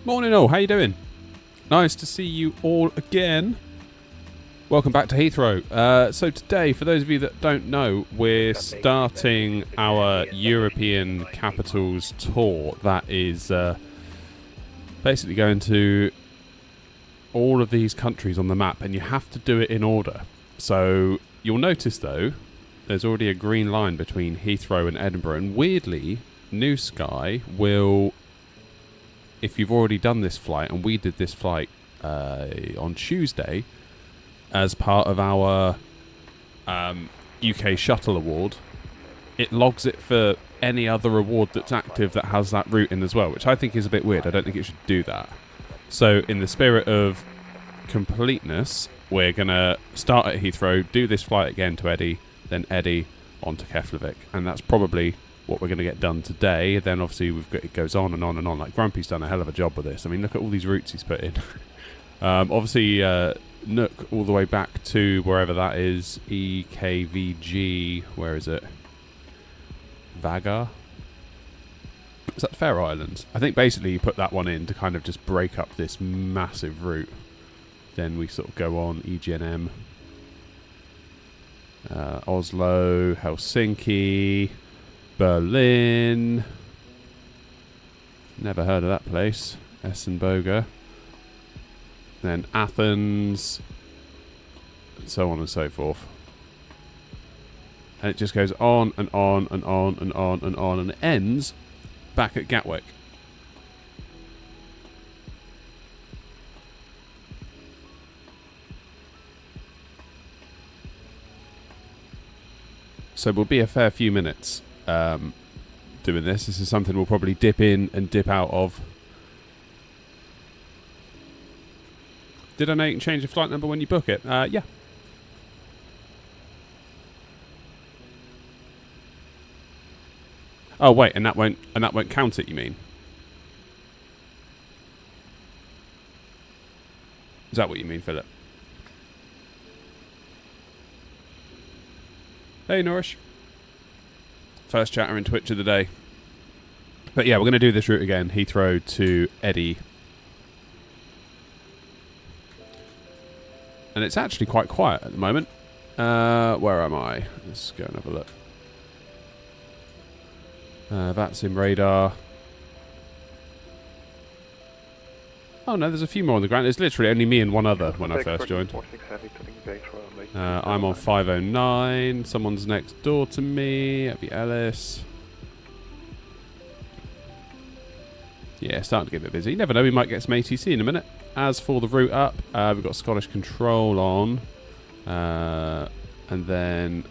Morning all, how you doing? Nice to see you all again. Welcome back to Heathrow. So today, for those of you that don't know, we're starting our European capitals tour. That is basically going to all of these countries on the map, and you have to do it in order. So you'll notice though, there's already a green line between Heathrow and Edinburgh, and weirdly, New Sky will, if you've already done this flight, and we did this flight on Tuesday as part of our UK Shuttle Award, it logs it for any other award that's active that has that route in as well, which I think is a bit weird. I don't think it should do that. So in the spirit of completeness, we're going to start at Heathrow, do this flight again to Eddie, then Eddie on to Keflavik, and that's probably what we're going to get done today. Then obviously it goes on and on and on. Like, Grumpy's done a hell of a job with this. I mean, look at all these routes he's put in. Obviously Nook all the way back to wherever that is, EKVG, where is it? Vagar? Is that the Faroe Islands? I think basically you put that one in to kind of just break up this massive route. Then we sort of go on EGNM, Oslo, Helsinki, Berlin. Never heard of that place. Essenboga. Then Athens. And so on and so forth. And it just goes on and on and on and on and on, and it ends back at Gatwick. So we'll be a fair few minutes doing this. This is something we'll probably dip in and dip out of. Did I know you can change your flight number when you book it? Yeah. Oh wait, and that won't count it, you mean? Is that what you mean, Philip? Hey, Nourish. First chatter in Twitch of the day. But yeah, we're going to do this route again. Heathrow to Eddie. And it's actually quite quiet at the moment. Where am I? Let's go and have a look. That's in radar. Oh no, there's a few more on the ground. There's literally only me and one other when I first joined. I'm on 509. Someone's next door to me. That'd be Ellis. Yeah, starting to get a bit busy. You never know, we might get some ATC in a minute. As for the route up, we've got Scottish Control on. And then,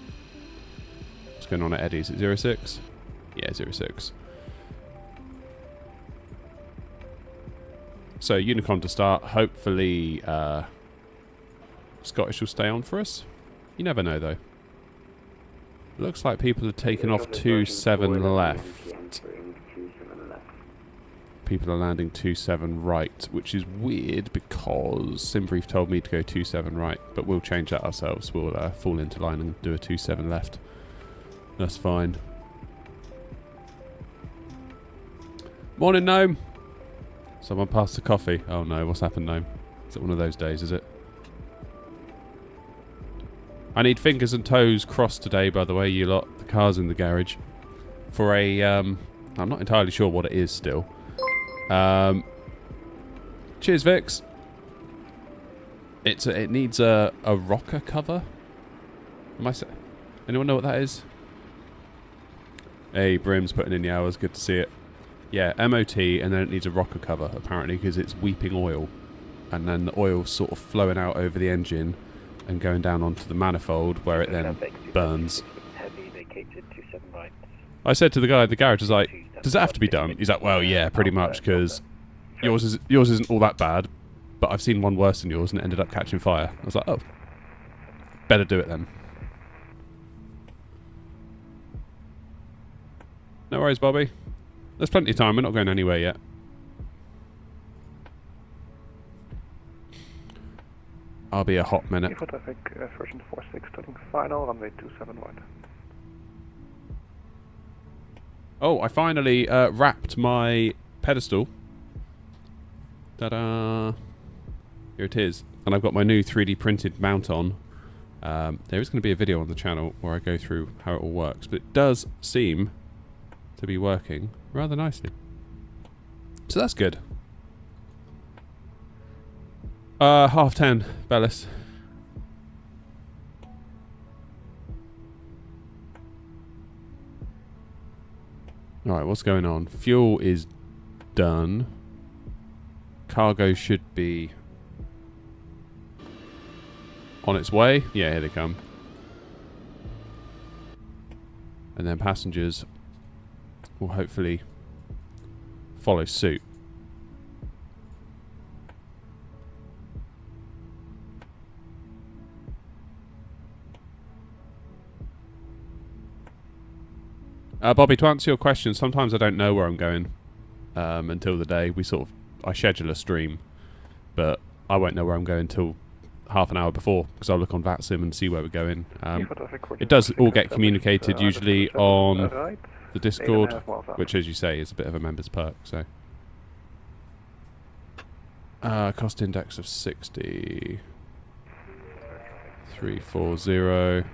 what's going on at Eddie? Is it 06? Yeah, 06. So, Unicon to start. Hopefully, Scottish will stay on for us. You never know, though. Looks like people are taking off 27 left. People are landing 27 right, which is weird because Simbrief told me to go 27 right, but we'll change that ourselves. We'll fall into line and do a 27 left. That's fine. Morning, Gnome. Someone passed the coffee. Oh no, what's happened, Gnome? Is it one of those days, is it? I need fingers and toes crossed today, by the way, you lot. The car's in the garage. For a, I'm not entirely sure what it is still. Cheers, Vix. It needs a rocker cover. Anyone know what that is? Hey, Brim's putting in the hours. Good to see it. Yeah, MOT, and then it needs a rocker cover, apparently, because it's weeping oil. And then the oil's sort of flowing out over the engine and going down onto the manifold, where it then burns. I said to the guy at the garage, I was like, does that have to be done? He's like, well, yeah, pretty much, because yours isn't all that bad, but I've seen one worse than yours, and it ended up catching fire. I was like, oh, better do it then. No worries, Bobby. There's plenty of time. We're not going anywhere yet. I'll be a hot minute. Version 46 turning final, runway 27 wide. Oh, I finally wrapped my pedestal Ta-da! Here it is. And I've got my new 3D printed mount on. There is going to be a video on the channel where I go through how it all works, but it does seem to be working rather nicely. So that's good. 10:30, Bellis. Alright, what's going on? Fuel is done. Cargo should be on its way. Yeah, here they come. And then passengers will hopefully follow suit. Bobby, to answer your question, sometimes I don't know where I'm going until the day. I schedule a stream, but I won't know where I'm going until half an hour before, because I'll look on VATSIM and see where we're going. It does all get communicated usually on the Discord, which, as you say, is a bit of a member's perk. So, cost index of 60, 340.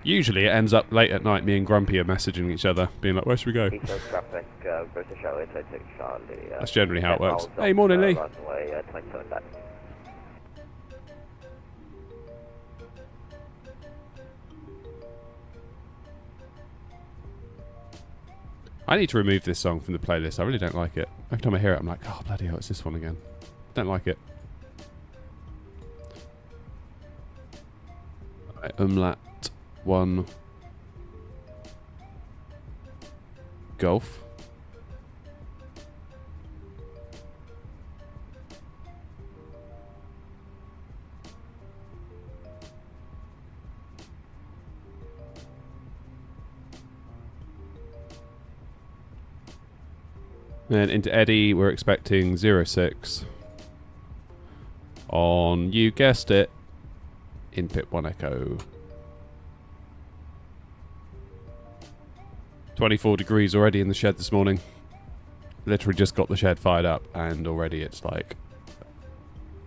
Usually it ends up late at night, me and Grumpy are messaging each other, being like, where should we go? That's generally how it works. Hey, morning, Lee. I need to remove this song from the playlist. I really don't like it. Every time I hear it, I'm like, oh, bloody hell, it's this one again. Don't like it. Right, umlaut 1 Golf. Then into Eddie, we're expecting 06 on, you guessed it, in pit 1 Echo. 24 degrees already in the shed this morning. Literally just got the shed fired up and already it's like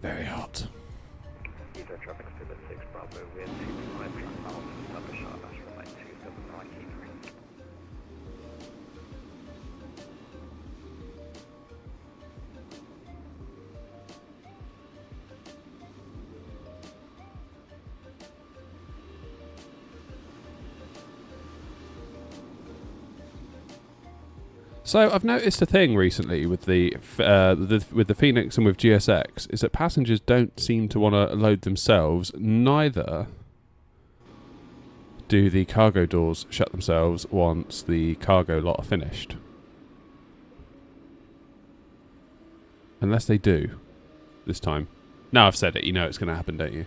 very hot. So I've noticed a thing recently with the Phoenix and with GSX is that passengers don't seem to want to load themselves. Neither do the cargo doors shut themselves once the cargo lot are finished. Unless they do this time. Now I've said it, you know it's going to happen, don't you?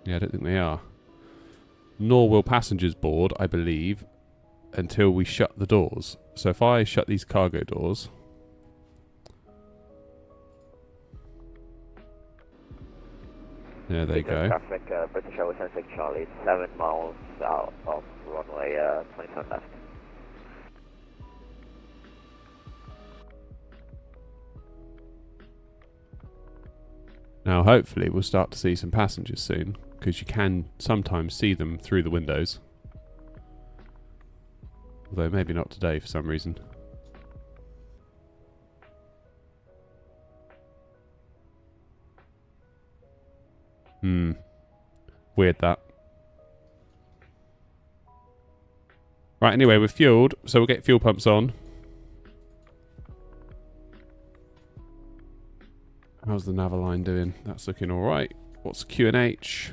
Yeah, I don't think they are. Nor will passengers board, I believe, until we shut the doors. So if I shut these cargo doors... There they go. Traffic, British Airways 76 Charlie, 7 miles out of runway 27 left. Now hopefully we'll start to see some passengers soon, because you can sometimes see them through the windows. Although maybe not today for some reason. Weird that. Right, anyway, we're fueled, so we'll get fuel pumps on. How's the Naviline doing? That's looking alright. What's QNH?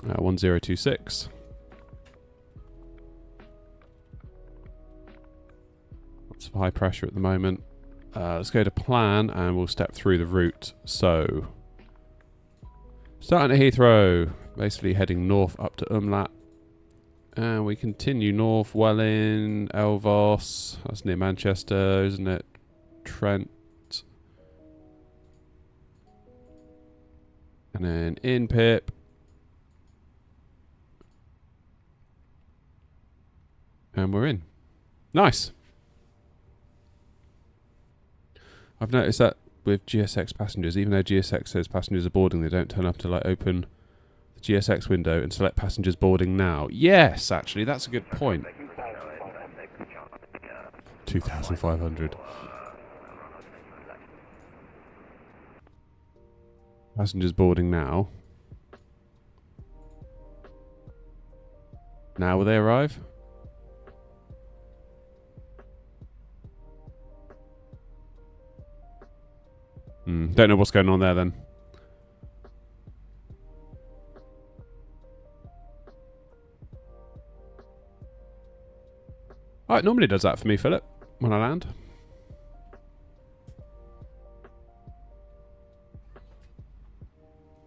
1026. Lots of high pressure at the moment. Let's go to plan and we'll step through the route. So, starting at Heathrow, basically heading north up to Umlaut. And we continue north, Welling, Elvos. That's near Manchester, isn't it? Trent. And then in Pip. And we're in. Nice. I've noticed that with GSX passengers, even though GSX says passengers are boarding, they don't turn up to like open the GSX window and select passengers boarding now. Yes, actually, that's a good point. 2,500. Passengers boarding now. Now will they arrive? Don't know what's going on there then. Oh, it normally does that for me, Philip, when I land.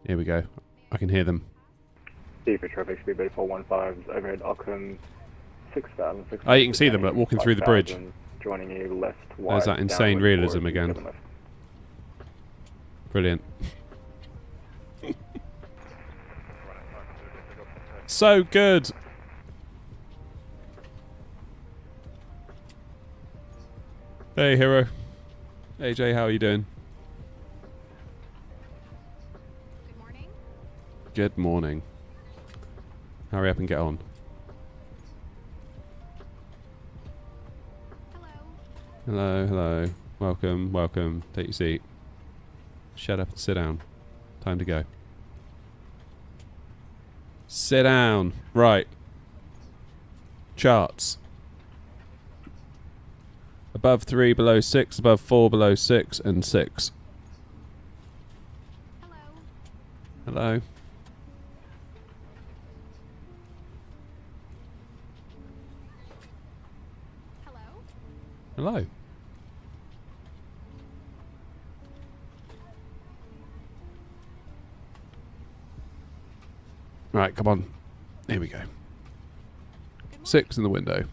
Here we go. I can hear them. For traffic speedboat 415 overhead Auckland 6,000. Oh, you can see them like, walking through the bridge. Joining you left, There's that insane realism again. Brilliant. So good. Hey, hero. AJ, how are you doing? Good morning. Good morning. Hurry up and get on. Hello. Hello, hello. Welcome, welcome. Take your seat. Shut up and sit down. Time to go. Sit down. Right. Charts. Above 3, below 6, above 4, below 6, and 6. Hello. Hello. Hello. Hello. Right, come on. Here we go. 6 in the window.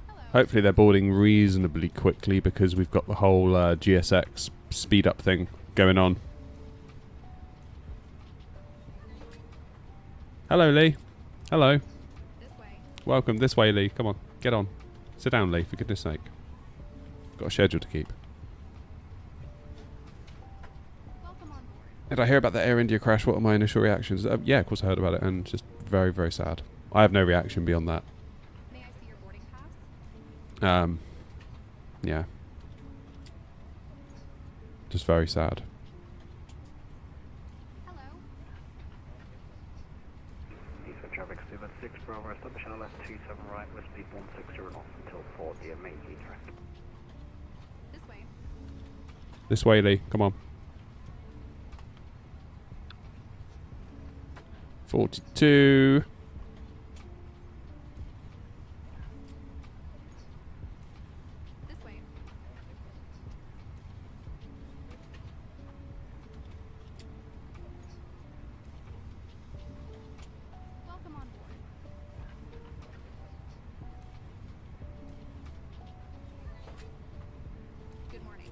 Hello. Hopefully they're boarding reasonably quickly because we've got the whole GSX speed up thing going on. Hello, Lee. Hello. This way. Welcome. This way, Lee. Come on. Get on. Sit down, Lee, for goodness sake. Got a schedule to keep. Welcome on board. Did I hear about the Air India crash? What are my initial reactions? Yeah, of course I heard about it, and just very, very sad. I have no reaction beyond that. May I see your boarding pass? Yeah. Just very sad. Hello. Eastern traffic speedboat 6 Bravo, establish on left 27 right with speed 160 knots until 4 via main key track. This way. This way, Lee. Come on. 42. This way. Welcome on board. Good morning.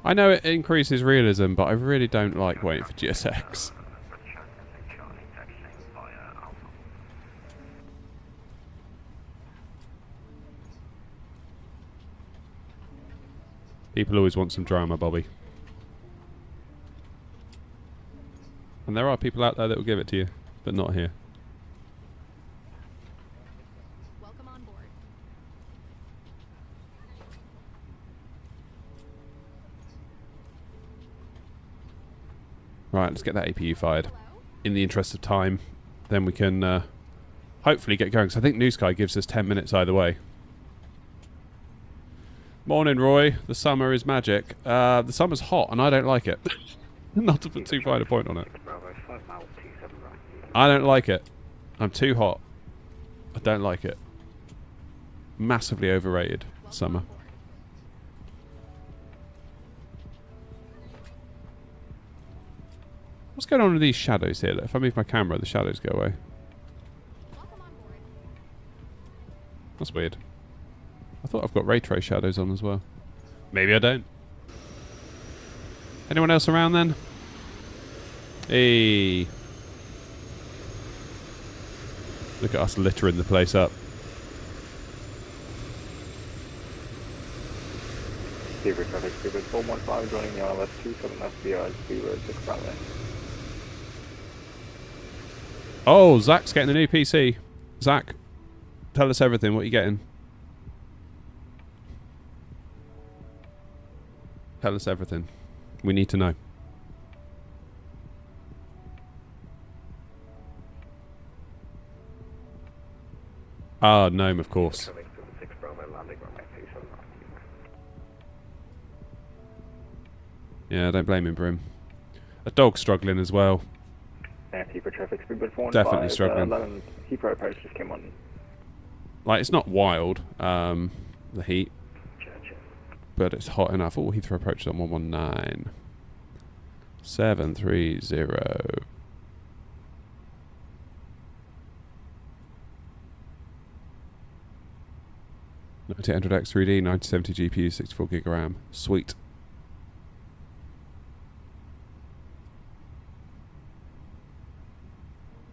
I know it increases realism, but I really don't like waiting for GSX. People always want some drama, Bobby. And there are people out there that will give it to you, but not here. Welcome on board. Right, let's get that APU fired. Hello. In the interest of time, then we can hopefully get going. Because I think New Sky gives us 10 minutes either way. Morning, Roy. The summer is magic. The summer's hot, and I don't like it. Not to put too fine a point on it. Bravo 5 miles 27 right. I don't like it. I'm too hot. I don't like it. Massively overrated, Welcome summer. on board. What's going on with these shadows here? Look, if I move my camera, the shadows go away. Welcome on board. That's weird. I thought I've got ray trace shadows on as well. Maybe I don't. Anyone else around then? Hey. Look at us littering the place up. Zebra traffic, Zebra 415 joining the RLS 27 FBI, 06 runway. Oh, Zach's getting a new PC. Zach, tell us everything. What are you getting? Tell us everything. We need to know. Ah, Gnome, of course. Keflavik 6 Bravo, landing runway 27 right. Yeah, don't blame him, Brim. A dog's struggling as well. Zebra traffic, Zebra 415. Definitely struggling. 11 Heathrow approach just came on. Like, it's not wild, the heat, but it's hot enough. Oh, Heathrow approach on 119. 730. X3D, 9070 GPU, 64 gig RAM. Sweet.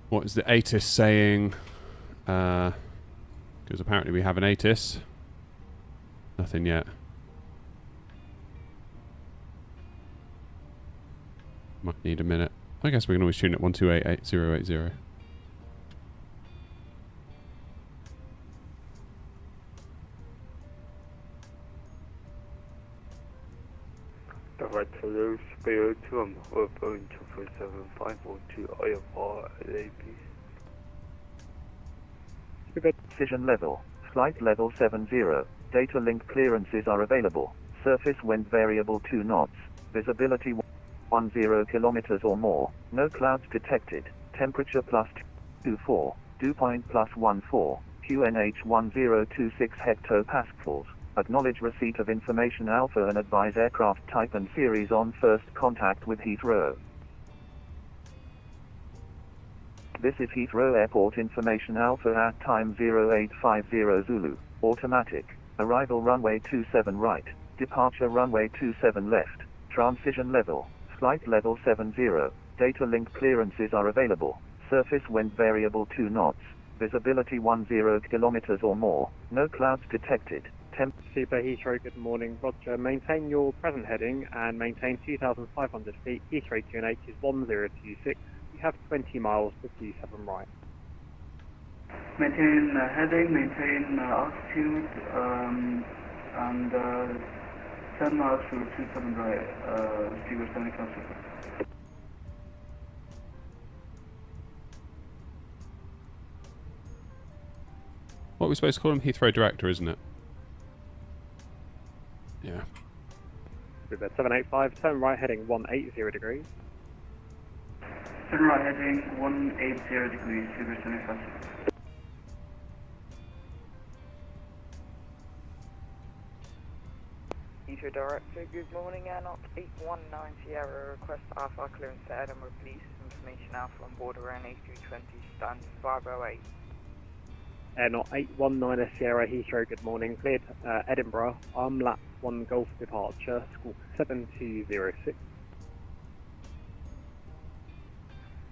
What is the ATIS saying? Because apparently we have an ATIS. Nothing yet. Might need a minute. I guess we can always tune at 1288080. Direct hello, Spiro 2, I'm Boeing 247-512 IFR LAP. Precision level, flight level 70, data link clearances are available, surface wind variable 2 knots, visibility 10 kilometers or more, no clouds detected, temperature plus 24, dew point plus 14, QNH 1026 hectopascals. Acknowledge receipt of information Alpha and advise aircraft type and series on first contact with Heathrow. This is Heathrow Airport information Alpha at time 0850 Zulu, automatic, arrival runway 27 right, departure runway 27 left, transition level, flight level 70, data link clearances are available, surface wind variable 2 knots, visibility 10 kilometers or more, no clouds detected. Super Heathrow, good morning. Roger, maintain your present heading and maintain 2,500 feet. Heathrow QNH is 1026. You have 20 miles to 27 right. Maintain heading, maintain altitude, and 10 miles to 27 right, 070 Super. What are we supposed to call him? Heathrow Director, isn't it? Yeah. River 785, turn right heading 180 degrees. Turn right heading 180 degrees, 075 Super. Heathrow Director, good morning, AirNOTT 819 Sierra, request Alpha clearance to Edinburgh, please. Information Alpha on board around A320, stand 508. AirNOTT 819 Sierra Heathrow, good morning. Cleared Edinburgh, lap 1 Golf departure, squawk 7206.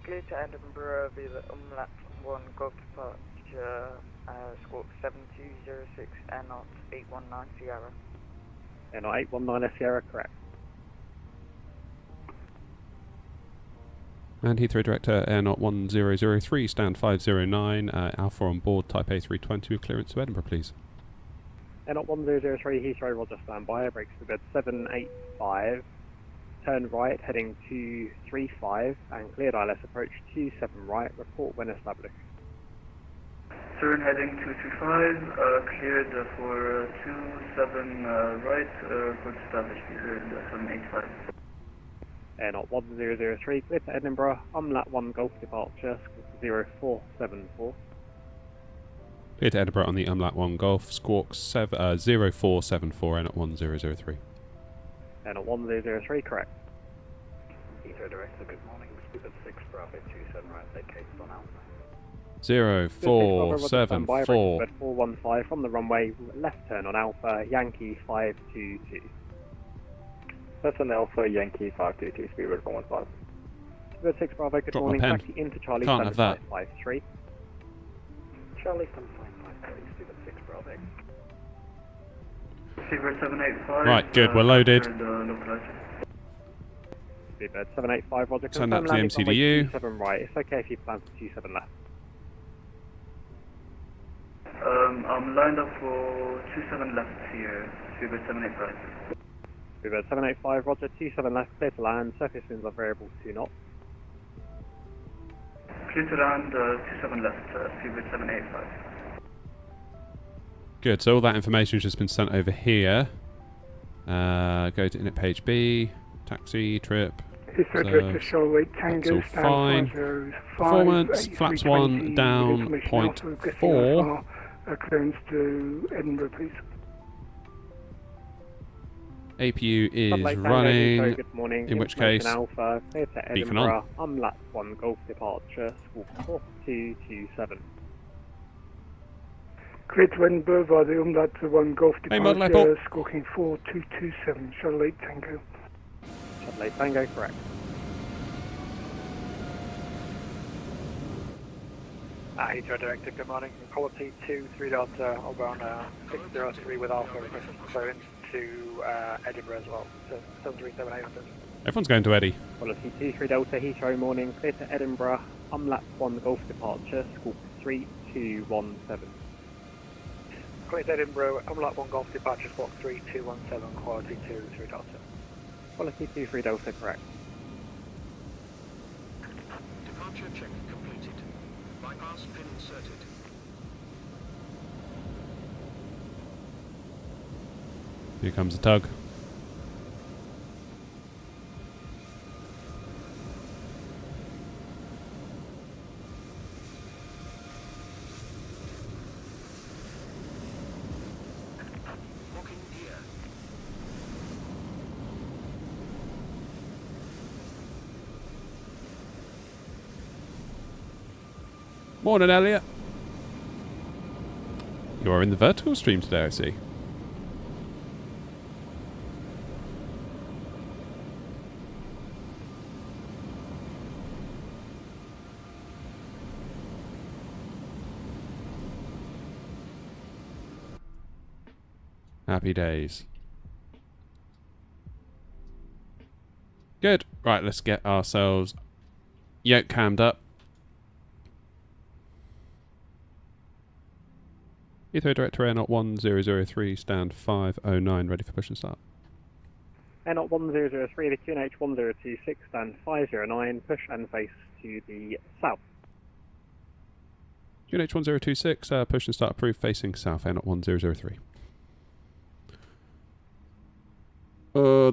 Cleared to Edinburgh via the lap 1 Golf departure, squawk 7206, AirNOTT 819 Sierra. AirNOTT 819 Sierra, correct. And Heathrow Director, AirNOTT 1003, stand 509, Alpha on board, Type A320 with clearance to Edinburgh, please. AirNOTT 1003 Heathrow, Roger, standby, brakes to bed 785, turn right heading 235 and cleared ILS approach 27 right, report when established. Turn heading 235, cleared for 27 right, report established, cleared 785. AirNOTT 1003, cleared to Edinburgh, lap 1 Golf departure, squawk 0474. Clear to Edinburgh on the Umlaut 1 Golf, squawk 0474, AirNOTT 1003. AirNOTT 1003, correct. Heathrow Director, good morning. Speed 6 Bravo 27 right, vacated on Alpha. 0474. 415 from the runway, left turn on Alpha, Yankee 522. That's an Alpha Yankee 522, speedbird 415. Speedbird 6 Bravo, good Drop my morning, pen. taxi into Charlie, Can't have that. 553. Charlie, 553, Speedbird 6 Bravo. Speedbird 785. Right, good, we're loaded. Speedbird 785, Roger. Send that to the landing runway MCDU. 27 right, it's okay if you plan for 27 left. I'm lined up for 27 left here, Speedbird 785. Speedbird 785, Roger, 27 left, clear to land, surface winds are variable 2 knots. Clear to land, 27 left, Speedbird 785. Good, so all that information has just been sent over here. Go to init page B, taxi, trip. Heathrow Director Charlie Tango, all fine. Performance, flaps 1 down, 0.4. Clearance to Edinburgh, please. APU is Sunlight Tango, running, Heathrow, good morning. in which Information case, Alpha, clear to beacon Edinburgh, umlaut 1 Golf departure, squawk 4227. Clear to Edinburgh via the umlaut 1 Golf Hey, Model departure, Apple. squawking 4227. Charlie Tango. Sunlight Tango, correct. Heathrow Director, good morning. Quality 2-3 Delta, Oban 603 with Alpha, requesting to go into Edinburgh as well. So 737-800. everyone's going to Eddie. Quality 2-3 Delta, Heathrow morning, clear to Edinburgh, umlaut 1 Golf departure, squawk 3217. Clear to Edinburgh, umlaut 1 Golf departure, squawk 3217, quality 2-3 Delta. Quality 2-3 Delta, correct. Departure check completed. Bypass pin inserted. Here comes the tug. Locking gear. Morning, Elliot. You are in the vertical stream today, I see. Happy days. Good. Right, let's get ourselves yoke cammed up. Heathrow Director AirNOTT 1003, stand 509, ready for push and start. AirNOTT 1003, the QNH 1026, stand 509, push and face to the south. QNH 1026, push and start approved, facing south, AirNOTT 1003.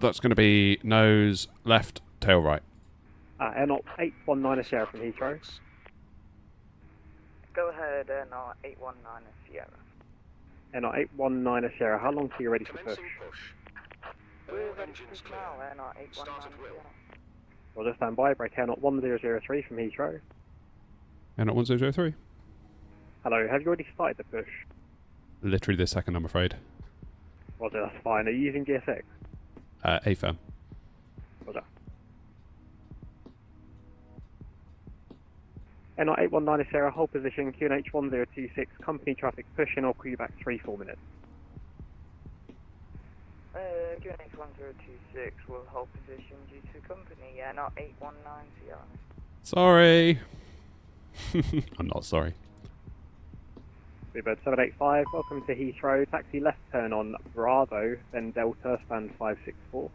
That's going to be nose left, tail right. AirNOTT 819 Sierra from Heathrow. Go ahead, AirNOTT 819 Sierra. AirNOTT 819 Sierra, how long till you're ready to push? We're ready to push now, AirNOTT 819 Sierra. We'll just stand by, break AirNOTT 1003 from Heathrow. AirNOTT 1003. Hello, have you already started the push? Literally this second, I'm afraid. Roger, that's fine. Are you using GSX? AFAM. Roger. AirNOTT 819 Sierra, hold position, QNH 1026, company traffic push in or call you back 3-4 minutes. QNH 1026 will hold position due to company, AirNOTT 819 Sierra. Sorry. I'm not sorry. Bluebird 785, welcome to Heathrow. Taxi left turn on Bravo, then Delta, stand 564.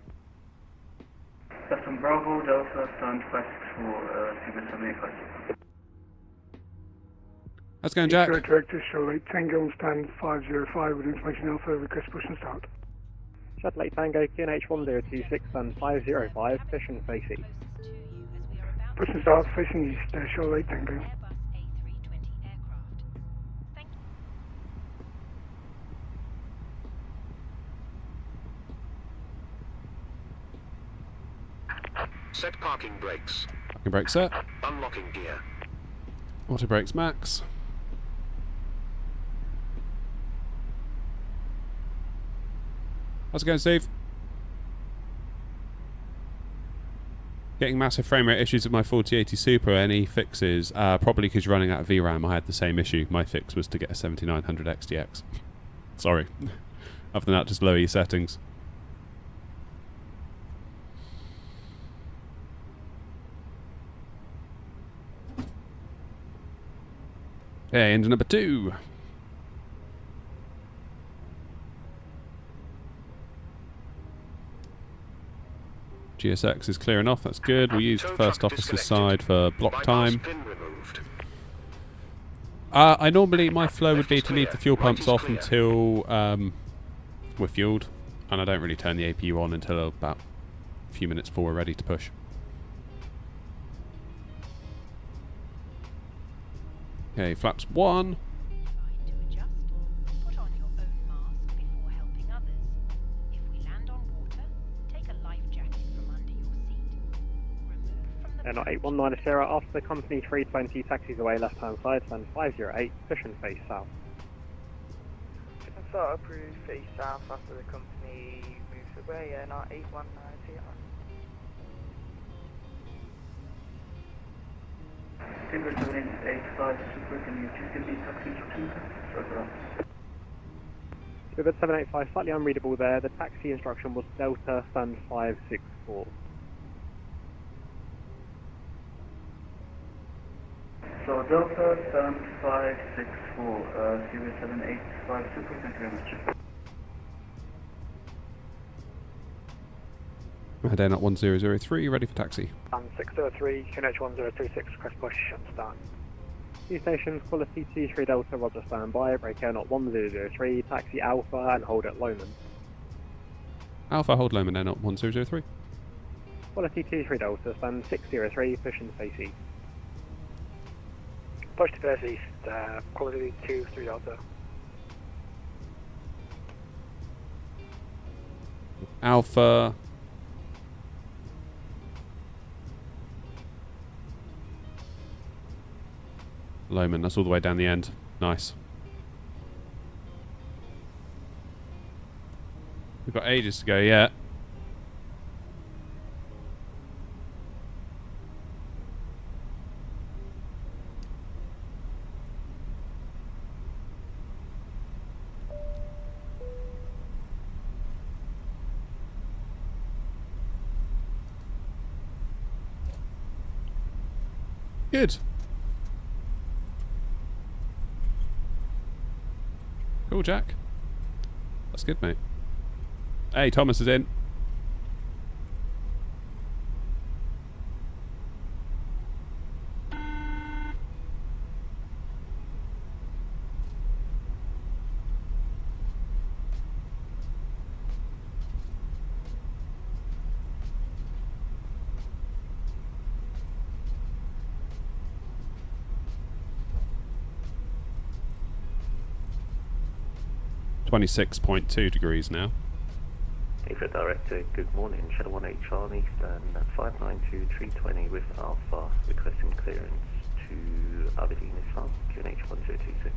Left on Bravo, Delta, stand 564, Speedbird 785. How's it going, Jack? Heathrow Director Charlie Tango on stand 505 with information Alpha, request push and start. Shuttle 8 Tango, QNH 1026, stand 505, push and face east. Push and start, facing east, Charlie Tango. Set parking brakes. Parking brake set. Unlocking gear. Auto brakes max. How's it going, Steve? Getting massive frame rate issues with my 4080 Super. Any fixes? Probably because you're running out of VRAM. I had the same issue. My fix was to get a 7900 XTX. Sorry. Other than that, just lower your settings. Okay, engine number 2. GSX is clearing off, that's good. We'll use the first officer's side for block time. I normally, my flow would be to leave the fuel pumps off until we're fueled, and I don't really turn the APU on until about a few minutes before we're ready to push. Okay, flaps 1. AirNOTT 819 Sierra, after the company 320 taxis away left hand side, stand 508, push and face south. Start approved, face south after the company moves away, AirNOTT 819 Sierra. Timber 785 Super, can you just give me taxi instructions? Timber 785, slightly unreadable there. The taxi instruction was Delta, stand 564. So Delta 7564, 0785 Super, thank you very much. AirNOTT 1003, ready for taxi. 603, QNH 1036, crest push and start. Two stations, quality 23 Delta, roger standby, break AirNOTT 1003, taxi Alpha and hold at Lomond. Alpha, hold Lomond, AirNOTT 1003. Quality 23 Delta, stand 603, push and face east. Push to face east, quality 23 Delta. Alpha. Lomond, that's all the way down the end. Nice. We've got ages to go yet. Good. Cool, Jack. That's good, mate. Hey, Thomas is in. .2 degrees now. Aircraft Director, good morning. Shadow 18 Charlie, stand 592-320 with Alpha, requesting clearance to Aberdeen Islam, QNH 1026.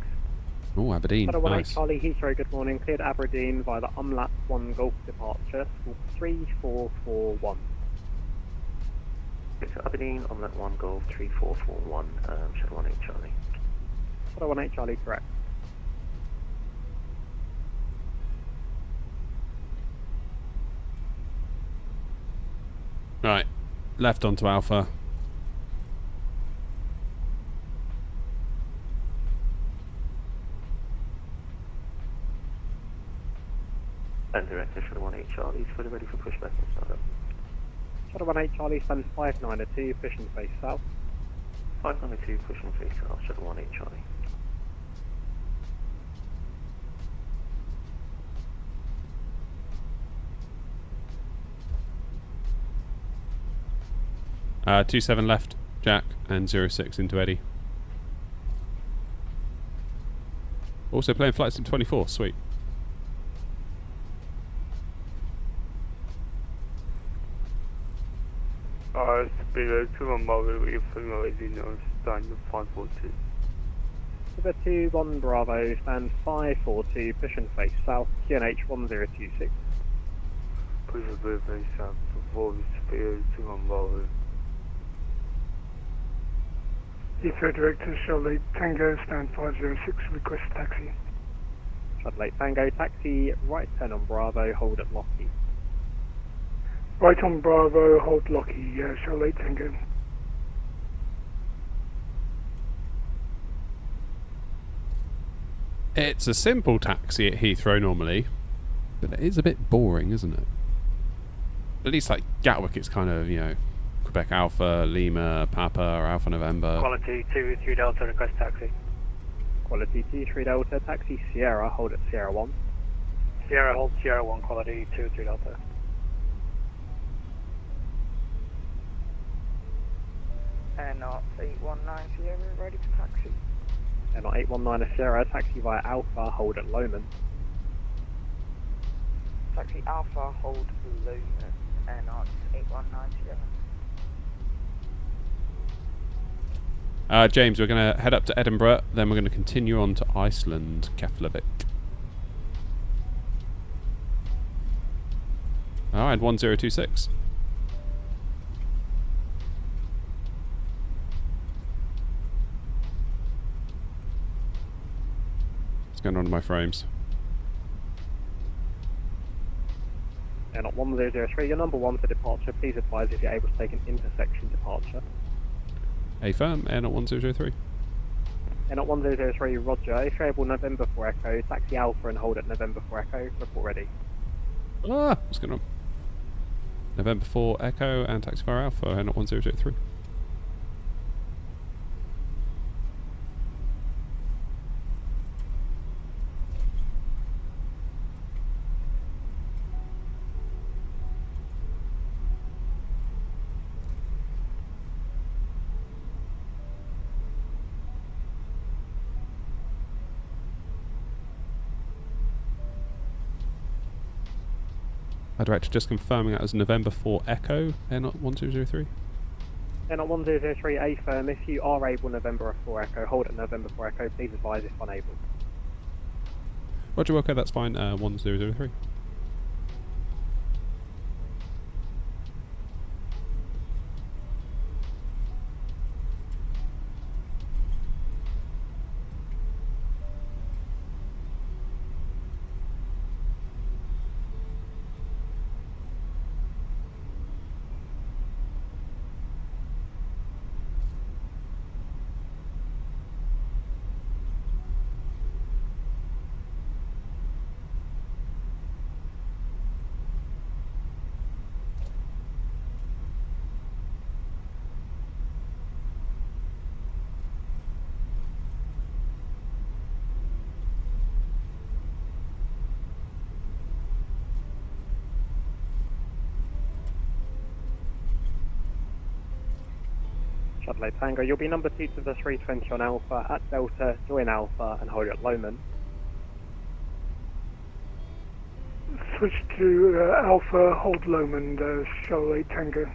Oh, Aberdeen, Shadow 18 nice. Charlie, Heathrow, good morning. Cleared Aberdeen via the Umlat 1 Golf departure, school 3441. Okay, so Aberdeen, Umlat 1 Golf 3441, Shadow 18 Charlie. Shadow 18 Charlie, correct. Right, left onto Alpha. And Director Shadow 18 Charlie, fully ready for pushback and startup. Shadow 18 Charlie, stand 592, push and face south. 592, push and face south, Shadow 18 Charlie. 27 left, Jack, and 06 into Eddie. Also playing flights in 24, sweet. Speedway 2 Bravo, if finalizing on stand 542. Number 21 Bravo, stand 542, push and face south, QNH 1026. Push a bit face south, before Speedway 2 Bravo. Heathrow Director, Charlotte Tango, stand 506, request taxi. Charlotte Tango, taxi, right turn on Bravo, hold at Lockheed. Right on Bravo, hold Lockheed, Charlotte Tango. It's a simple taxi at Heathrow normally, but it is a bit boring, isn't it? At least like Gatwick, it's kind of, you know, Quebec Alpha, Lima, Papa, or Alpha November. Quality 2-3 Delta, request taxi. Quality 2-3 Delta, taxi Sierra, hold at Sierra 1. Sierra, hold Sierra 1, quality 2-3 Delta. AirNOTT 819 Sierra, ready for taxi. AirNOTT 819 Sierra, taxi via Alpha, hold at Lomond. Taxi Alpha, hold Lomond. AirNOTT 819 Sierra. James, we're going to head up to Edinburgh, then we're going to continue on to Iceland, Keflavik. Alright, 1026. What's going on in my frames? AirNOTT 1003, your number 1 for departure, please advise if you're able to take an intersection departure. Affirm, AirNOTT 1003. AirNOTT 1003, roger. If you're able, November 4 Echo, taxi Alpha and hold at November 4 Echo, report ready. Ah, what's going on? November 4 Echo and taxi via Alpha, AirNOTT 1003. Director, just confirming that as November 4 Echo, AirNOTT 1003. AirNOTT 1003, A firm. If you are able, November 4 Echo, hold at November 4 Echo, please advise if unable. Roger, okay, that's fine, 1003. Shuttle Tango, you'll be number 2 to the 320 on Alpha, at Delta, join Alpha and hold at Lomond. Switch to Alpha, hold Lomond, Charlotte Tango.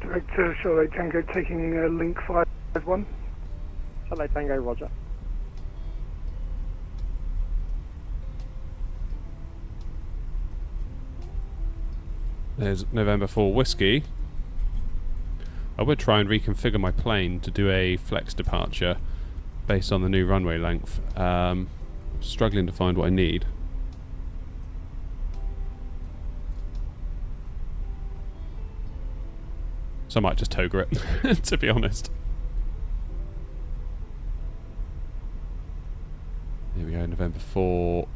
Director, Charlotte Tango, taking link 51. Shuttle Tango, roger. There's November 4 Whiskey. I would try and reconfigure my plane to do a flex departure based on the new runway length. Struggling to find what I need. So I might just toga it, to be honest. Here we go, November 4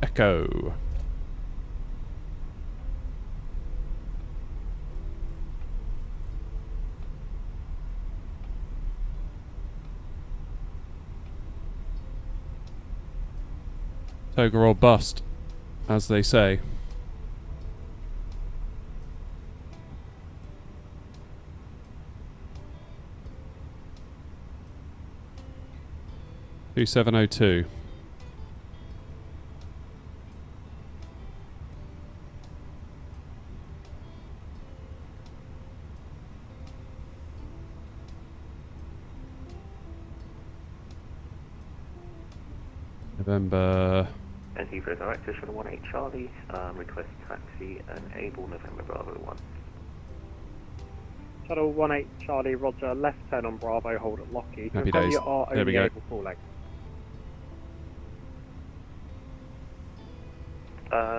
Echo. Toga or bust, as they say. 2702. November. And Heathrow Director, Shuttle 18 Charlie, request taxi and able November Bravo 1. Shuttle 18 Charlie, roger, left turn on Bravo, hold at Lockheed. Happy Confirm days. you are There we only go. able full leg.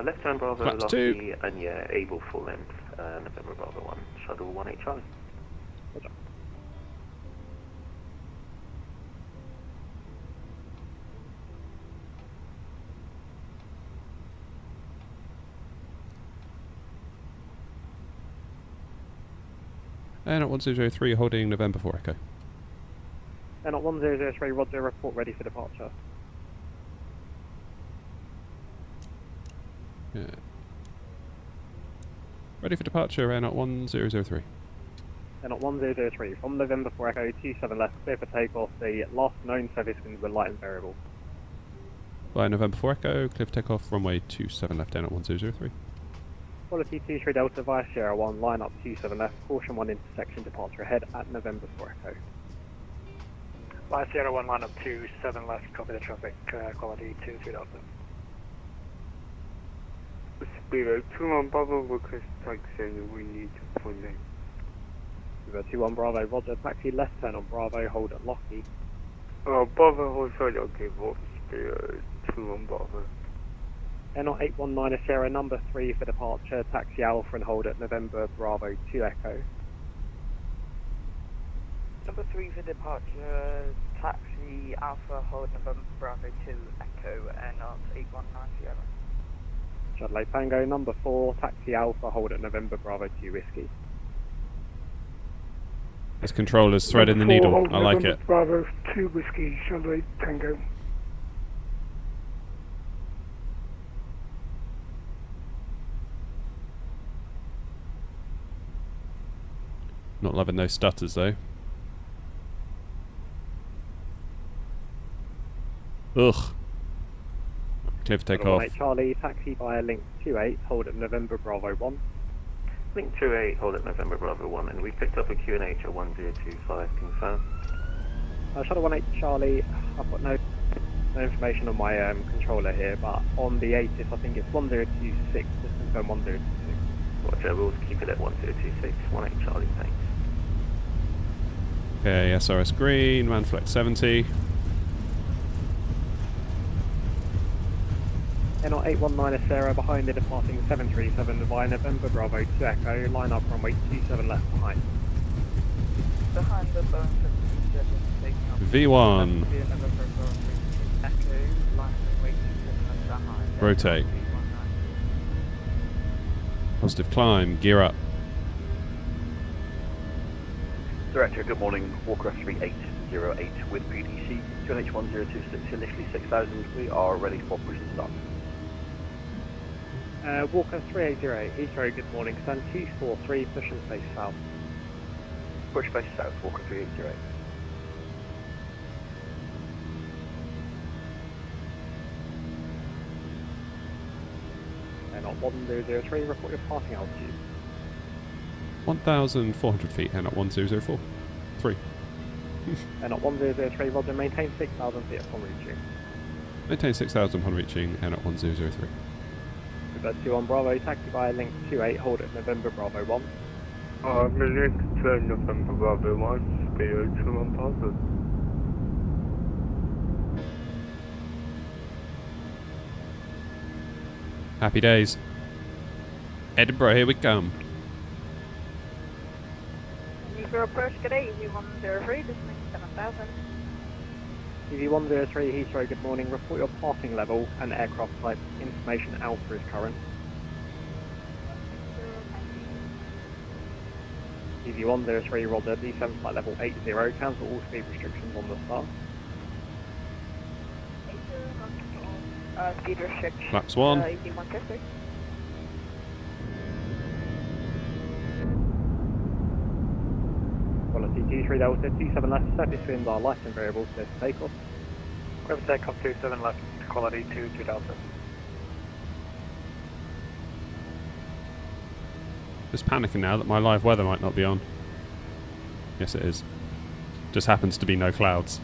Left turn Bravo, Flaps 2. Lockheed, and yeah, able full length, November Bravo 1, Shuttle 18 Charlie. Roger. AirNOTT 1003 holding November 4 Echo. AirNOTT 1003, roger, report ready for departure. Yeah. Ready for departure, AirNOTT 1003. AirNOTT 1003, from November 4 Echo, 27 left, clear for takeoff. The last known service winds were light and variable. By November 4 Echo, clear for takeoff, runway 27 left, AirNOTT 1003. Quality 23 Delta via Sierra 1, line up 27 left, caution 1 intersection, departure ahead at November 4 Echo. Via Sierra 1, line up 27 left, copy the traffic, quality 23 Delta. Speedo 21 Bravo, request taxi, we need to full length. River 21 Bravo, roger, taxi left turn on Bravo, hold at Lockheed. Bravo, hold side, okay, what? Speedo 21 Bravo. AirNOTT 819 Sierra number 3 for departure, taxi Alpha and hold at November Bravo 2 Echo. Number 3 for departure, taxi Alpha, hold November Bravo 2 Echo, AirNOTT 819 Sierra. Shuttle Tango number 4, taxi Alpha, hold at November Bravo 2 Whiskey. This controller's threading the needle. Hold I like November it. Bravo 2 Whiskey, Shuttle 8 Tango. Not loving those stutters though. Ugh. Clear for takeoff. Charlie, taxi via link 28, hold at November Bravo 1. Link 28, hold at November Bravo 1, and we picked up a QNH at 1025, confirm. Shuttle 18 Charlie, I've got no information on my controller here, but on the ATIS I think it's 1026, just confirm 1026. Roger, we'll keep it at 1026, 18 Charlie, thanks. Okay, SRS green, Manflex 70. AirNOTT 819 Sarah behind the departing 737 via November Bravo 2 Echo, line up runway 27 left behind. Behind the Boeing 737, taking off. V1. Via November Bravo 2 Echo, line runway 27 left behind. Rotate. Positive climb, gear up. Director, good morning. Walker 3808 with PDC, QNH 1026, initially 6,000. We are ready for push and start. Walker 3808, Heathrow, good morning. Stand 243, push and face south. Push face south, Walker 3808. AirNOTT 1003, report your passing altitude. 1,400 feet, AirNOTT 1004. 3. AirNOTT 1003, roger, maintain 6,000 feet upon reaching. Maintain 6,000 upon reaching AirNOTT 1003. River 21 Bravo, taxi via link 28, hold at November Bravo 1. Link to November Bravo 1, Speedo 21 Bravo. Happy days. Edinburgh, here we come. Heathrow approach, good day, EV103, this is 7,000. EV103, Heathrow, good morning. Report your passing level and aircraft type. Information Alpha is current. EV103, roger, descent flight level 80, cancel all speed restrictions on the start. Speed restriction. Flaps 1. EV103. Quality 23 Delta, 27 left, surface winds are light and variable, clear for takeoff. Grab Takeoff 27 left, quality 2 Delta. Just panicking now that my live weather might not be on. Yes, it is. Just happens to be no clouds.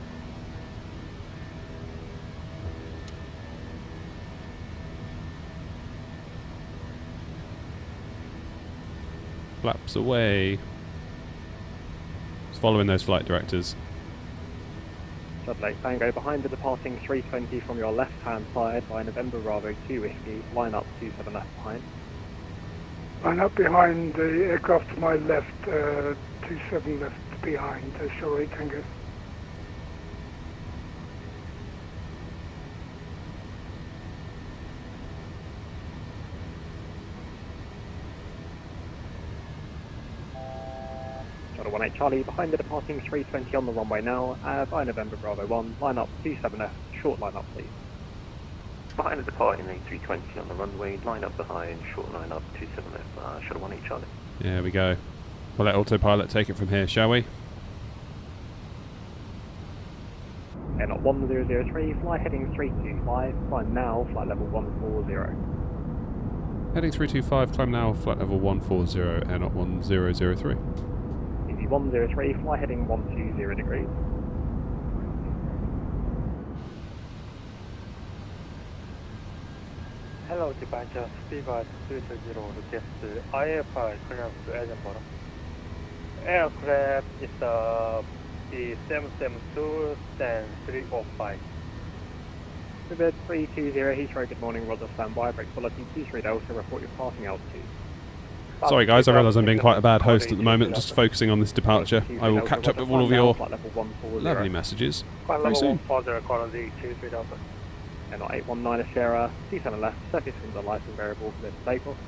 Flaps away. Just following those flight directors. Lovely. Tango behind the departing 320 from your left-hand side by November Bravo 2 Whiskey. Line up 27 left behind. Line up behind the aircraft to my left, 27 left behind, sorry, Tango. Shuttle 18 Charlie behind the departing 320 on the runway now, by November Bravo 1. Line up 27 left, short line up please. Behind the departing A320 on the runway, line up behind, short line up, 27 left, Shuttle 18 Charlie. There we go. We'll let autopilot take it from here, shall we? AirNOTT 1003, fly heading 325, climb now, flight level 140. Heading 325, climb now, flight level 140, AirNOTT 1003. Easy 103, fly heading 120 degrees. Hello, departure, speedbird 320, request IFR clearance to Edinburgh. Aircraft is the 772 and 305. Ribbit 320 Heathrow, good morning, Roger, standby, break quality 23 Delta, report your passing altitude. Sorry guys, I realise I'm being quite a bad host at the moment, just focusing on this departure. I will catch up with all of your lovely messages very soon. 140, quality 23 Delta. AirNOTT 819 Sierra, 27 left, surface winds are light and variable for this takeoff.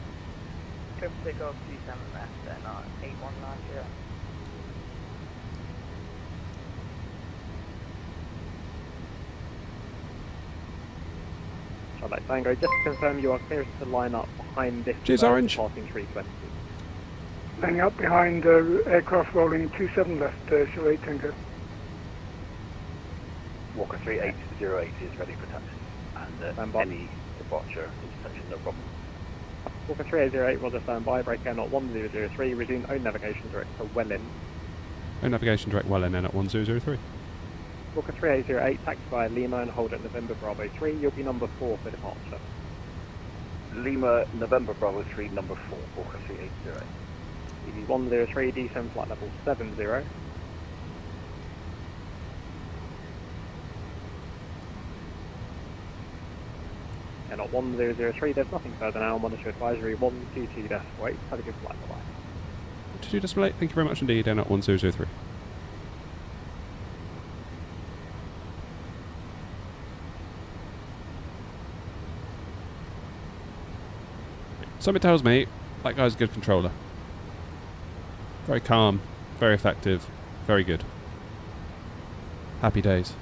Good takeoff 27 left, AirNOTT 819 Sierra. Charlotte Tango, just to confirm you are clear to line up behind this Orange. departing 320. Lining up behind aircraft rolling 27 left, Charlotte Tango. Walker 3808 is ready for taxi, and any departure intersection, no problem. Walker 3808, Roger, standby, break AirNOTT 1003, resume own navigation direct to Welling. Own navigation direct Welling, AirNOTT 1003. Walker 3808, taxi via Lima and hold at November Bravo 3, you'll be number 4 for departure. Lima, November Bravo 3, number 4, Walker 3808. EV 103, descend flight level 70. AirNOTT 1003, there's nothing further now, monitor advisory 122-8, have a good flight, bye-bye. 22.8, thank you very much indeed, AirNOTT 1003. Something tells me that guy's a good controller. Very calm, very effective, very good. Happy days.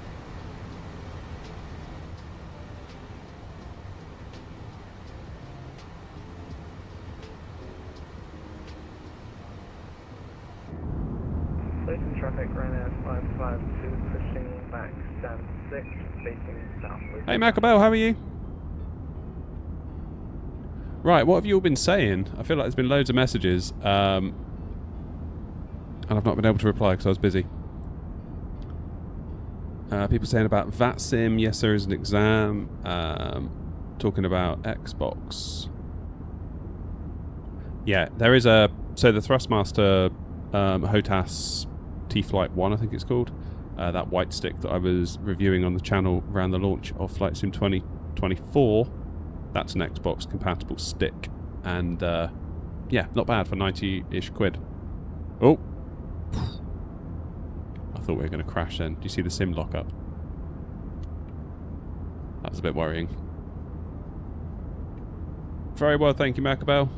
Placing traffic right now, 552, pushing back, stand 6, facing south. Hey Macabell, how are you? Right, what have you all been saying? I feel like there's been loads of messages, and I've not been able to reply because I was busy. People saying about VATSIM, yes there is an exam, talking about Xbox. Yeah, there is a, so the Thrustmaster HOTAS T-Flight 1 I think it's called, that white stick that I was reviewing on the channel around the launch of Flight Sim 2024, that's an Xbox compatible stick, and yeah, not bad for 90-ish quid. Oh! I thought we were going to crash then. Do you see the sim lock up? That was a bit worrying. Very well, thank you, Macabell.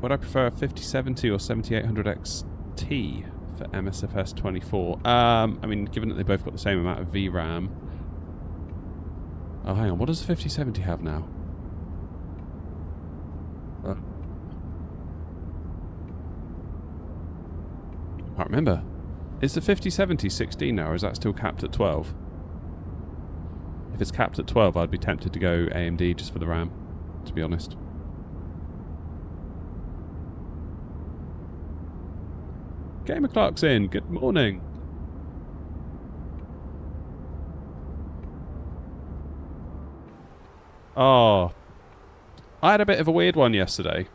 Would I prefer a 5070 or 7800 XT for MSFS 24? I mean, given that they both got the same amount of VRAM. Oh, hang on. What does the 5070 have now? I can't remember. Is the 5070 16 now, or is that still capped at 12? If it's capped at 12, I'd be tempted to go AMD just for the RAM, to be honest. Gamer Clark's in. Good morning. Oh, I had a bit of a weird one yesterday.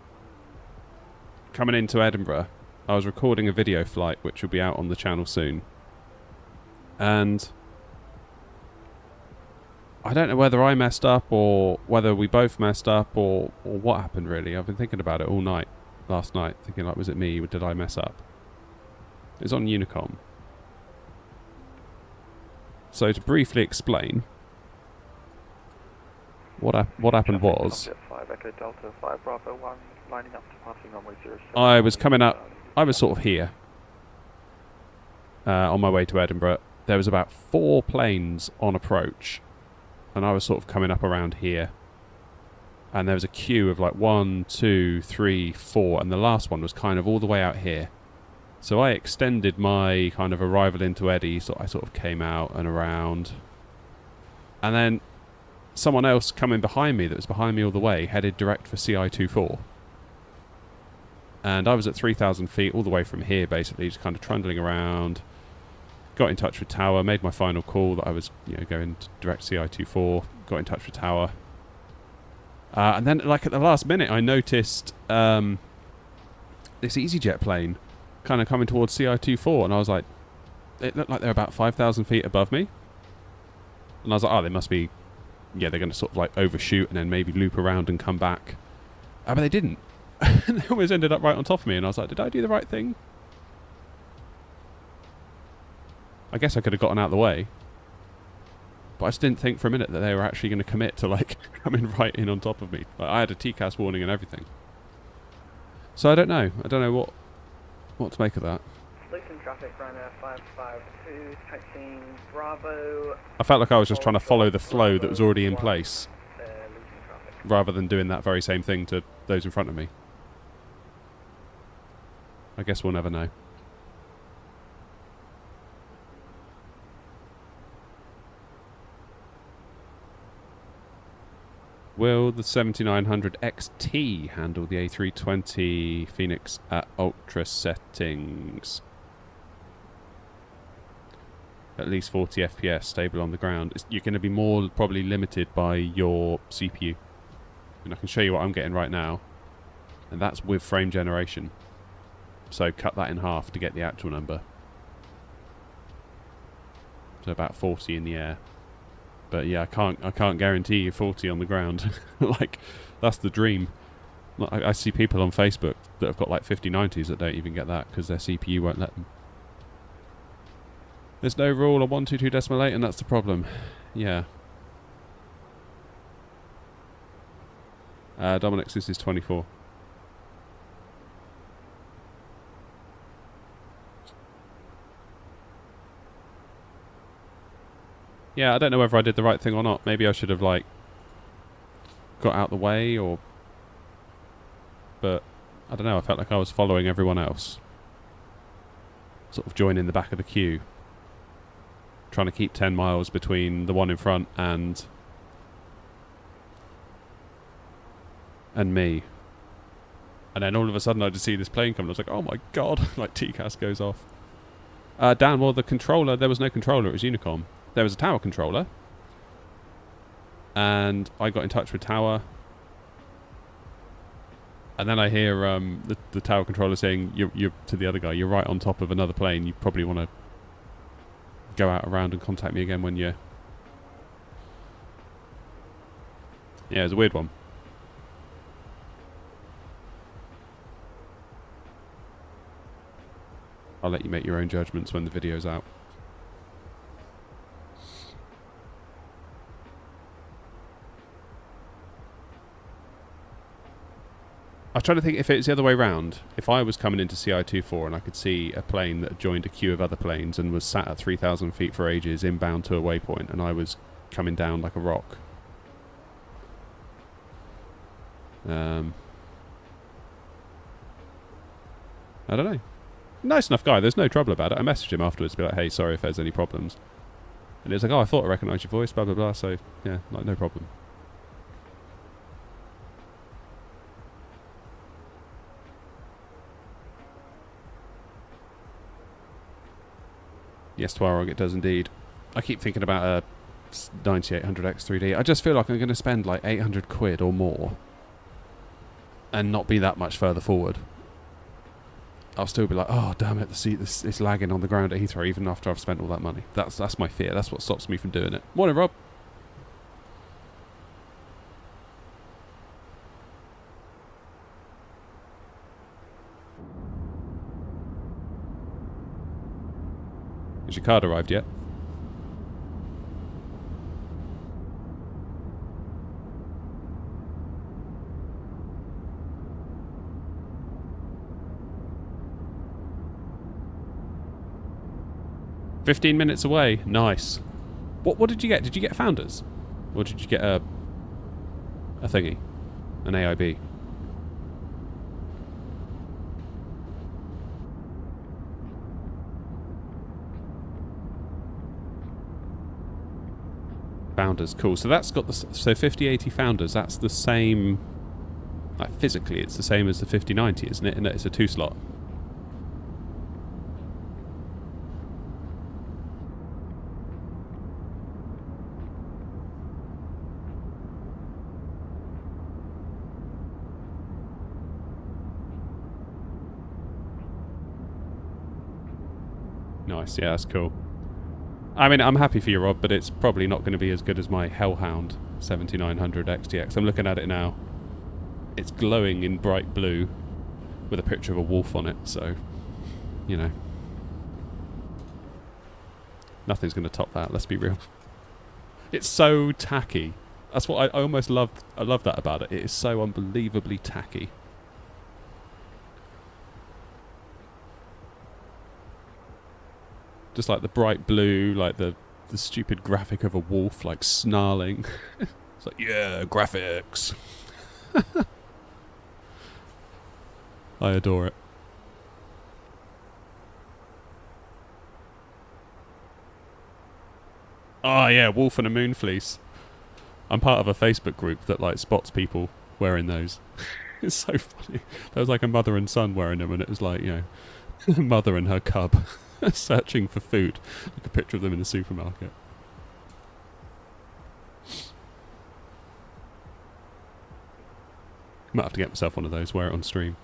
Coming into Edinburgh, I was recording a video flight which will be out on the channel soon. And I don't know whether I messed up or whether we both messed up or what happened really. I've been thinking about it all night, last night, thinking like, was it me or did I mess up? It was on Unicom. So to briefly explain, what happened was, 5 Echo Delta 5 Bravo 1 lining up to passing runway 07. I was coming up, I was sort of here, on my way to Edinburgh. There was about 4 planes on approach, and I was sort of coming up around here. And there was a queue of like 1, 2, 3, 4, and the last one was kind of all the way out here. So I extended my kind of arrival into Eddie, so I sort of came out and around. And then someone else coming behind me that was behind me all the way headed direct for CI24. And I was at 3,000 feet all the way from here, basically, just kind of trundling around. Got in touch with Tower, made my final call that I was, going to direct CI24. Got in touch with Tower. And then, like, at the last minute, I noticed this EasyJet plane kind of coming towards CI24, and I was like, it looked like they're about 5,000 feet above me. And I was like, oh, they must be, they're going to sort of, like, overshoot and then maybe loop around and come back. But they didn't. And they always ended up right on top of me, and I was like, did I do the right thing? I guess I could have gotten out of the way. But I just didn't think for a minute that they were actually going to commit to, like, coming right in on top of me. Like, I had a TCAS warning and everything. So I don't know. I don't know what to make of that. Losing traffic, runner 552, taxiing Bravo. I felt like I was just trying to follow the flow that was already in place, rather than doing that very same thing to those in front of me. I guess we'll never know. Will the 7900 XT handle the A320 Phoenix at ultra settings? At least 40 FPS, stable on the ground. You're going to be more probably limited by your CPU. And I can show you what I'm getting right now. And that's with frame generation. So cut that in half to get the actual number. So about 40 in the air. But yeah, I can't guarantee you 40 on the ground. Like, that's the dream. I see people on Facebook that have got like 5090s that don't even get that because their CPU won't let them. There's no rule on 122.8 and that's the problem. Yeah. Dominic's, this is 24. Yeah, I don't know whether I did the right thing or not. Maybe I should have, like, got out the way, or... But, I don't know, I felt like I was following everyone else. Sort of joining the back of the queue. Trying to keep 10 miles between the one in front and me. And then all of a sudden I just see this plane come, and I was like, oh my god, like TCAS goes off. Dan, well, the controller, there was no controller, it was Unicom. There was a tower controller, and I got in touch with Tower, and then I hear the tower controller saying, you're to the other guy, you're right on top of another plane, you probably want to go out around and contact me again when you're... Yeah, it was a weird one. I'll let you make your own judgments when the video's out. I was trying to think if it's the other way round. If I was coming into CI24 and I could see a plane that had joined a queue of other planes and was sat at 3,000 feet for ages inbound to a waypoint, and I was coming down like a rock. I don't know. Nice enough guy. There's no trouble about it. I messaged him afterwards to be like, hey, sorry if there's any problems. And it was like, oh, I thought I recognised your voice, blah, blah, blah. So, yeah, like, no problem. Yes, Twarog, it does indeed. I keep thinking about a 9800X 3D. I just feel like I'm going to spend like 800 quid or more and not be that much further forward. I'll still be like, oh, damn it, it's lagging on the ground at Heathrow even after I've spent all that money. That's my fear. That's what stops me from doing it. Morning, Rob. Has your card arrived yet? "15 minutes away." Nice. What did you get? Did you get Founders? Or did you get a thingy? An AIB? Founders, cool. So that's got the... So 5080 Founders, that's the same... Like physically, it's the same as the 5090, isn't it? And it's a 2-slot. Nice, yeah, that's cool. I mean, I'm happy for you, Rob, but it's probably not going to be as good as my Hellhound 7900 XTX. I'm looking at it now. It's glowing in bright blue with a picture of a wolf on it, so, you know. Nothing's going to top that, let's be real. It's so tacky. That's what I almost love. I love that about it. It is so unbelievably tacky. Just like the bright blue, like the stupid graphic of a wolf, like snarling. It's like, yeah, graphics. I adore it. Oh yeah, wolf and a moon fleece. I'm part of a Facebook group that like spots people wearing those. It's so funny. There was like a mother and son wearing them, and it was like, you know, mother and her cub searching for food. Like a picture of them in the supermarket. Might have to get myself one of those, wear it on stream.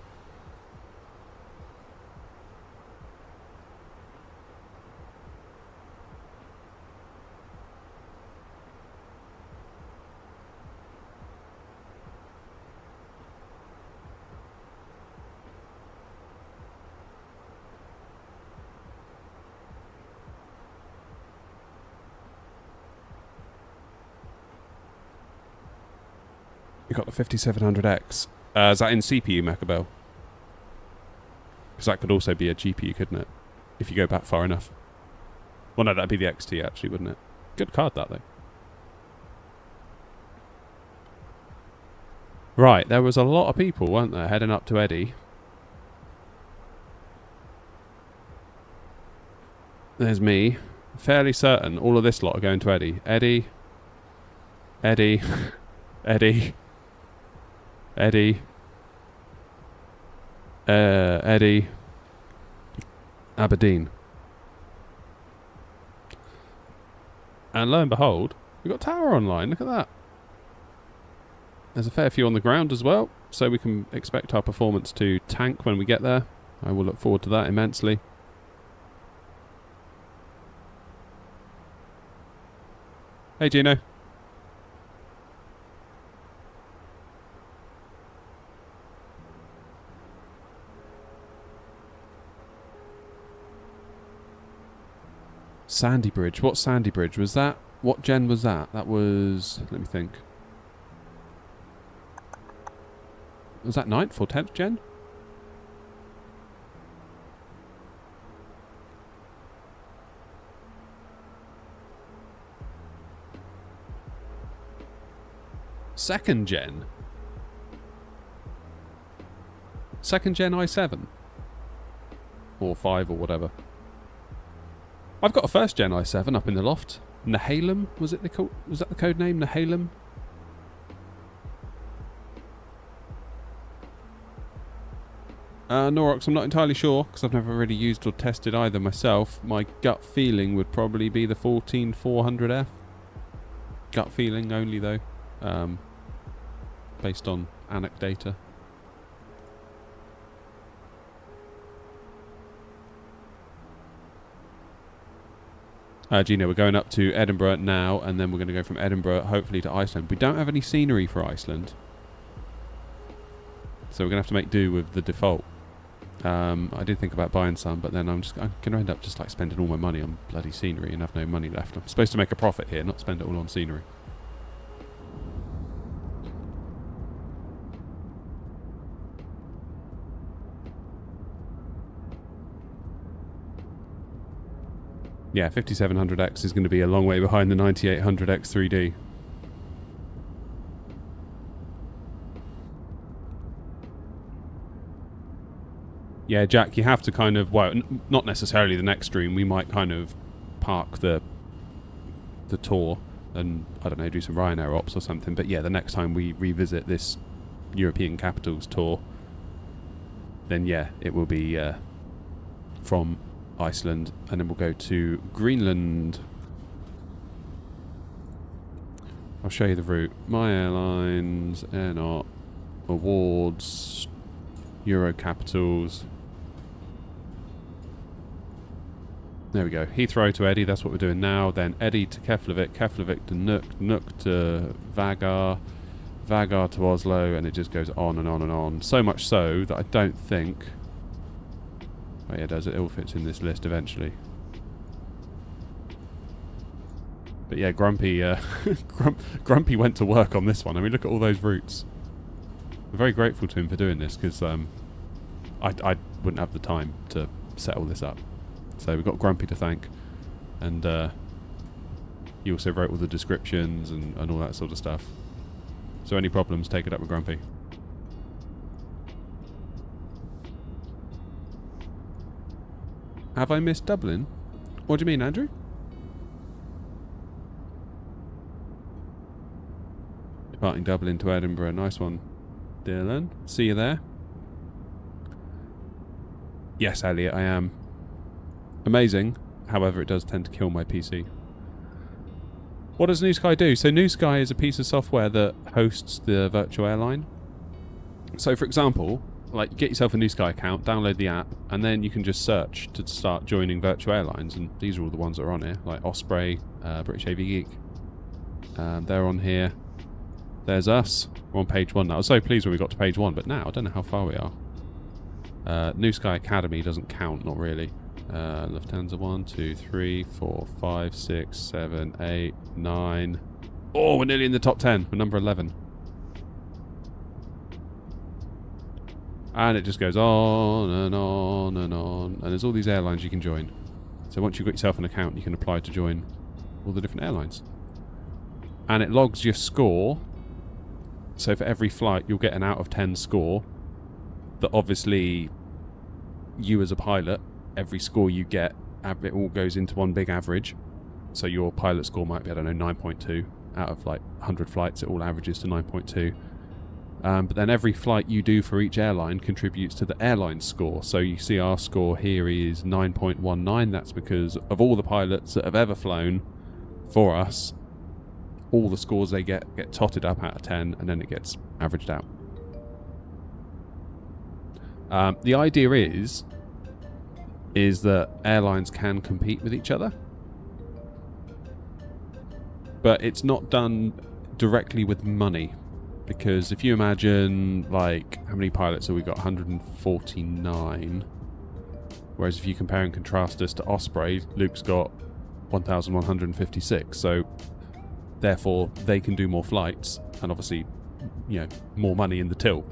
You got the 5700X. Is that in CPU, Macabell? Because that could also be a GPU, couldn't it? If you go back far enough. Well, no, that'd be the XT, actually, wouldn't it? Good card, that, though. Right, there was a lot of people, weren't there, heading up to Eddie. There's me. Fairly certain all of this lot are going to Eddie. Eddie. Eddie. Eddie. Eddie. Eddie. Aberdeen. And lo and behold, we've got Tower online. Look at that. There's a fair few on the ground as well, so we can expect our performance to tank when we get there. I will look forward to that immensely. Hey, Gino. Sandy Bridge. What Sandy Bridge? Was that... What gen was that? That was... Let me think. Was that 9th or 10th gen? Second gen? Second gen i7? Or 5 or whatever. I've got a first gen i7 up in the loft. Nahalem, was that the code name? Nahalem? Norox, I'm not entirely sure, because I've never really used or tested either myself. My gut feeling would probably be the 14400F. Gut feeling only, though. Based on anecdata. Gina, we're going up to Edinburgh now, and then we're going to go from Edinburgh, hopefully, to Iceland. We don't have any scenery for Iceland. So we're going to have to make do with the default. I did think about buying some, but then I'm going to end up just like spending all my money on bloody scenery and have no money left. I'm supposed to make a profit here, not spend it all on scenery. Yeah, 5700X is going to be a long way behind the 9800X 3D. Yeah, Jack, you have to kind of, well, not necessarily the next stream. We might kind of park the tour and, I don't know, do some Ryanair ops or something. But yeah, the next time we revisit this European Capitals tour, then yeah, it will be from Iceland, and then we'll go to Greenland. I'll show you the route. My Airlines, AirNOTT, Awards, Euro Capitals. There we go. Heathrow to Eddie, that's what we're doing now. Then Eddie to Keflavik, Keflavik to Nuuk to Vagar, Vagar to Oslo, and it just goes on and on and on. So much so that I don't think... Oh yeah, does it all fits in this list eventually. But yeah, Grumpy Grumpy went to work on this one. I mean, look at all those routes. I'm very grateful to him for doing this, because I wouldn't have the time to set all this up. So we've got Grumpy to thank, and he also wrote all the descriptions and all that sort of stuff. So any problems, take it up with Grumpy. Have I missed Dublin? What do you mean, Andrew? Departing Dublin to Edinburgh. Nice one, Dylan. See you there. Yes, Elliot, I am. Amazing. However, it does tend to kill my PC. What does New Sky do? So New Sky is a piece of software that hosts the virtual airline. So for example, like, get yourself a New Sky account, download the app, and then you can just search to start joining virtual airlines. And these are all the ones that are on here, like Osprey, British AV Geek. They're on here. There's us. We're on page 1 now. I was so pleased when we got to page 1, but now I don't know how far we are. New Sky Academy doesn't count, not really. Lufthansa 1, 2, 3, 4, 5, 6, 7, 8, 9. Oh, we're nearly in the top 10. We're number 11. And it just goes on and on and on. And there's all these airlines you can join. So once you've got yourself an account, you can apply to join all the different airlines. And it logs your score. So for every flight, you'll get an out of 10 score. That obviously, you as a pilot, every score you get, it all goes into one big average. So your pilot score might be, I don't know, 9.2. Out of like 100 flights, it all averages to 9.2. But then every flight you do for each airline contributes to the airline score. So you see our score here is 9.19. That's because of all the pilots that have ever flown for us, all the scores they get totted up out of 10, and then it gets averaged out. The idea is that airlines can compete with each other, but it's not done directly with money. Because if you imagine, like, how many pilots have we got? 149. Whereas if you compare and contrast us to Osprey, Luke's got 1,156. So, therefore, they can do more flights. And obviously, you know, more money in the till.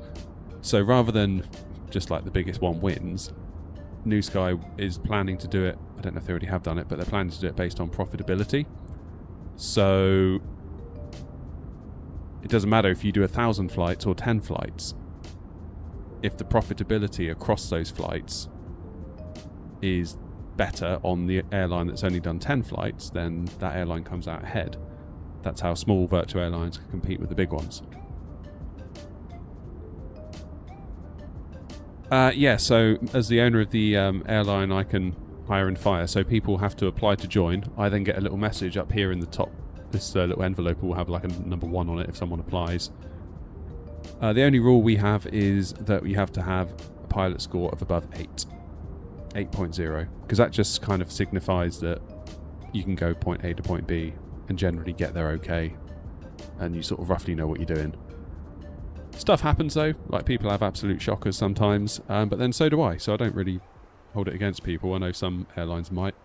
So rather than just like the biggest one wins, New Sky is planning to do it. I don't know if they already have done it, but they're planning to do it based on profitability. So it doesn't matter if you do 1,000 flights or 10 flights. If the profitability across those flights is better on the airline that's only done 10 flights, then that airline comes out ahead. That's how small virtual airlines can compete with the big ones. So as the owner of the airline, I can hire and fire. So people have to apply to join. I then get a little message up here in the top. This little envelope will have like a number 1 on it if someone applies. The only rule we have is that we have to have a pilot score of above 8.0, because that just kind of signifies that you can go point A to point B and generally get there okay, and you sort of roughly know what you're doing. Stuff happens though, like people have absolute shockers sometimes, but then so do I, so I don't really hold it against people. I know some airlines might,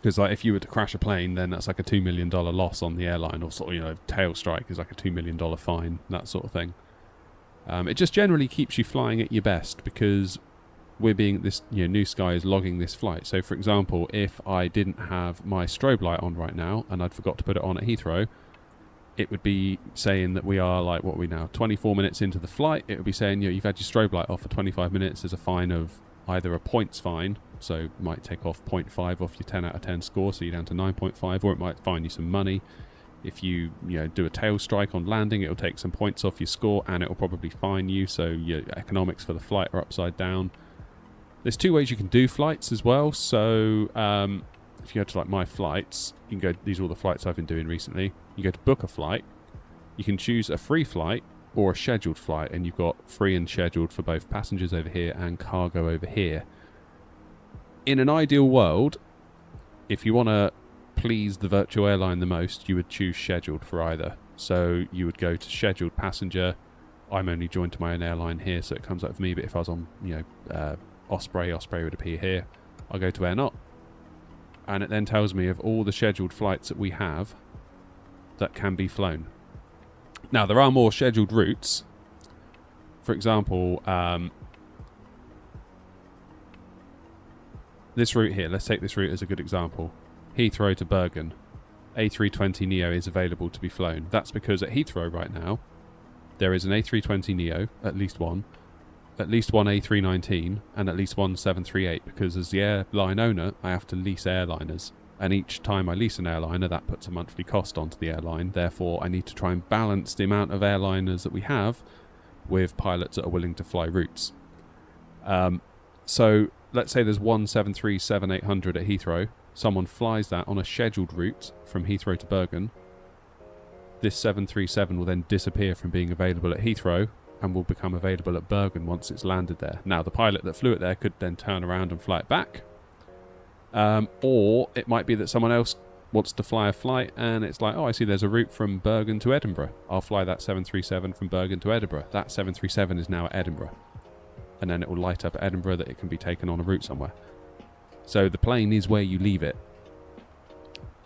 because like if you were to crash a plane, then that's like a $2 million loss on the airline, or sort of, tail strike is like a $2 million fine, that sort of thing. It just generally keeps you flying at your best, because we're being this, New Sky is logging this flight. So for example, if I didn't have my strobe light on right now and I'd forgot to put it on at Heathrow, it would be saying that we are like, what are we now, 24 minutes into the flight. It would be saying, you've had your strobe light off for 25 minutes. There's a fine of either a points fine, so it might take off 0.5 off your 10 out of 10 score, so you're down to 9.5, or it might fine you some money. If you do a tail strike on landing, it'll take some points off your score, and it'll probably fine you, so your economics for the flight are upside down. There's 2 ways you can do flights as well. So if you go to like my flights, you can go, these are all the flights I've been doing recently. You go to book a flight, you can choose a free flight or a scheduled flight, and you've got free and scheduled for both passengers over here and cargo over here. In an ideal world, if you want to please the virtual airline the most, you would choose scheduled for either. So you would go to scheduled passenger. I'm only joined to my own airline here, so it comes up for me, but if I was on Osprey would appear here. I'll go to AirNOTT, and it then tells me of all the scheduled flights that we have that can be flown. Now, there are more scheduled routes. For example, this route here, let's take this route as a good example. Heathrow to Bergen. A320neo is available to be flown. That's because at Heathrow right now, there is an A320neo, at least one A319, and at least one 738, because as the airline owner, I have to lease airliners. And each time I lease an airliner, that puts a monthly cost onto the airline. Therefore, I need to try and balance the amount of airliners that we have with pilots that are willing to fly routes. So let's say there's one 737-800 at Heathrow. Someone flies that on a scheduled route from Heathrow to Bergen. This 737 will then disappear from being available at Heathrow and will become available at Bergen once it's landed there. Now, the pilot that flew it there could then turn around and fly it back. Or it might be that someone else wants to fly a flight and it's like, oh, I see there's a route from Bergen to Edinburgh. I'll fly that 737 from Bergen to Edinburgh. That 737 is now at Edinburgh. And then it will light up at Edinburgh that it can be taken on a route somewhere. So the plane is where you leave it.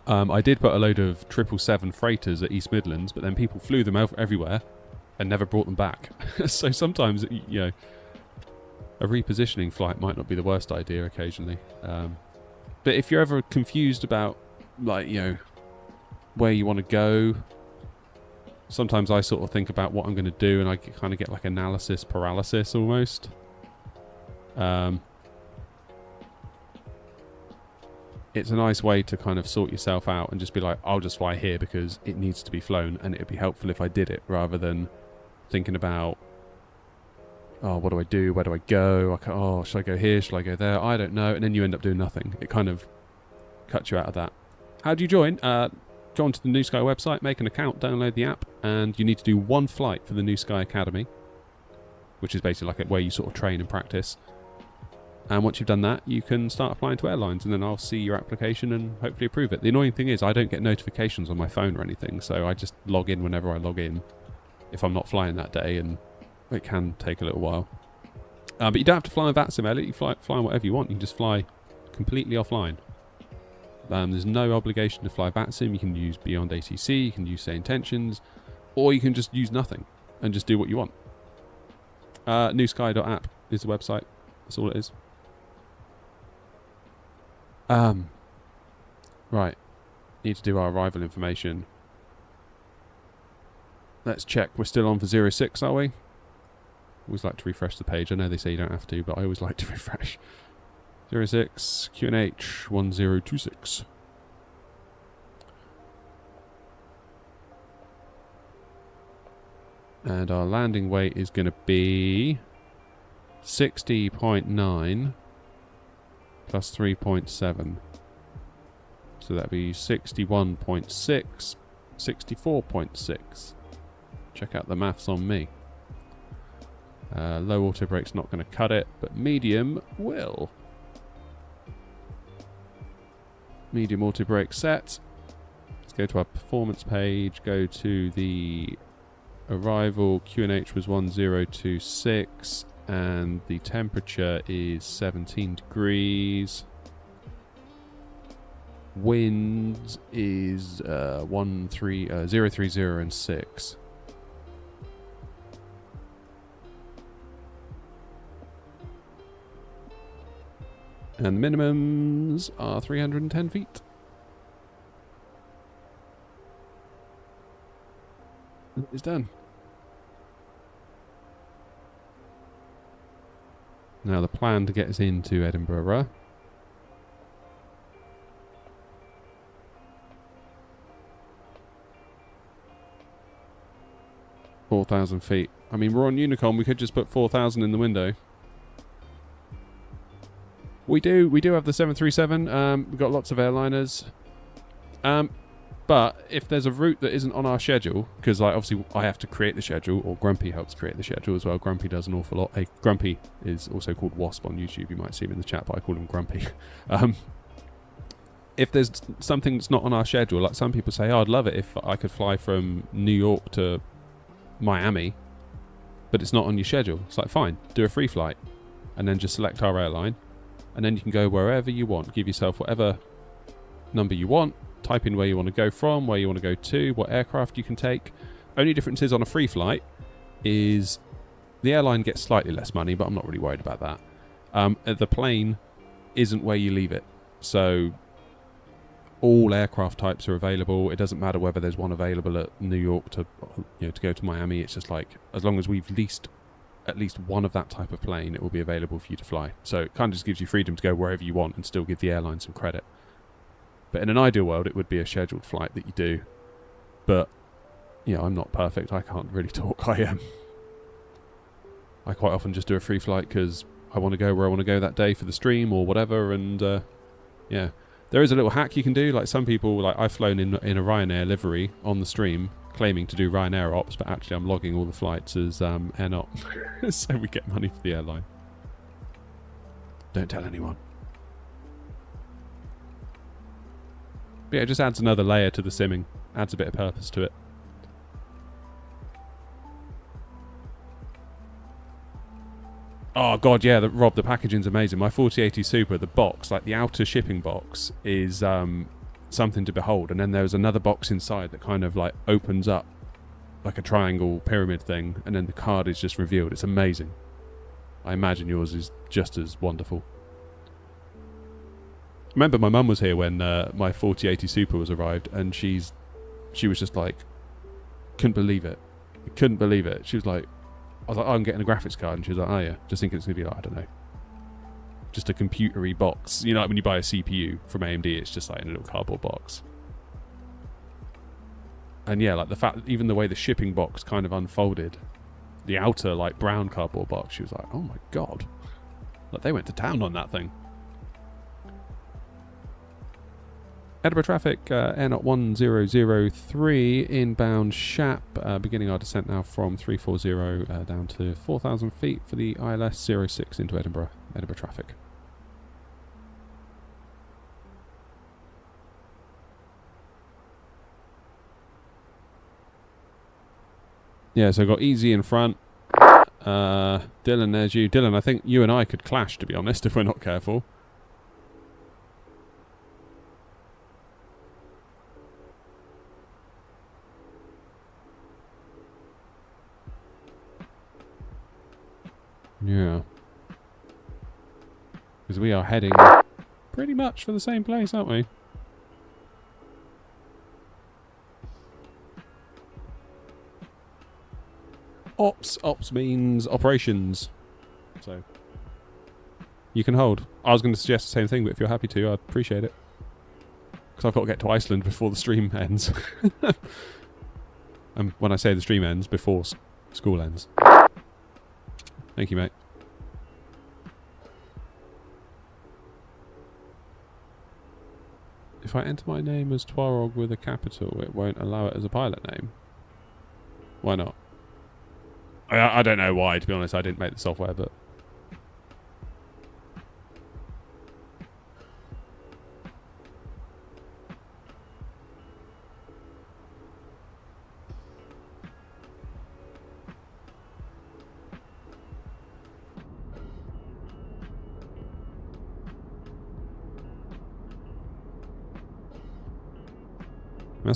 I did put a load of 777 freighters at East Midlands, but then people flew them everywhere and never brought them back. So sometimes, a repositioning flight might not be the worst idea occasionally. But if you're ever confused about, where you want to go, sometimes I sort of think about what I'm going to do, and I kind of get like analysis paralysis almost. It's a nice way to kind of sort yourself out and just be like, I'll just fly here because it needs to be flown, and it'd be helpful if I did it, rather than thinking about, oh, what do I do? Where do I go? Should I go here? Should I go there? I don't know. And then you end up doing nothing. It kind of cuts you out of that. How do you join? Go onto the New Sky website, make an account, download the app, and you need to do one flight for the New Sky Academy, which is basically like where you sort of train and practice. And once you've done that, you can start applying to airlines, and then I'll see your application and hopefully approve it. The annoying thing is I don't get notifications on my phone or anything, so I just log in whenever I log in if I'm not flying that day, and it can take a little while. But you don't have to fly on VATSIM, Elliot. You fly on whatever you want. You can just fly completely offline. There's no obligation to fly VATSIM. You can use Beyond ATC, you can use Say Intentions, or you can just use nothing and just do what you want. newsky.app is the website. That's all it is. Right. Need to do our arrival information. Let's check. We're still on for 06, are we? Always like to refresh the page. I know they say you don't have to, but I always like to refresh. 06 QNH 1026. And our landing weight is going to be 60.9 plus 3.7. So that'd be 61.6, 64.6. Check out the maths on me. Low auto brake's not going to cut it, but medium will. Medium auto brake set. Let's go to our performance page, go to the arrival. QNH was 1026 and the temperature is 17 degrees. Wind is 030 and 6. And the minimums are 310 feet. It's done. Now the plan to get us into Edinburgh. $4,000 feet. I mean, we're on Unicom. We could just put 4,000 in the window. We do have the 737. We've got lots of airliners. But if there's a route that isn't on our schedule, because like obviously I have to create the schedule, or Grumpy helps create the schedule as well. Grumpy does an awful lot. Hey, Grumpy is also called Wasp on YouTube. You might see him in the chat, but I call him Grumpy. If there's something that's not on our schedule, like some people say, oh, I'd love it if I could fly from New York to Miami, but it's not on your schedule. It's like, fine, do a free flight, and then just select our airline, and then you can go wherever you want. Give yourself whatever number you want. Type in where you want to go from, where you want to go to, what aircraft you can take. Only difference is on a free flight is the airline gets slightly less money, but I'm not really worried about that. The plane isn't where you leave it. So all aircraft types are available. It doesn't matter whether there's one available at New York to go to Miami. It's just like, as long as we've leased at least one of that type of plane, it will be available for you to fly. So it kind of just gives you freedom to go wherever you want and still give the airline some credit. But in an ideal world, it would be a scheduled flight that you do. But, I'm not perfect. I can't really talk. I quite often just do a free flight because I want to go where I want to go that day for the stream or whatever. And, yeah. There is a little hack you can do. Like some people, like I've flown in a Ryanair livery on the stream, claiming to do Ryanair ops, but actually I'm logging all the flights as AirNOTT. So we get money for the airline. Don't tell anyone. But yeah, it just adds another layer to the simming. Adds a bit of purpose to it. Oh god, yeah, Rob, the packaging's amazing. My 4080 Super, the box, like the outer shipping box, is something to behold. And then there's another box inside that kind of like opens up like a triangle pyramid thing, and then the card is just revealed. It's amazing. I imagine yours is just as wonderful. Remember, my mum was here when my 4080 Super was arrived, and she was just like, couldn't believe it. Couldn't believe it. She was like, I was like, oh, I'm getting a graphics card, and she was like, oh yeah, just thinking it's going to be like, I don't know, just a computery box. Like when you buy a CPU from AMD, it's just like in a little cardboard box. And yeah, like the fact, even the way the shipping box kind of unfolded, the outer like brown cardboard box, she was like, oh my god, like they went to town on that thing. Edinburgh traffic, AirNOTT 1003, inbound Shap, beginning our descent now from 340 down to 4,000 feet for the ILS 06 into Edinburgh traffic. Yeah, so I've got Easy in front. Dylan, there's you. Dylan, I think you and I could clash, to be honest, if we're not careful. Yeah. Because we are heading pretty much for the same place, aren't we? Ops means operations. So You can hold. I was going to suggest the same thing, but if you're happy to, I'd appreciate it. Because I've got to get to Iceland before the stream ends. And when I say the stream ends, before school ends. Thank you, mate. If I enter my name as Twarog with a capital, it won't allow it as a pilot name. Why not? I don't know why, to be honest. I didn't make the software, but...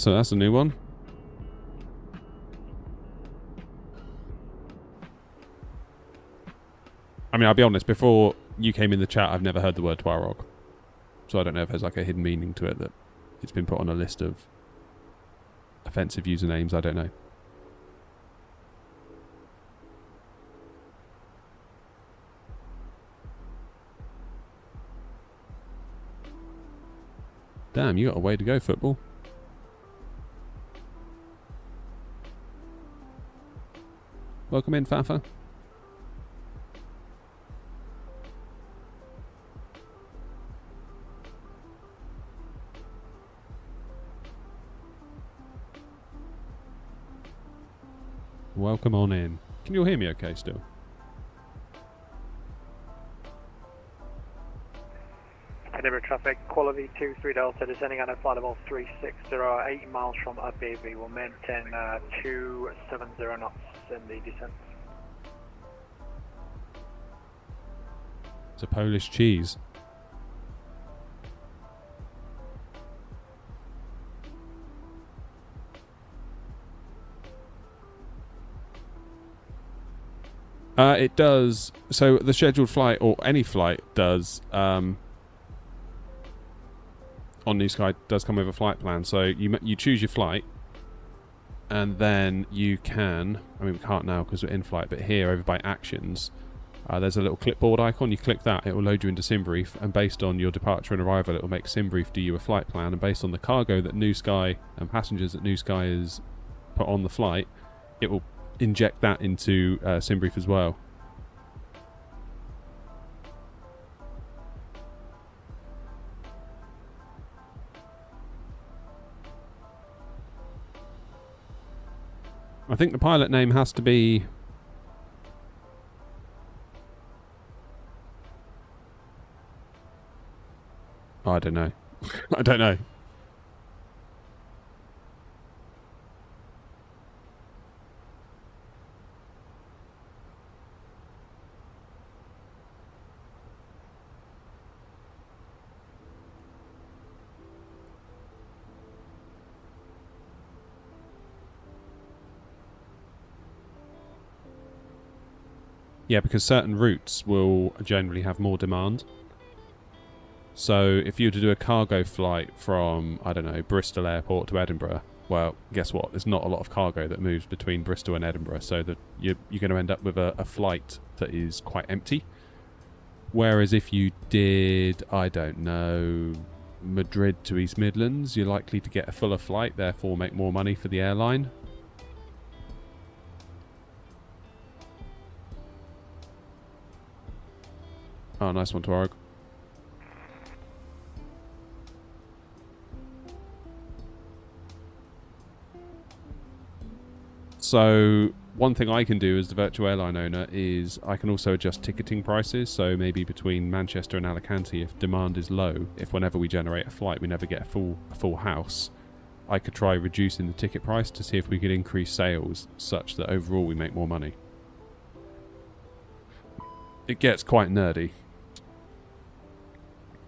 That's a new one. I mean, I'll be honest, before you came in the chat, I've never heard the word Twarog. So I don't know if there's like a hidden meaning to it, that it's been put on a list of offensive usernames, I don't know. Damn, you got a way to go, football. Welcome in, Fafa. Welcome on in. Can you all hear me okay still? Edinburgh traffic, quality 23 Delta, descending on a flight level 3608, 80 miles from Abbey. We'll maintain 270 knots in the descent. It's a Polish cheese. It does. So the scheduled flight, or any flight, does on New Sky does come with a flight plan. So you choose your flight, and then you can. I mean, we can't now because we're in flight. But here, over by actions, there's a little clipboard icon. You click that, it will load you into SimBrief, and based on your departure and arrival, it will make SimBrief do you a flight plan. And based on the cargo that New Sky and passengers that New Sky is put on the flight, it will inject that into SimBrief as well. I think the pilot name has to be... Oh, I don't know. I don't know. Yeah, because certain routes will generally have more demand. So if you were to do a cargo flight from, I don't know, Bristol Airport to Edinburgh, well, guess what? There's not a lot of cargo that moves between Bristol and Edinburgh, so that you're going to end up with a flight that is quite empty. Whereas if you did, I don't know, Madrid to East Midlands, you're likely to get a fuller flight, therefore make more money for the airline. Oh, nice one, Twarog. So, one thing I can do as the virtual airline owner is I can also adjust ticketing prices. So maybe between Manchester and Alicante, if demand is low, if whenever we generate a flight we never get a full house, I could try reducing the ticket price to see if we could increase sales such that overall we make more money. It gets quite nerdy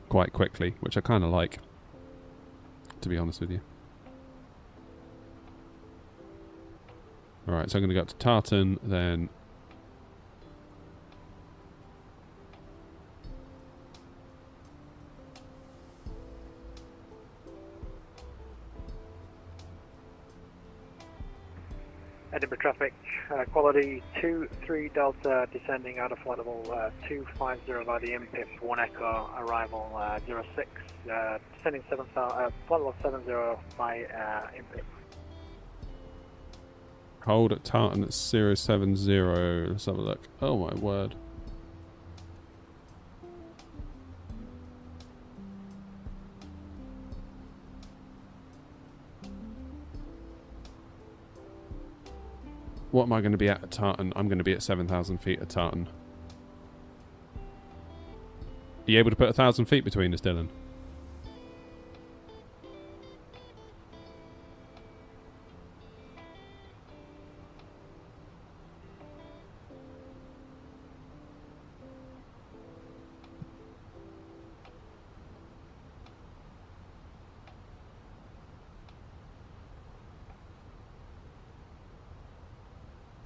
quite quickly, which I kind of like, to be honest with you. Alright, so I'm going to go up to Tartan, then Edinburgh traffic, quality 2-3 Delta, descending out of flight level 250 by the MPIP, 1 Echo, arrival 06, descending flight level 70 by MPIP. Hold at Tartan at 070. Let's have a look. Oh my word. What am I going to be at Tartan? I'm going to be at 7,000 feet at Tartan. Are you able to put 1,000 feet between us, Dylan?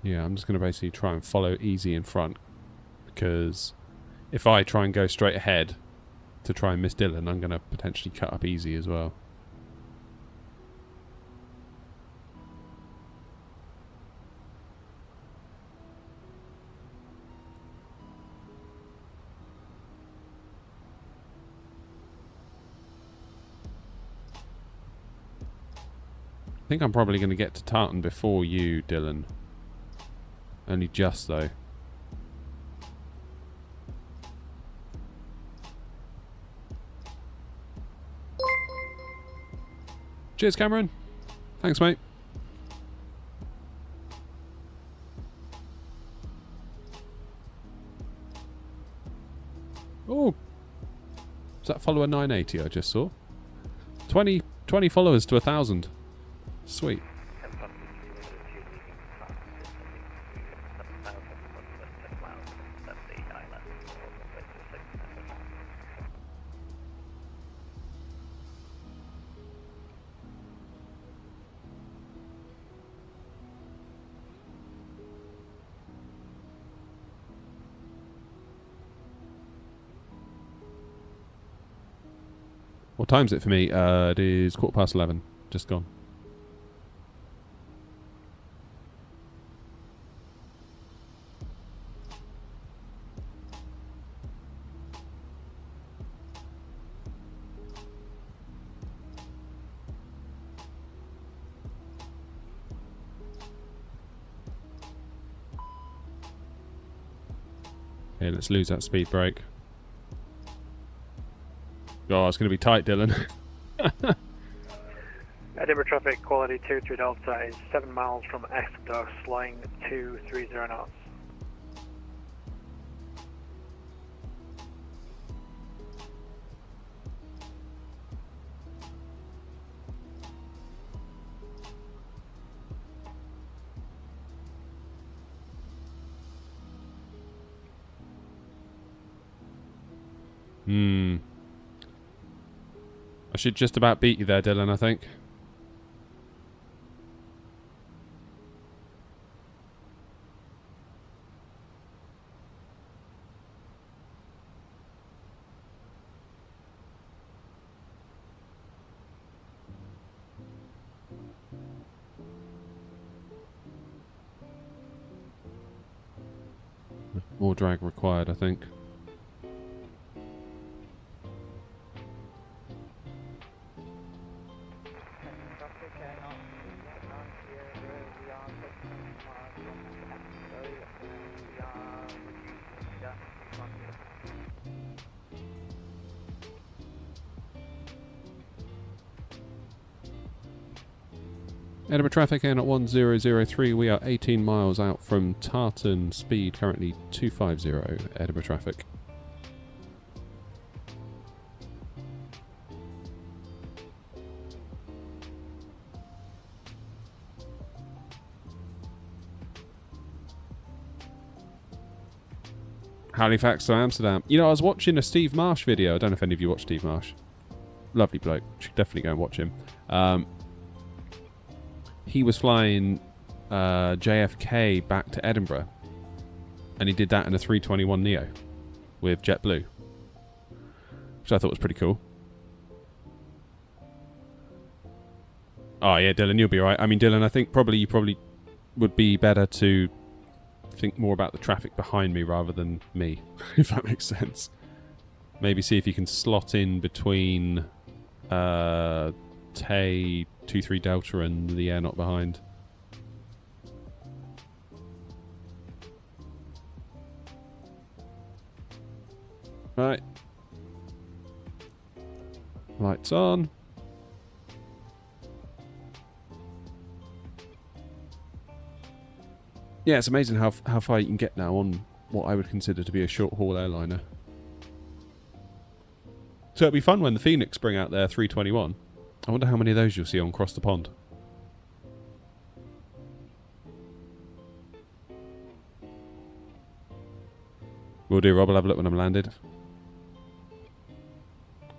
Yeah, I'm just going to basically try and follow easy in front, because if I try and go straight ahead to try and miss Dylan, I'm going to potentially cut up easy as well. I think I'm probably going to get to Tartan before you, Dylan. Only just, though. Cheers, Cameron. Thanks, mate. Oh, is that follower 980 I just saw? 20 followers to 1,000. Sweet. What time's it for me? It is 11:15. Just gone. Okay, let's lose that speed brake. Oh, it's going to be tight, Dylan. Edinburgh traffic, quality 2-3 Delta is 7 miles from Exeter, flying 230 knots. I should just about beat you there, Dylan, I think. More drag required, I think. Edinburgh traffic, AirNOTT 1003. We are 18 miles out from Tartan. Speed currently 250. Edinburgh traffic. Halifax to Amsterdam. You know, I was watching a Steve Marsh video. I don't know if any of you watch Steve Marsh. Lovely bloke. Should definitely go and watch him. He was flying JFK back to Edinburgh, and he did that in a 321neo with JetBlue, which I thought was pretty cool. Oh yeah, Dylan, you'll be right. I mean, Dylan, I think you probably would be better to think more about the traffic behind me rather than me, if that makes sense. Maybe see if you can slot in between Tay 23 Delta and the AirNOTT behind. Right. Lights on. Yeah, it's amazing how far you can get now on what I would consider to be a short-haul airliner. So it'll be fun when the Phoenix bring out their 321. I wonder how many of those you'll see on across the pond. Will do, Rob. I'll have a look when I'm landed.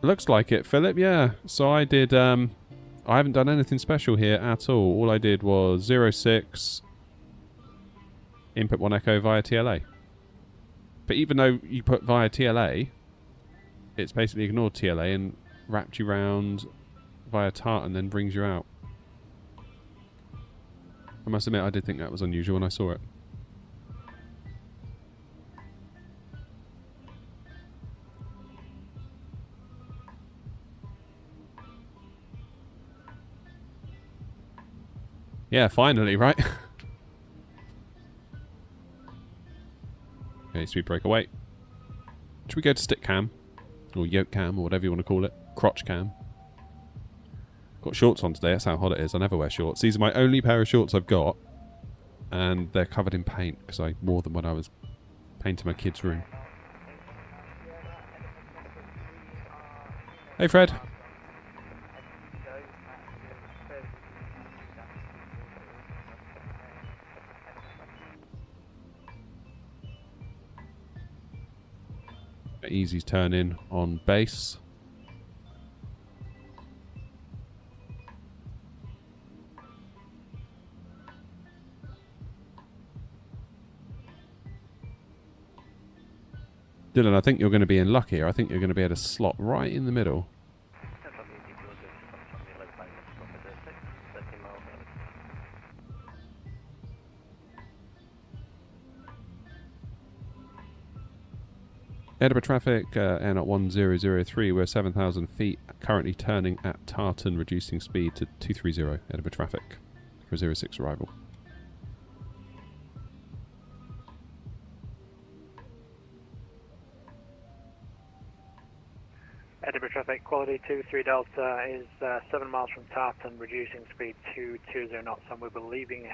Looks like it, Philip. Yeah. So I did... I haven't done anything special here at all. All I did was 06... input 1 echo via TLA. But even though you put via TLA, it's basically ignored TLA and wrapped you round via TART and then brings you out. I must admit, I did think that was unusual when I saw it. Yeah, finally, right? Okay, speed break away. Should we go to stick cam? Or yoke cam, or whatever you want to call it. Crotch cam. Got shorts on today, that's how hot it is. I never wear shorts. These are my only pair of shorts I've got. And they're covered in paint, because I wore them when I was painting my kids' room. Hey, Fred. Easy turn in on base. Dylan, I think you're going to be in luck here. I think you're going to be able to slot right in the middle. Edinburgh traffic, AirNOTT 1003, we're 7,000 feet, currently turning at Tartan, reducing speed to 230, Edinburgh traffic, for 06 arrival. Edinburgh traffic, quality 23 Delta is 7 miles from Tartan, reducing speed to 20 knots, and we'll be leaving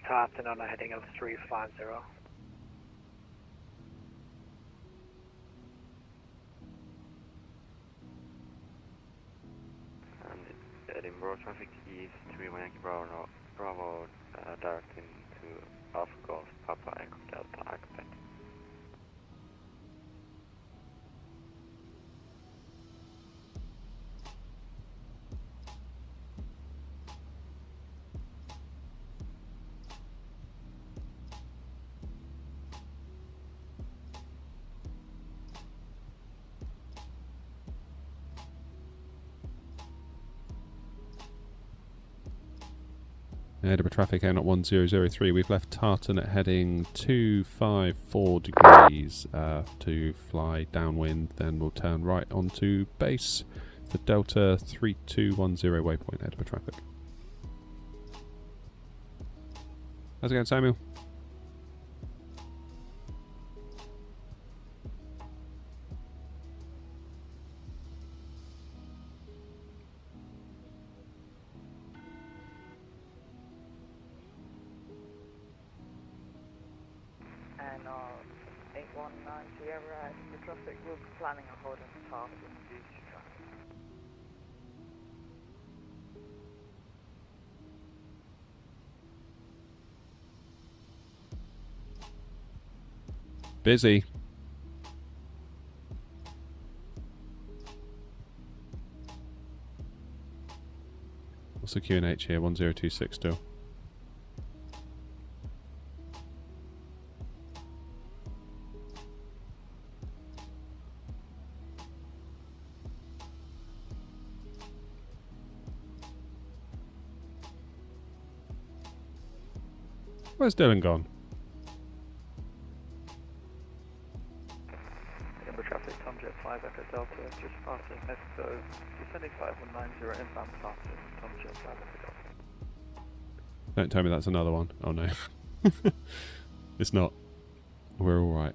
Tartan on a heading of 350. Edinburgh traffic is 31 Bravo, directing to Alpha Golf, Papa Echo Delta, Acpet. Edinburgh traffic, AirNOTT 1003. We've left Tartan at heading 254 degrees to fly downwind. Then we'll turn right onto base for Delta 3210 waypoint, Edinburgh traffic. How's it going, Samuel? And 819 Sierra, the traffic will be planning a hold on Tartan due to traffic. Busy. What's the QNH here? 1026 still. Where's Dylan gone? Edinburgh traffic, Tomjet 5 Echo Delta, just passing Mexico, descending 5190 inbound passing Tomjet 5 Echo Delta. Don't tell me that's another one. Oh no. It's not. We're alright.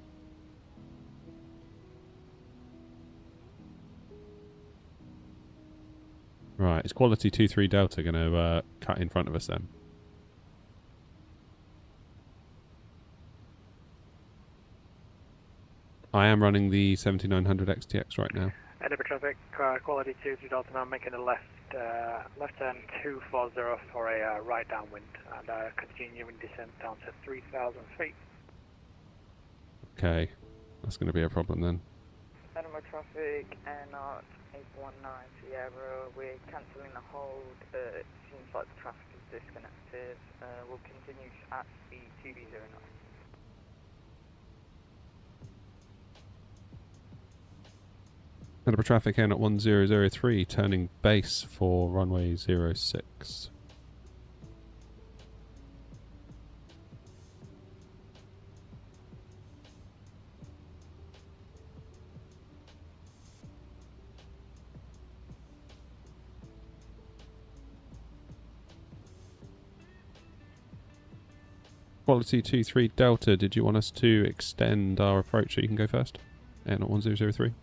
Right, is quality 23 Delta going to cut in front of us then? I am running the 7900 XTX right now. Edinburgh traffic, quality 23 Delta now making a left turn 240 for a right downwind and continuing descent down to 3,000 feet. Okay, that's going to be a problem then. Edinburgh traffic, AirNOTT 819 Sierra, we're cancelling the hold. It seems like the traffic is disconnected. We'll continue at speed 2V09. Edinburgh traffic AirNOTT 1003 turning base for runway 06. Quality 23 Delta, did you want us to extend our approach so you can go first? AirNOTT 1003.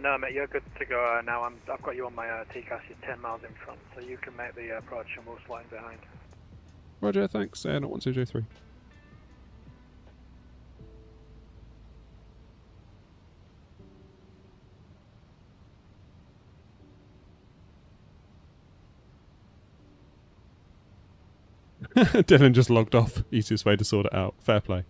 No, mate, you're good to go now. I've got you on my TCAS. You're 10 miles in front, so you can make the approach and we'll slide in behind. Roger, thanks. AirNOTT 1003. Dylan just logged off. Easiest way to sort it out. Fair play.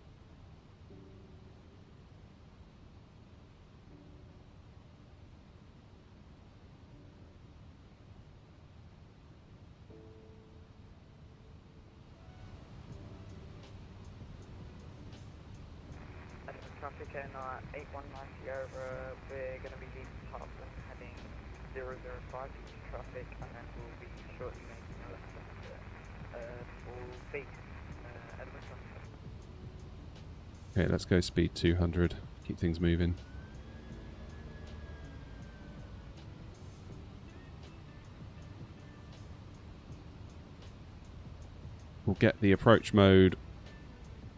Traffic AirNOTT 819 over, we're going to be leaving Tarpon heading 005 to traffic and then we'll be shortly making a left turn for base Edinburgh traffic. Okay, let's go speed 200. Keep things moving. We'll get the approach mode.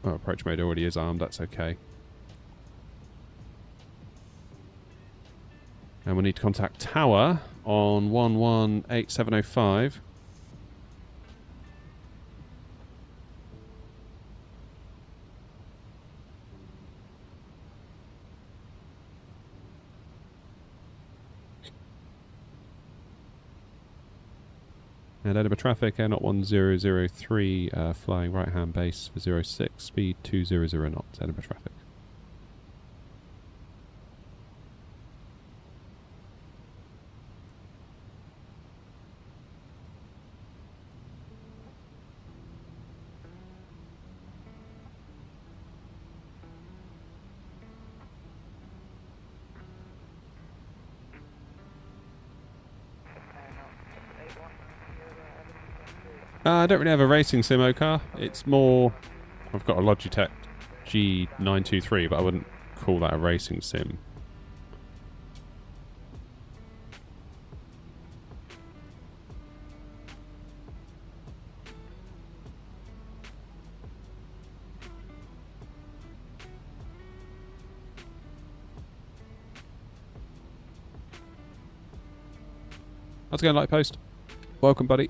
Oh, approach mode already is armed, that's okay. And we need to contact tower on 118705. And Edinburgh traffic, AirNOTT 1003, flying right hand base for 06, speed 200 knots, Edinburgh traffic. I don't really have a racing sim car. It's more... I've got a Logitech G923, but I wouldn't call that a racing sim. How's it going, Light Post? Welcome, buddy.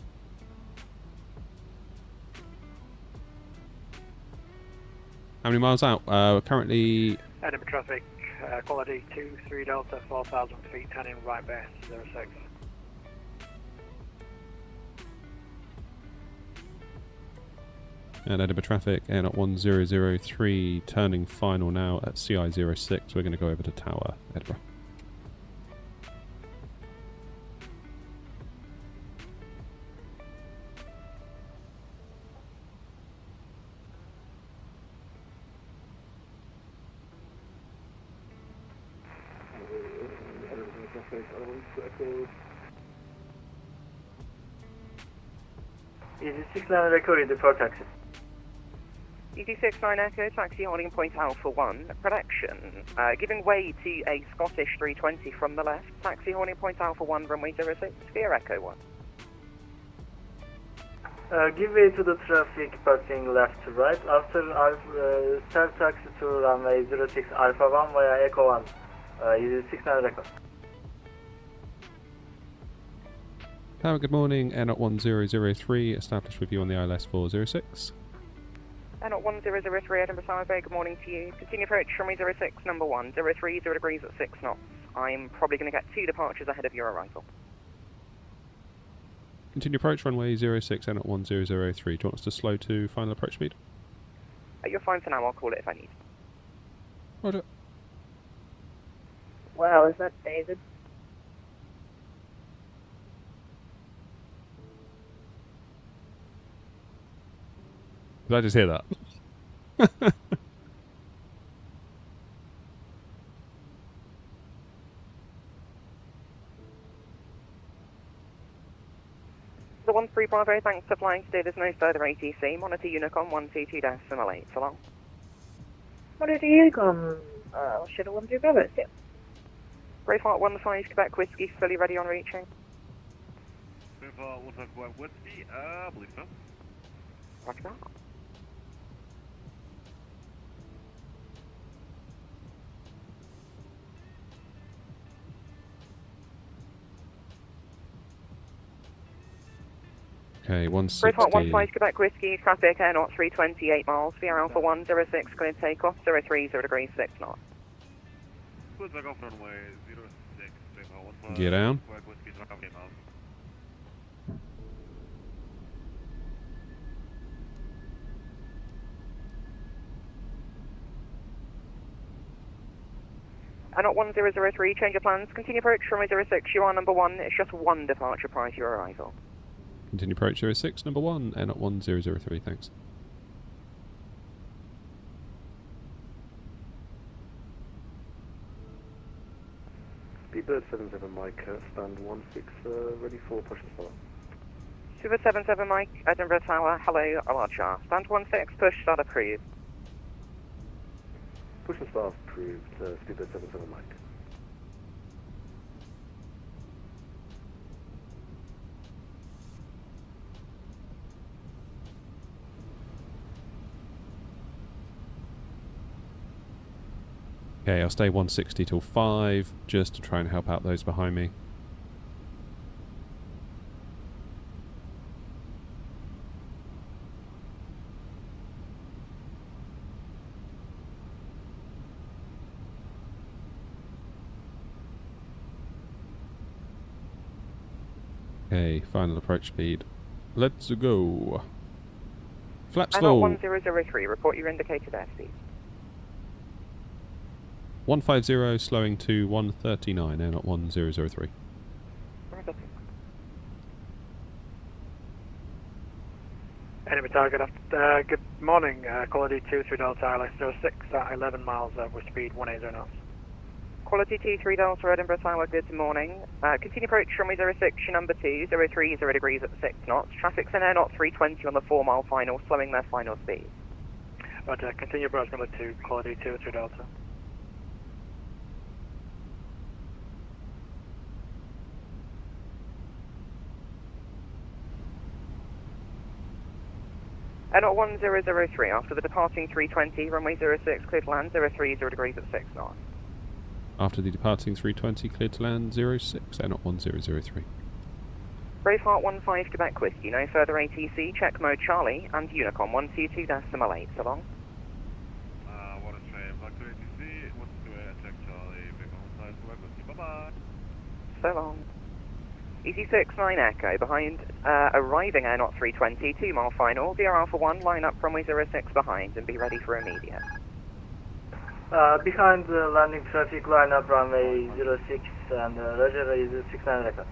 How many miles out? We're currently... Edinburgh traffic, quality 23 Delta, 4,000 feet, turning right base, 06. And Edinburgh traffic, AirNOTT 1003, turning final now at CI06. We're going to go over to Tower, Edinburgh. Easy 69 Echo in the for taxi. Easy 69 Echo, taxi holding point Alpha 1, production. Giving way to a Scottish 320 from the left, taxi holding point Alpha 1, runway 06, via Echo 1. Give way to the traffic passing left to right. After start taxi to runway 06 Alpha 1 via Echo 1. Easy 69 Echo. Tower, good morning. AirNOTT 1003, established with you on the ILS 406. AirNOTT 1003, Edinburgh Tower, very good morning to you. Continue approach runway 06, number 1, 030 degrees at 6 knots. I'm probably going to get 2 departures ahead of your arrival. Continue approach runway 06, AirNOTT 1003. Do you want us to slow to final approach speed? You're fine for now, I'll call it if I need. Roger. Wow, is that David? Did I just hear that? The 13 Bravo, thanks for flying today. There's no further ATC. Monitor Unicom 122-8, so long. Monitor Unicom, Shadow 12 Bravo, still. Braveheart 15 Quebec Whiskey, fully ready on reaching. Braveheart 15 Quebec Whiskey, I believe so. Roger that. Okay, 160. Braveheart 15 Quebec Whiskey, traffic AirNOTT 328 miles, via Alpha 106, cleared takeoff, 030 degrees 6 knots. Cleared takeoff runway 06, Braveheart 15 Get down. Quebec Whiskey, traffic 8 miles. AirNOTT 1003, change of plans, continue approach runway 06, you are number 1, it's just 1 departure prior to your arrival. Continue approach 06, number 1, AirNOTT 1003, thanks. Speedbird 77 Mike, stand 16, ready for push and start. Super 77 Mike, Edinburgh Tower, hello, Archer. Stand 16, push, start approved. Push and start approved, Speedbird 77 Mike. Okay, I'll stay 160 till 5, just to try and help out those behind me. Okay, final approach speed. Let's go. Flaps full. 1003, report your indicated airspeed. 150, slowing to 139, AirNOTT 1003. Enemy target, good morning, quality 23 Delta ILS 06 at 11 miles with speed 180 knots. Quality 23 Delta Edinburgh Tower, good morning. Continue approach runway 06, number 2, 030 degrees at 6 knots. Traffic's in AirNOTT 320 on the 4 mile final, slowing their final speed. Roger, continue approach number 2, quality 23 Delta. AirNOTT 1003, after the departing 320, runway 06, cleared to land 030 degrees at 6 knots. After the departing 320, cleared to land 06, AirNOTT 1003. Braveheart 15 Quebec Whiskey, no further ATC, check mode Charlie, and Unicom 122-8, so long. Water train, back to ATC, 128, check Charlie, Braveheart 15 Quebec Whiskey, bye-bye. So long. Easy 69 Echo, behind, arriving AirNOTT 320, 2 mile final, via Alpha 1, line up runway 06 behind, and be ready for immediate. Behind the landing traffic, line up runway 06 and Roger is 69 Echo.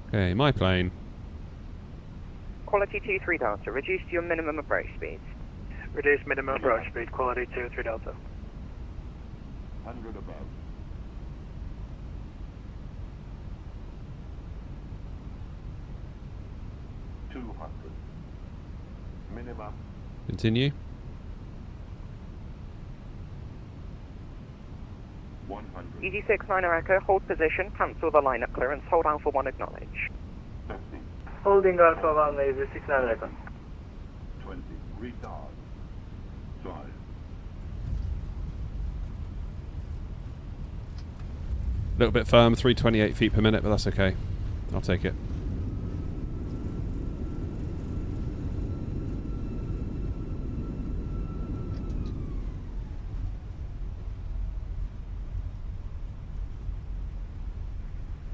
Okay, my plane. Quality 23 Delta, reduce to your minimum approach speed. Reduce minimum approach speed, quality 23 Delta. 100 above. 200. Minimum. Continue. 100. EG6 9 Echo, hold position, cancel the line-up clearance, hold Alpha 1, acknowledge. 50. Holding Alpha 1 is 69 Echo. 20. Retard. Drive. A little bit firm, 328 feet per minute, but that's okay. I'll take it.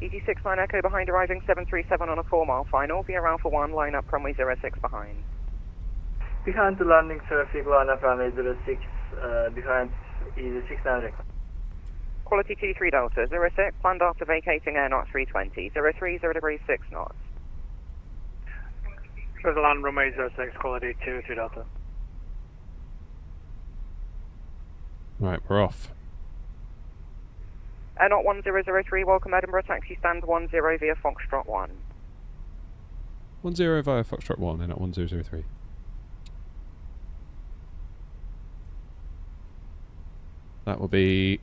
EG6 9 Echo behind arriving 737 on a 4-mile final, via Alpha 1, line up runway 06 behind. Behind the landing traffic, line up runway 06, behind is 69 Echo. Quality 23 Delta, 06, planned after vacating AirNOTT 320, 030 degrees 6 knots. Clear to land runway 06, quality 23 Delta. Right, we're off. AirNOTT 1003, welcome Edinburgh, taxi stand 10 via Foxtrot 1. 10 via Foxtrot 1 and at 1003. That will be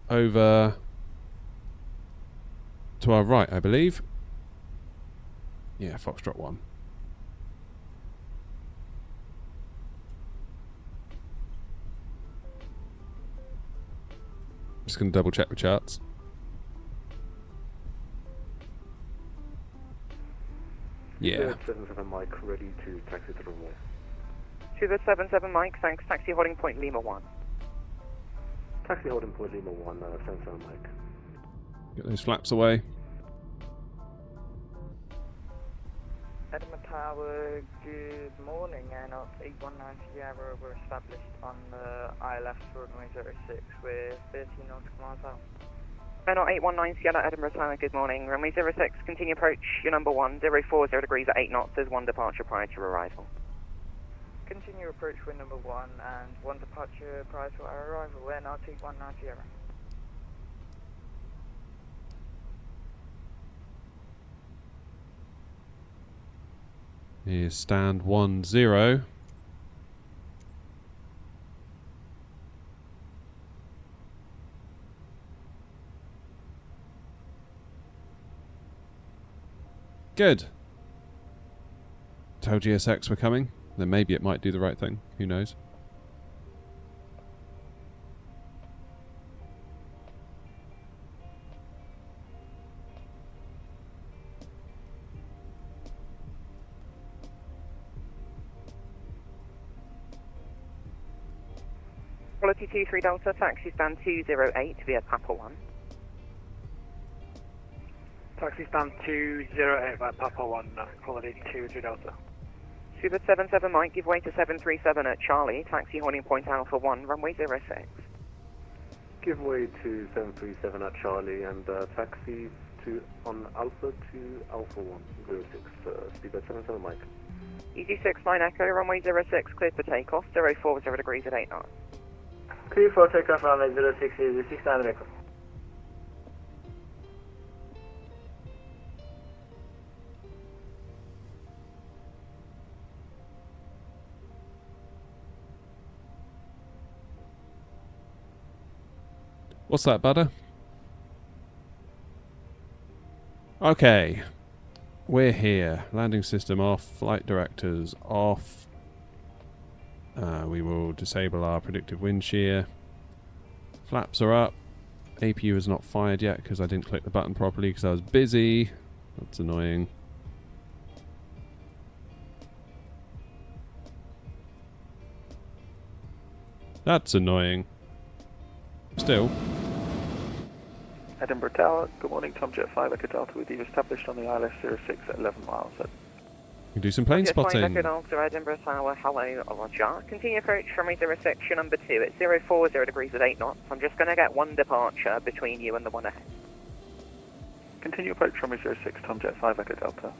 over to our right, I believe. Yeah, Foxtrot 1. Just going to double check the charts. Yeah. 77 Mike, ready to taxi to the runway. To the 77 Mike, thanks, taxi holding point Lima 1. Taxi holding point Lima 1, 77 Mike. Get those flaps away. Edinburgh Tower, good morning, AirNOTT 819 Sierra, we're established on the ILS runway 06 with 13 nautical miles out. AirNOTT 819 Sierra, Edinburgh Tower, good morning, runway 06, continue approach, your number 1, 040 degrees at 8 knots, there's 1 departure prior to arrival. Continue approach wind number 1 and 1 departure prior to our arrival, AirNOTT 819 Sierra. Here's stand 10. Good. Tell GSX we're coming. Then maybe it might do the right thing. Who knows? Quality 23 Delta, taxi stand 208 via Papa 1. Taxi stand 208 by Papa 1, quality 23 Delta. To the 77 Mike, give way to 737 at Charlie, taxi holding point Alpha 1, runway 06. Give way to 737 at Charlie and taxi to on Alpha to Alpha 106, speed at 77 Mike. EG6 9 Echo, runway 06, cleared for takeoff, 040 degrees at 8 knots. Clear for takeoff runway 06 is 69 Echo. What's that, Butter? Okay. We're here. Landing system off. Flight directors off. We will disable our predictive wind shear. Flaps are up. APU is not fired yet because I didn't click the button properly because I was busy. That's annoying. That's annoying. Still. Edinburgh Tower, good morning, Tom Jet 5 Echo Delta with you, established on the ILS 06 at 11 miles. You can do some plane spotting. Echo Delta, Edinburgh Tower, hello, Roger. Continue approach from runway 06, your number 2, it's 040 degrees at 8 knots. I'm just going to get 1 departure between you and the one ahead. Continue approach from runway 06, Tom Jet 5 Echo Delta.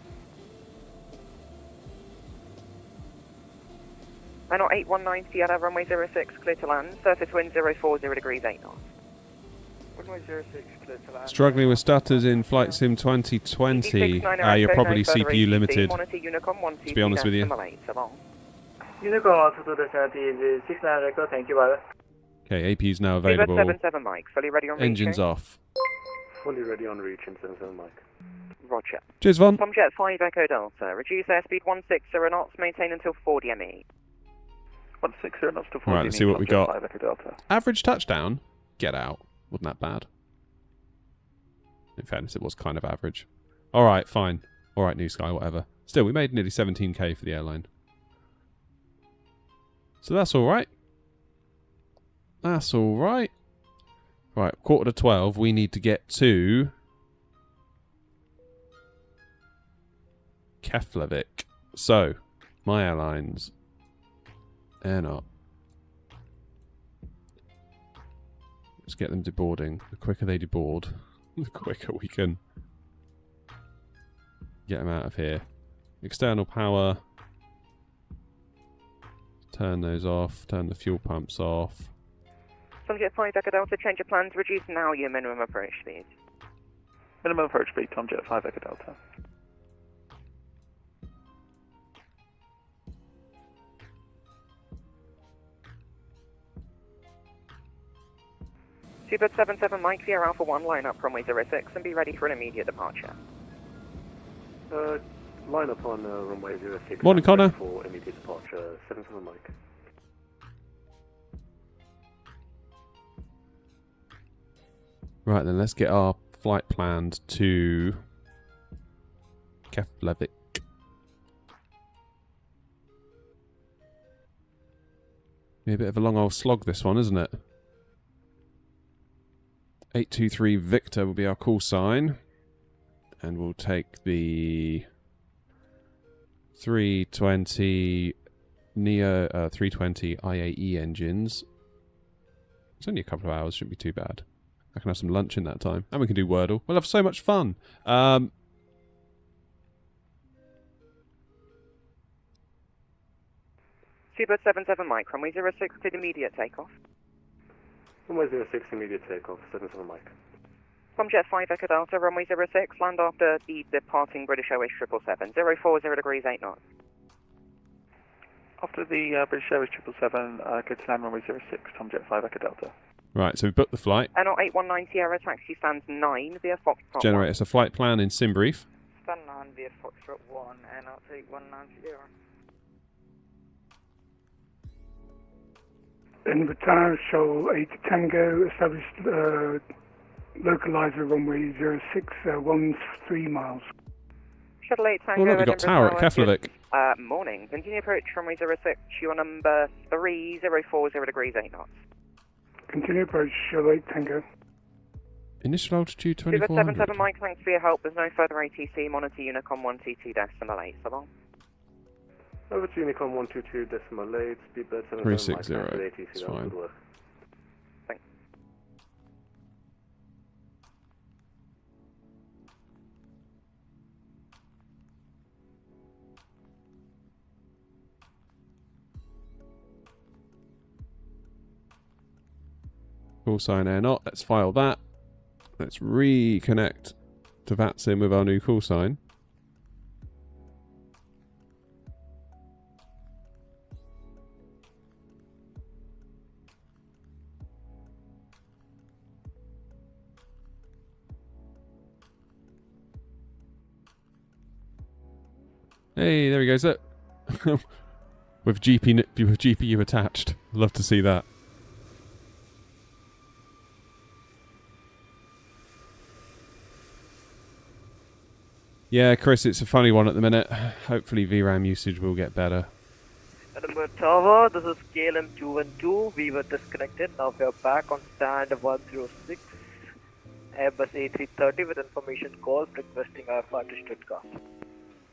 AirNOTT 819 Sierra, runway 06, clear to land, surface wind 040 degrees 8 knots. Runway 06, clear to land. Struggling with stutters in Flight Sim 2020. You're probably CPU limited, to be honest with you. Unicorn also to the 69 record, thank you, brother. Okay, AP is now available. 77 Mike, fully ready on Engines reaching. off. Fully ready on reach in 77 Mike. Roger. Cheers, Von. Tomjet 5 Echo Delta. Reduce airspeed 160 knots, maintain until 40 ME. 160 knots to 40 Right, let's see what we got. 5 Echo Delta. Average touchdown. Get out. Wasn't that bad. In fairness, it was kind of average. Alright, fine. Alright, New Sky, whatever. Still, we made nearly 17k for the airline. So that's alright. That's alright. Right, 11:45, we need to get to Keflavik. So, my airlines. AirNOTT. Let's get them deboarding. The quicker they deboard, the quicker we can get them out of here. External power. Turn those off. Turn the fuel pumps off. Tomjet 5 Echo Delta, change your plans. Reduce now your minimum approach speed. Minimum approach speed, Tomjet 5 Echo Delta. Seabird 77 Mike, Sierra Alpha 1, line up runway 06 and be ready for an immediate departure. Line up on runway 06. Morning, Connor. For immediate departure, 77 Mike. Right then, let's get our flight planned to Keflavik. Be a bit of a long old slog, this one, isn't it? 823 Victor will be our call sign. And we'll take the 320 Neo 320 IAE engines. It's only a couple of hours, shouldn't be too bad. I can have some lunch in that time. And we can do Wordle. We'll have so much fun. Seabird 77 Mike, runway 06 to immediate takeoff. Runway 06, immediate takeoff, 77 Mike. Tomjet 5 Echo Delta, runway 06, land after the departing British Airways 777, 040 degrees 8 knots. After the British Airways 777, go to land runway 06, Tomjet 5 Echo Delta. Right, so we've booked the flight. AirNOTT 819 Sierra, taxi stands 9 via Foxtrot. Generate us a flight plan in SimBrief. Stand 9 via Foxtrot 1, AirNOTT 819 Sierra. In return, show 8 Tango, established localizer runway 06, 13 miles. Shuttle 8 Tango. Oh look, we've got tower at Keflavik. Morning. Continue approach runway 06, your number 3040 degrees 8 knots. Continue approach, show 8 Tango. Initial altitude Seabird 2400. 77 Mike, thanks for your help. There's no further ATC. Monitor Unicom 122.8. So long. Over to Unicom 122.8, speedbird 77 360, Mike, ATC, it's that was fine. good work. Thanks. Call sign AirNOTT. Let's file that. Let's reconnect to VATSIM with our new call sign. Hey, there he goes. Look. with GPU attached. Love to see that. Yeah, Chris, it's a funny one at the minute. Hopefully VRAM usage will get better. Edinburgh Tower, this is KLM 212. We were disconnected. Now we are back on stand 106. Airbus A330 with information call requesting Alpha to Stuttgart.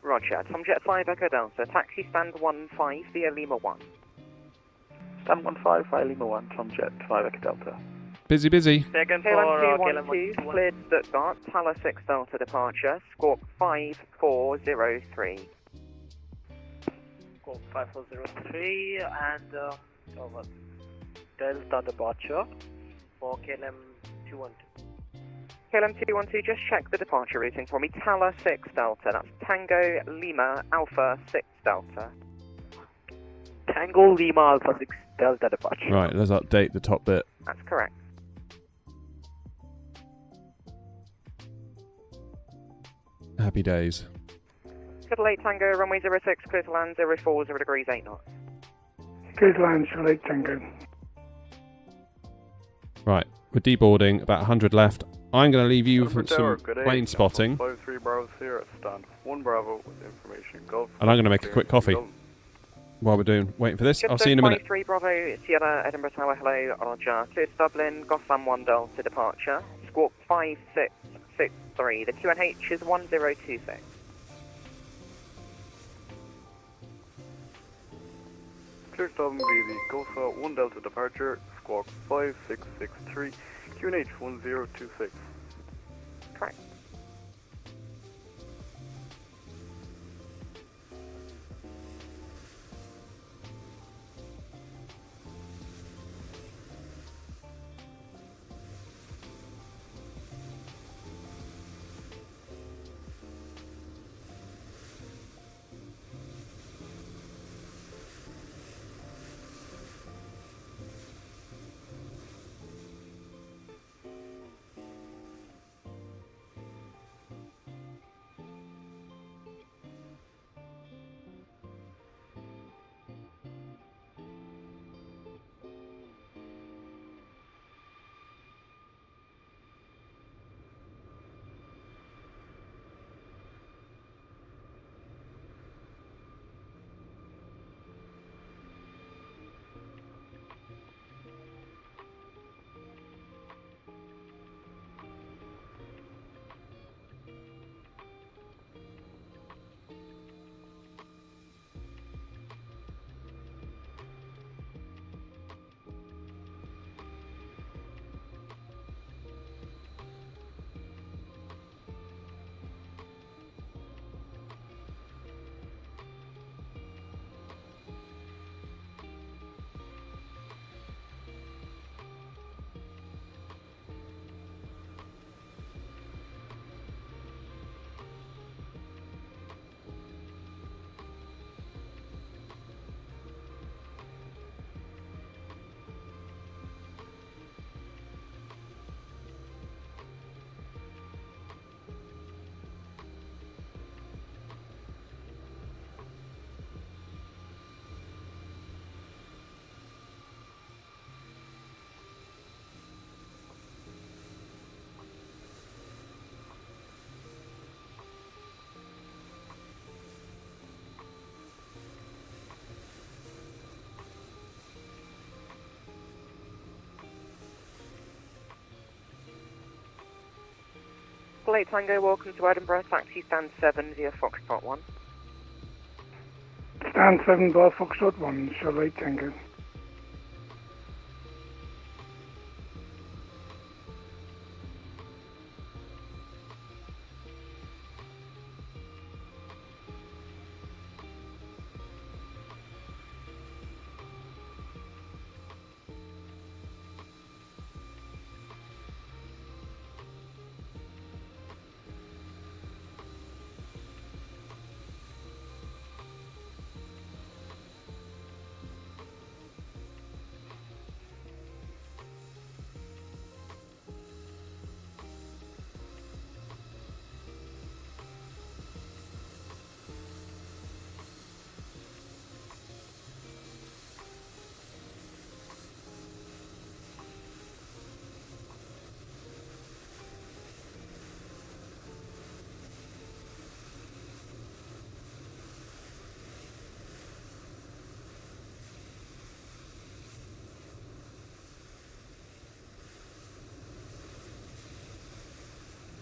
Roger. Tomjet 5 Echo Delta, taxi stand 15 via Lima 1. Stand 15 via Lima 1, Tomjet 5 Echo Delta. Busy, busy. Second for KLM 212, KLM cleared Stuttgart, Tower 6 Delta departure, squawk 5403. Squawk 5403 and Delta departure for KLM 212. KLM 212, just check the departure routing for me. Tower 6 Delta, that's Tango Lima Alpha 6 Delta. Tango Lima Alpha 6 Delta departure. Right, let's update the top bit. That's correct. Happy days. Good late Tango, runway 06, clear to land 040 degrees 8 knots. Good land, Charlie Tango. Right, we're deboarding, about 100 left. I'm going to leave you for Tower, some good day. plane spotting, 53 Bravo Sierra, stand 1 Bravo with information. Go. and I'm going to make a quick coffee while we're waiting for this. I'll see you in a minute. 53 Bravo Sierra, Edinburgh Tower, hello, Roger. Clear to Dublin, Gotham 1 Delta departure. Squawk 5663, the QNH is 1026. Clear to Dublin via the Gosa 1 Delta departure, squawk 5663, QNH 1026. Correct. Late Tango, welcome to Edinburgh, taxi stand 7 via Foxtrot 1. Stand 7 bar Foxtrot 1, Charlie Tango.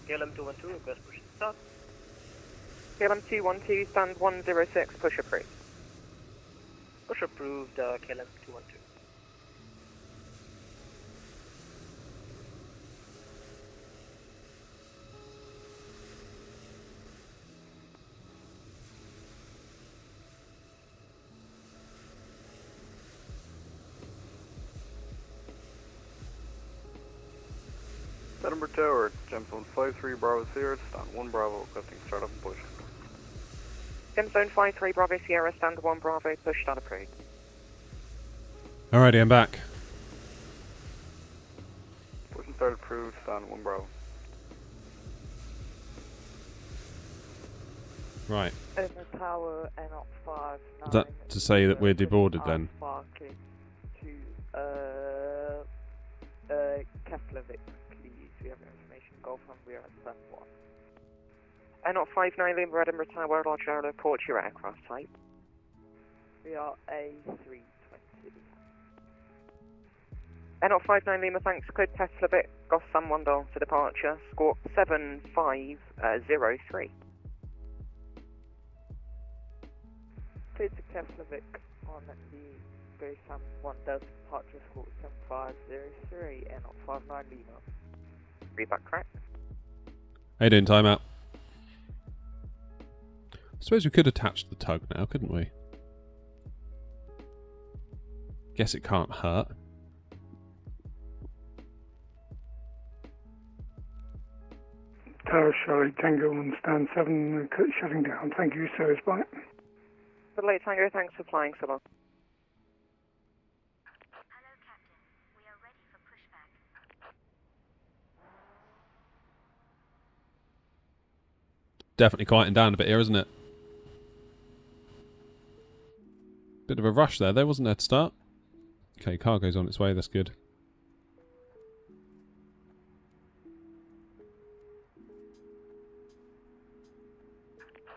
KLM 212, request push start. KLM 212, stand 106, push approved. Push approved, KLM 212. Edinburgh Tower, jump zone 53 Bravo Sierra, stand 1 Bravo, requesting start up and push. Jump zone 53 Bravo Sierra, stand 1 Bravo, push start approved. Alrighty, I'm back. Push and start approved, stand 1 Bravo. Right. Edinburgh Tower, AirNOTT 59. Is that to say that we're deboarded then? Parking to Keflavik, please. We have information. Go from we are at stand 1. AirNOTT 59 Lima, Edinburgh Tower, Roger, report your aircraft type. We are A320. AirNOTT 59 Lima, thanks. Cleared Keflavik, Goss San Wandel to departure, squawk 7503. Cleared to Keflavik on the Go San Wandel departure, squawk 7503, AirNOTT 59 Lima. Readback correct. How you doing, timeout? I suppose we could attach the tug now, couldn't we? Guess it can't hurt. Tower Charlie Tango on stand 7, shutting down. Thank you, service bye. For late Tango, thanks for flying so long. Hello, Captain. We are ready for pushback. Definitely quieting down a bit here, isn't it? Bit of a rush there, wasn't there, to start? Okay, cargo's on its way, that's good.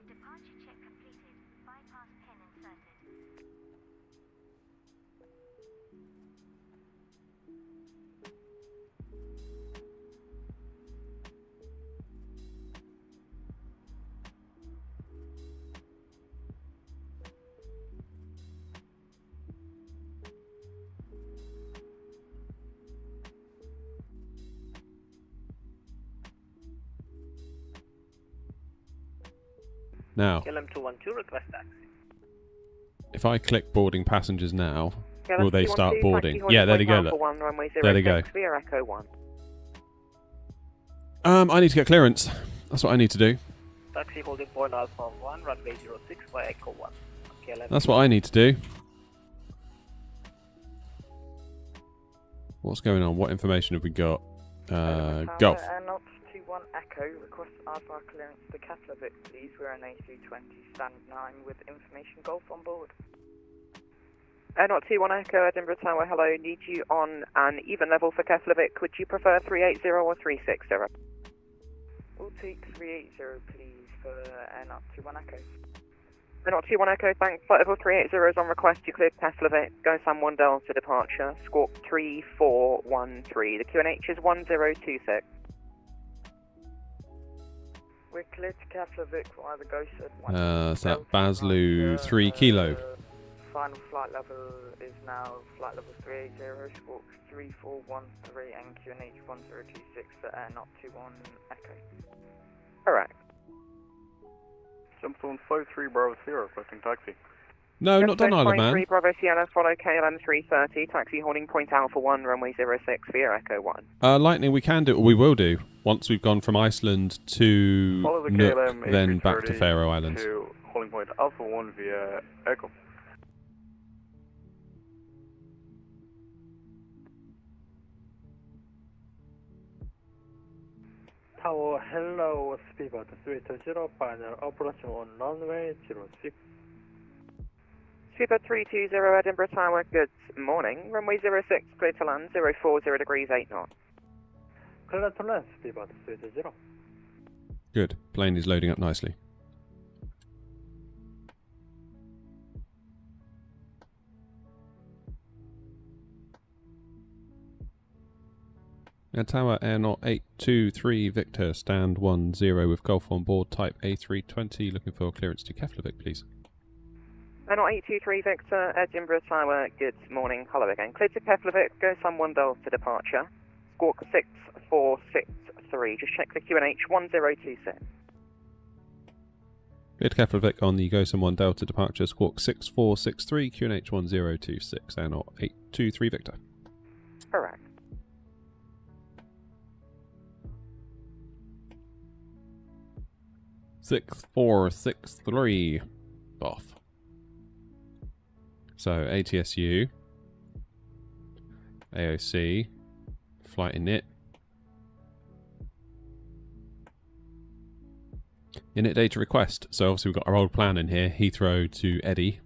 Departure check completed. Bypass pin inserted. Now, KLM212, request taxi. if I click boarding passengers now, KLM will they 212, start boarding? taxi Yeah, there they go. Alpha Look. 1, runway There they go. 06, via Echo 1. I need to get clearance. That's what I need to do. Taxi holding point Alpha 1, runway 06 by Echo 1. KLM. That's what I need to do. What's going on? What information have we got? Golf. AirNOTT 21 Echo, request Alpha clearance to Keflavik, please. We're an A320, stand 9 with information Golf on board. AirNOTT 21 Echo, Edinburgh Tower, hello. Need you on an even level for Keflavik. Would you prefer 380 or 360? We'll take 380, please, for AirNOTT 21 Echo. AirNOTT 21 Echo, thanks. Flight level 380 is on request. You cleared Keflavik. Go San Wandel to departure. Squawk 3413. The QNH is 1026. We're cleared to Keflavik via the Ghost at 1. Is that Baslu 3 kilo? Final flight level is now flight level 380, squawk 3413 and QNH 1026 for AirNOTT 21 Echo. Correct. Jump zone 53 Bravo Sierra, requesting taxi. No, not done Isle of Man. 3 Bravo Sierra, follow KLM 330, taxi holding point Alpha 1, runway 06 via Echo 1. Lightning, we can do, or we will do, once we've gone from Iceland to Follow the Nook, KLM then back to A330 Faroe Islands. to holding point Alpha 1 via Echo. Tower, hello, speedboat 320, final operation on runway 06. Speedboat 320, Edinburgh Tower, good morning. Runway 06, clear to land, 040 degrees 8 knots. Clear to land, speedboat 320. Good. Plane is loading up nicely. Tower AirNOTT 823 Victor, stand 10 with Golf on board, type A320, looking for clearance to Keflavik, please. AirNOTT 823 Victor, Edinburgh Tower, good morning. Hello again. Clear to Keflavik, go San Wandel to departure. Squawk 6463, just check the QNH 1026. Clear to Keflavik on the Go San Juan Delta departure, squawk 6463, QNH 1026, AirNOTT 823 Victor. Correct. 6463 off. So ATSU, AOC, flight init. Init data request. So obviously we've got our old plan in here. Heathrow to Eddie.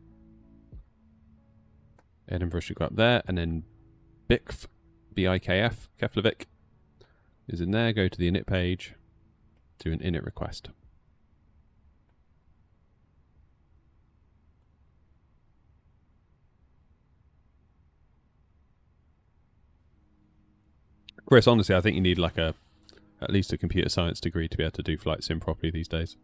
Edinburgh should go up there. And then BIKF, B-I-K-F, Keflavik is in there. Go to the init page. Do an init request. Chris, honestly, I think you need like at least a computer science degree to be able to do flight sim properly these days.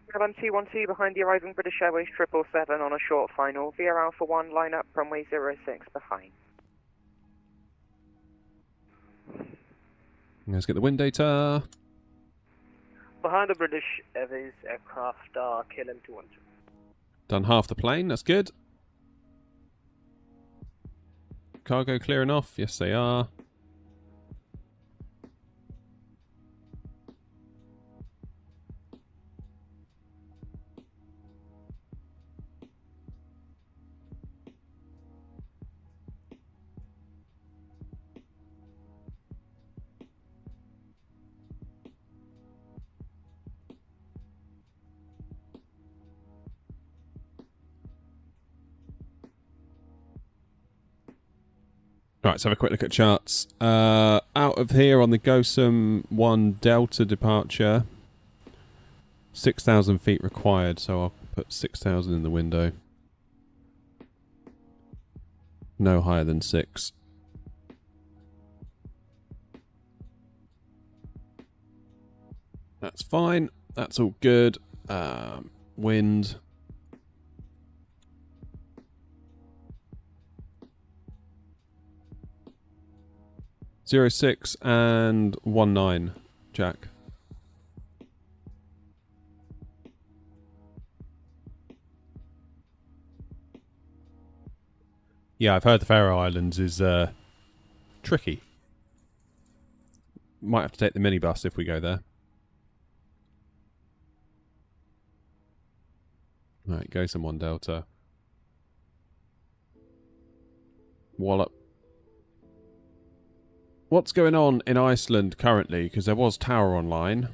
KLM 212 behind the arriving British Airways 777 on a short final. via Alpha 1, line up, runway 06 behind. Let's get the wind data. Behind the British Airways aircraft KLM 212. Done half the plane, that's good. Cargo clearing off, yes they are. Right, let's have a quick look at charts. Out of here on the GOSAM 1 Delta departure, 6,000 feet required, so I'll put 6,000 in the window. No higher than 6. That's fine. That's all good. Wind. Zero 06 and 19, Jack. Yeah, I've heard the Faroe Islands is tricky. Might have to take the minibus if we go there. Right, go some 1 Delta. Wallop. What's going on in Iceland currently? Because there was tower online.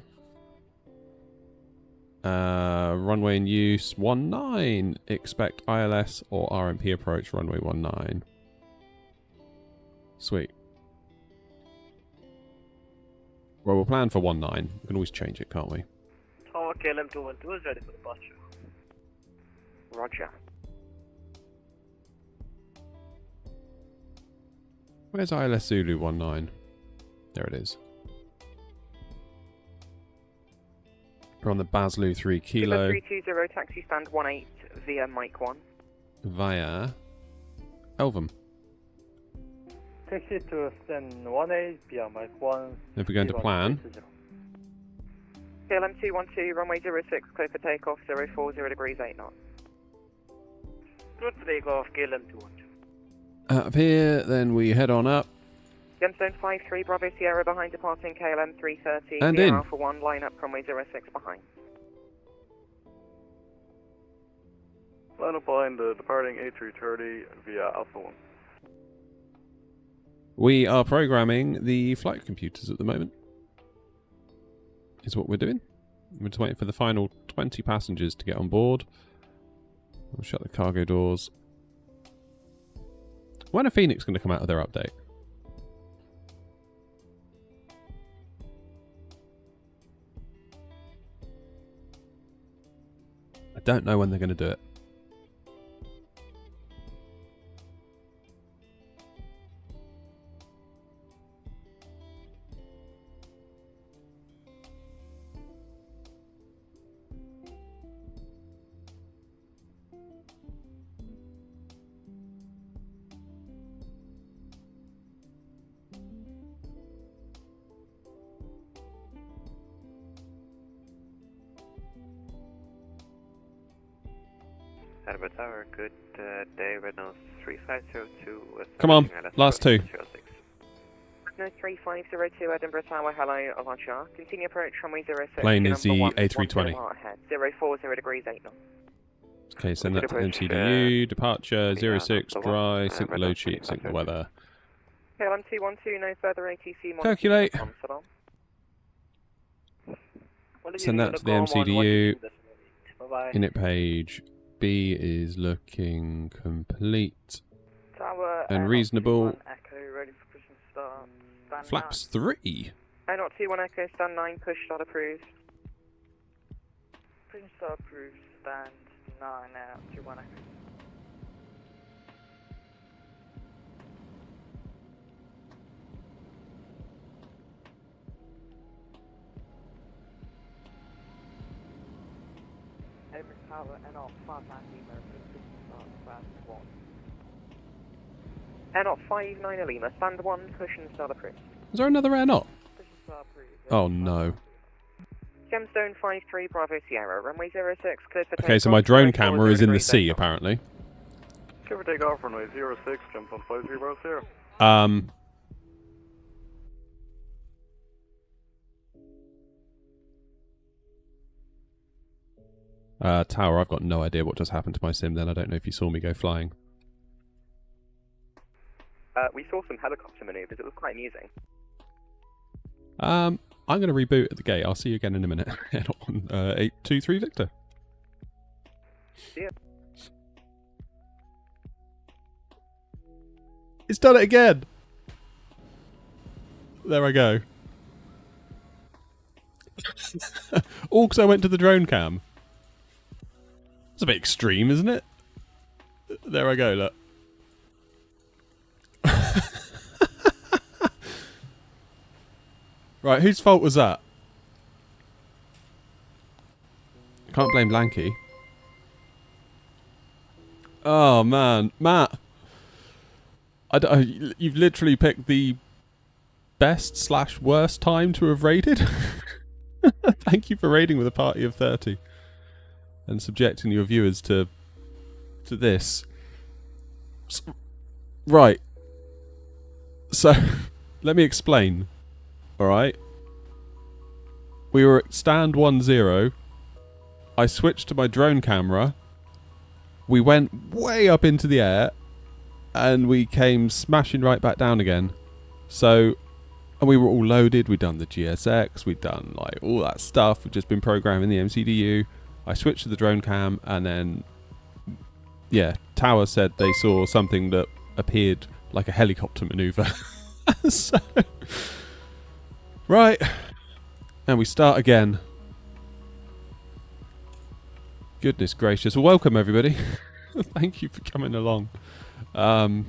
Runway in use 19. Expect ILS or RMP approach runway 19. Sweet. Well, we'll plan for 19. We can always change it, can't we? Tower KLM 212 is ready for departure. Roger. Where's ILS Zulu 19? There it is. We're on the Baslu 3 Kilo. 320, taxi stand 18 via Mike 1. Via Elvam. Taxi to stand 18 via Mike 1. If we're going to plan. KLM 212, runway 06, clear for takeoff, 040 degrees 8 knots. Good for takeoff, KLM 212. Out of here, then we head on up. Gemstone 53, Bravo Sierra behind departing KLM 330. And via in. Alpha 1, line up, runway 06 behind. Line up behind departing A330 via Alpha 1. We are programming the flight computers at the moment. Is what we're doing. We're just waiting for the final 20 passengers to get on board. We'll shut the cargo doors. When are Phoenix going to come out with their update? I don't know when they're going to do it. Edinburgh Tower, good day, Renault 3502. Come on, last 2. No 3502 Edinburgh Tower, hello, Roger. Continue approach runway 06. Plane is the number 1, A320. 1 mile ahead, 040 degrees 8 knots. Okay, send that to MCDU. Departure 06, dry, sync the load sheet, sync the weather. KLM 212, no further ATC. Calculate. Salam. Send that to the MCDU. Bye-bye. Init page B is looking complete Tower, and reasonable. Echo, ready for push and start. Stand Flaps 3. AirNOTT 21 Echo, stand 9, push start approved. Push and start approved. Stand 9 now. 21 Echo. Edinburgh Tower, AirNOTT 59 Lima, push and start, stand 1. AirNOTT 59 Lima, stand 1, push and start approved. Is there another AirNOTT? Push and start approved. Oh no. Gemstone 53 Bravo Sierra, runway 06, cleared for Okay, so my drone camera is in the sea apparently. Give or take off runway 06, jump on 53 Bravo Sierra. Tower, I've got no idea what just happened to my sim then. I don't know if you saw me go flying. We saw some helicopter maneuvers, it was quite amusing. I'm going to reboot at the gate. I'll see you again in a minute. 823 Victor. See ya. It's done it again! There I go. All because I went to the drone cam. It's a bit extreme, isn't it? There I go, look. Right, whose fault was that? Can't blame Lanky. Oh man, Matt. You've literally picked the best/worst time to have raided. Thank you for raiding with a party of 30 and subjecting your viewers to this. Right. So, let me explain. Alright. We were at stand 10. I switched to my drone camera. We went way up into the air. And we came smashing right back down again. So, and we were all loaded. We'd done the GSX. We'd done like all that stuff. We'd just been programming the MCDU. I switched to the drone cam and then, yeah, Tower said they saw something that appeared like a helicopter maneuver. So, right. And we start again. Goodness gracious. Well, welcome everybody. Thank you for coming along. Oh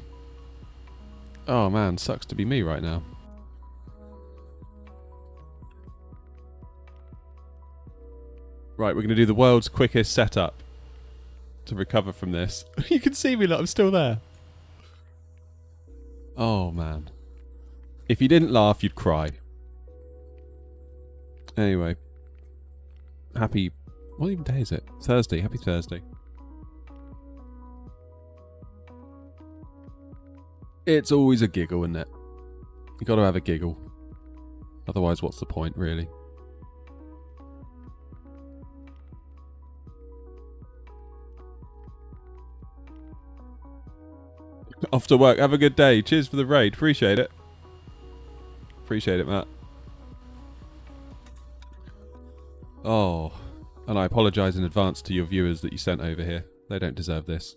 man, sucks to be me right now. Right, we're going to do the world's quickest setup to recover from this. You can see me, look, I'm still there. Oh man. If you didn't laugh, you'd cry. Anyway. Happy... What even day is it? Thursday. Happy Thursday. It's always a giggle, isn't it? You got to have a giggle. Otherwise, what's the point, really? Off to work. Have a good day. Cheers for the raid. Appreciate it. Appreciate it, Matt. Oh, and I apologise in advance to your viewers that you sent over here. They don't deserve this.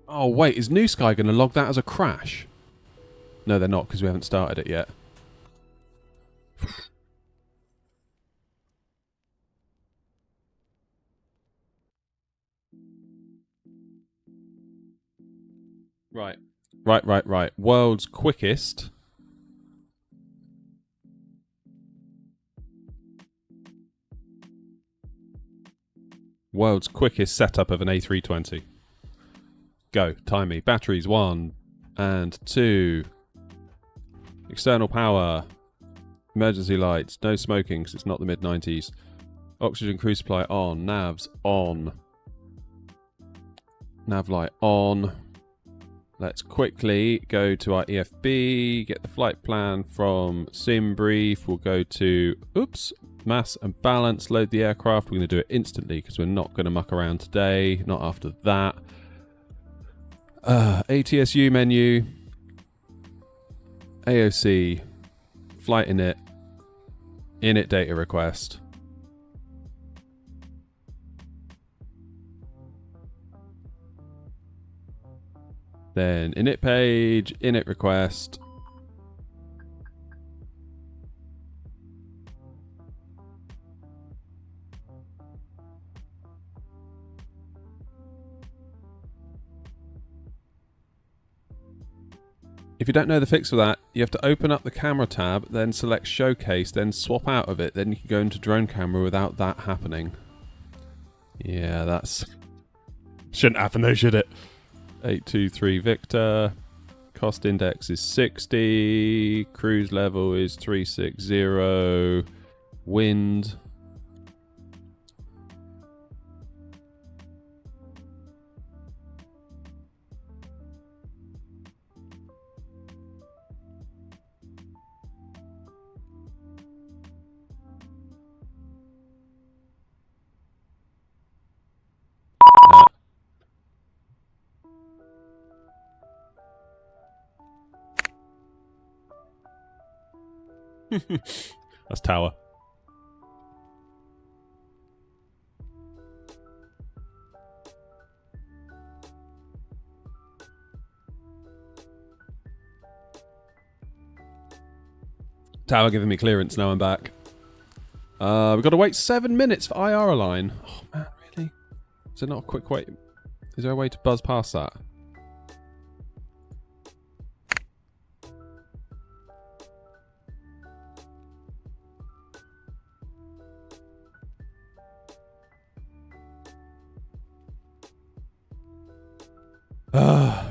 Oh, wait. Is New Sky going to log that as a crash? No, they're not, because we haven't started it yet. Right. Right. World's quickest. World's quickest setup of an A320. Go. Time me. Batteries 1 and 2. External power. Emergency lights. No smoking because it's not the mid-90s. Oxygen crew supply on. Navs on. Nav light on. Let's quickly go to our EFB, get the flight plan from SimBrief. We'll go to, mass and balance, load the aircraft. We're going to do it instantly because we're not going to muck around today, not after that. ATSU menu, AOC, flight init data request. Then init page, init request. If you don't know the fix for that, you have to open up the camera tab, then select showcase, then swap out of it, then you can go into drone camera without that happening. Yeah, that's... Shouldn't happen though, should it? 823 Victor. Cost index is 60. Cruise level is 360. Wind. That's tower. Tower giving me clearance, now I'm back. We've got to wait 7 minutes for IR line. Oh man, really? Is there not a quick wait? Is there a way to buzz past that?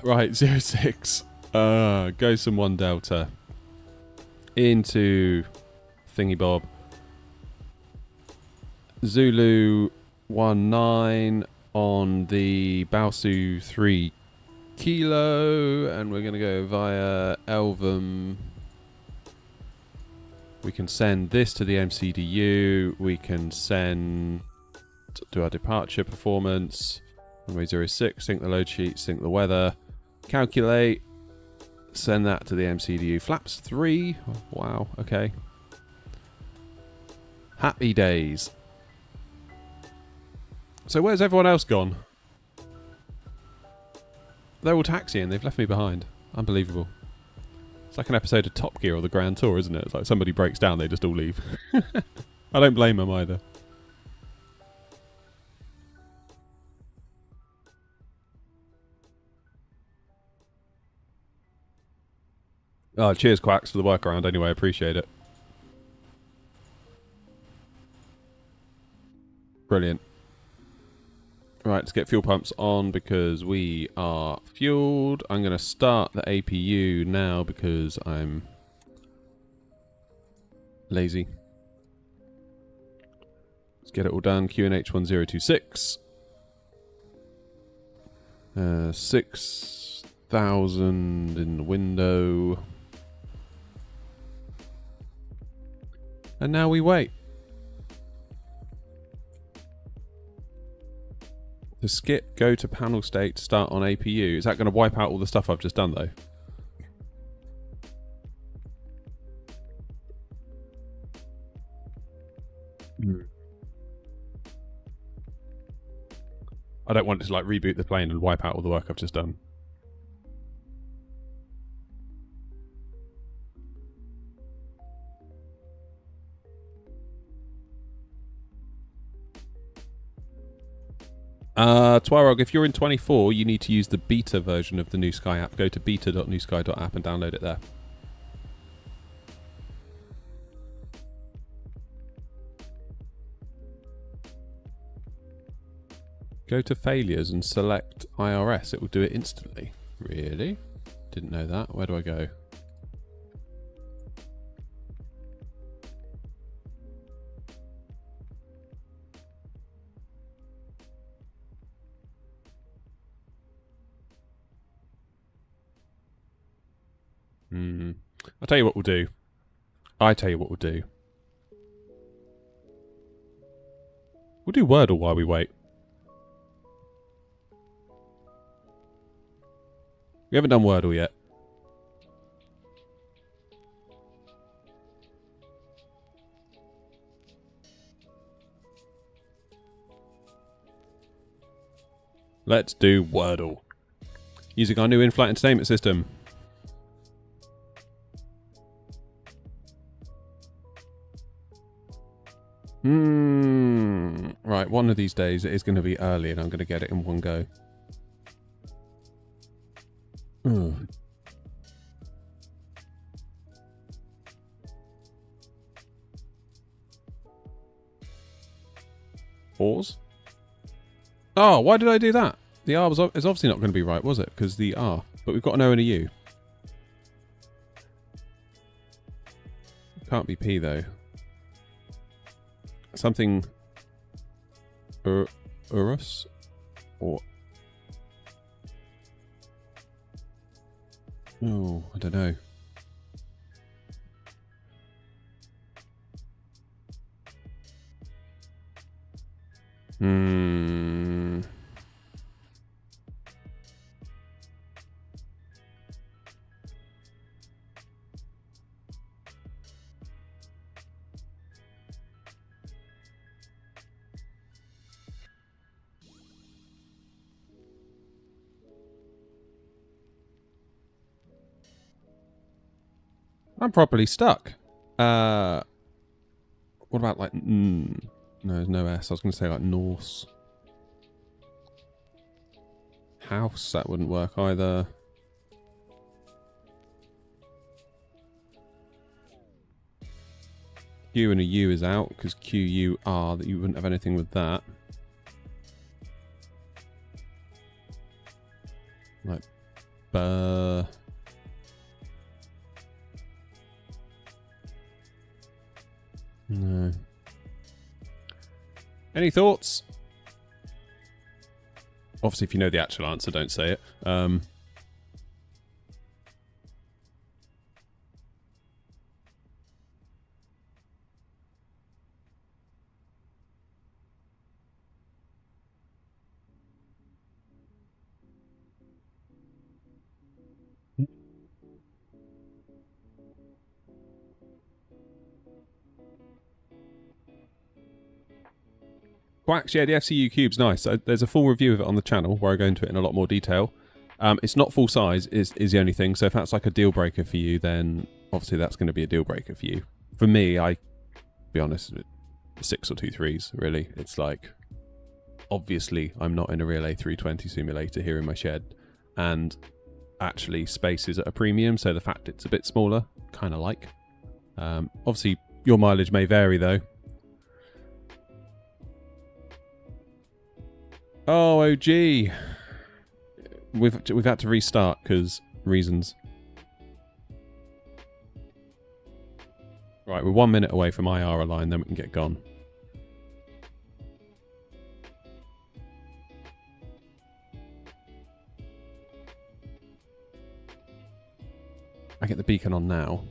Right, 06. Go some 1 Delta. Into Thingy Bob. Zulu 19 on the Baosu 3 Kilo. And we're going to go via Elvam. We can send this to the MCDU. We can do our departure performance. Runway 06, sync the load sheet, sync the weather, calculate, send that to the MCDU. Flaps 3, oh, wow, okay. Happy days. So where's everyone else gone? They're all taxiing, they've left me behind. Unbelievable. It's like an episode of Top Gear or the Grand Tour, isn't it? It's like somebody breaks down, they just all leave. I don't blame them either. Oh, cheers, Quacks, for the workaround anyway. I appreciate it. Brilliant. Right, let's get fuel pumps on because we are fueled. I'm going to start the APU now because I'm lazy. Let's get it all done. QNH 1026. 6,000 in the window. And now we wait. To skip, go to panel state, start on APU. Is that going to wipe out all the stuff I've just done though? I don't want it to like reboot the plane and wipe out all the work I've just done. Twarog, if you're in 24, you need to use the beta version of the New Sky app. Go to beta.newsky.app and download it there. Go to failures and select IRS. It will do it instantly. Really? Didn't know that. Where do I go? I'll tell you what we'll do. I tell you what we'll do. We'll do Wordle while we wait. We haven't done Wordle yet. Let's do Wordle. Using our new in-flight entertainment system. Right, one of these days it is going to be early and I'm going to get it in one go. Pause. Oh, why did I do that? The R is obviously not going to be right, was it? Because the R. But we've got an O and a U. Can't be P, though. Something... Urus? Or... Oh, I don't know. I'm properly stuck. What about like... No, there's no S. I was going to say like Norse. House, that wouldn't work either. Q and a U is out because QUR, that you wouldn't have anything with that. Like No. Any thoughts? Obviously, if you know the actual answer, don't say it. Quacks, yeah, the FCU cube's nice. There's a full review of it on the channel where I go into it in a lot more detail. It's not full size, is the only thing. So if that's like a deal breaker for you, then obviously that's going to be a deal breaker for you. For me, I be honest, 6 or 2 3s, really. It's like, obviously, I'm not in a real A320 simulator here in my shed. And actually, space is at a premium, so the fact it's a bit smaller, kind of like. Obviously, your mileage may vary, though. Oh, OG. We've had to restart because reasons. Right, we're 1 minute away from IR line, then we can get gone. I get the beacon on now.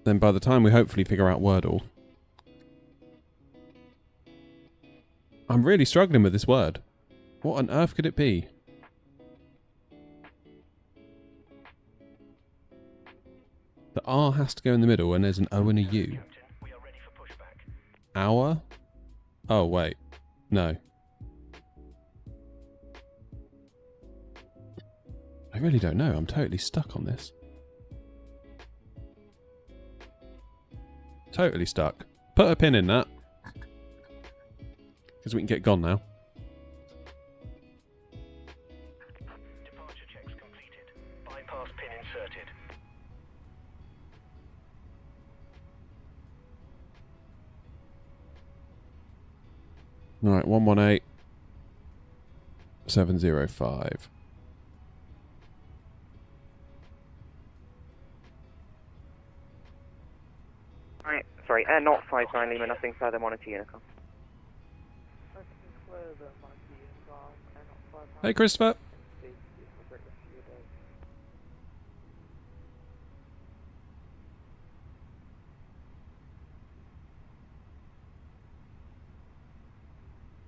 Then by the time we hopefully figure out Wordle... I'm really struggling with this word. What on earth could it be? The R has to go in the middle and there's an O and a U. Hour? Oh, wait. No. I really don't know. I'm totally stuck on this. Totally stuck. Put a pin in that. Because we can get gone now. Departure checks completed. Bypass pin inserted. Alright, 118 705. Right, sorry, AirNOTT 59 Lima, nothing further, monitor Unicom. Nothing further, monkey, Hey, Christopher.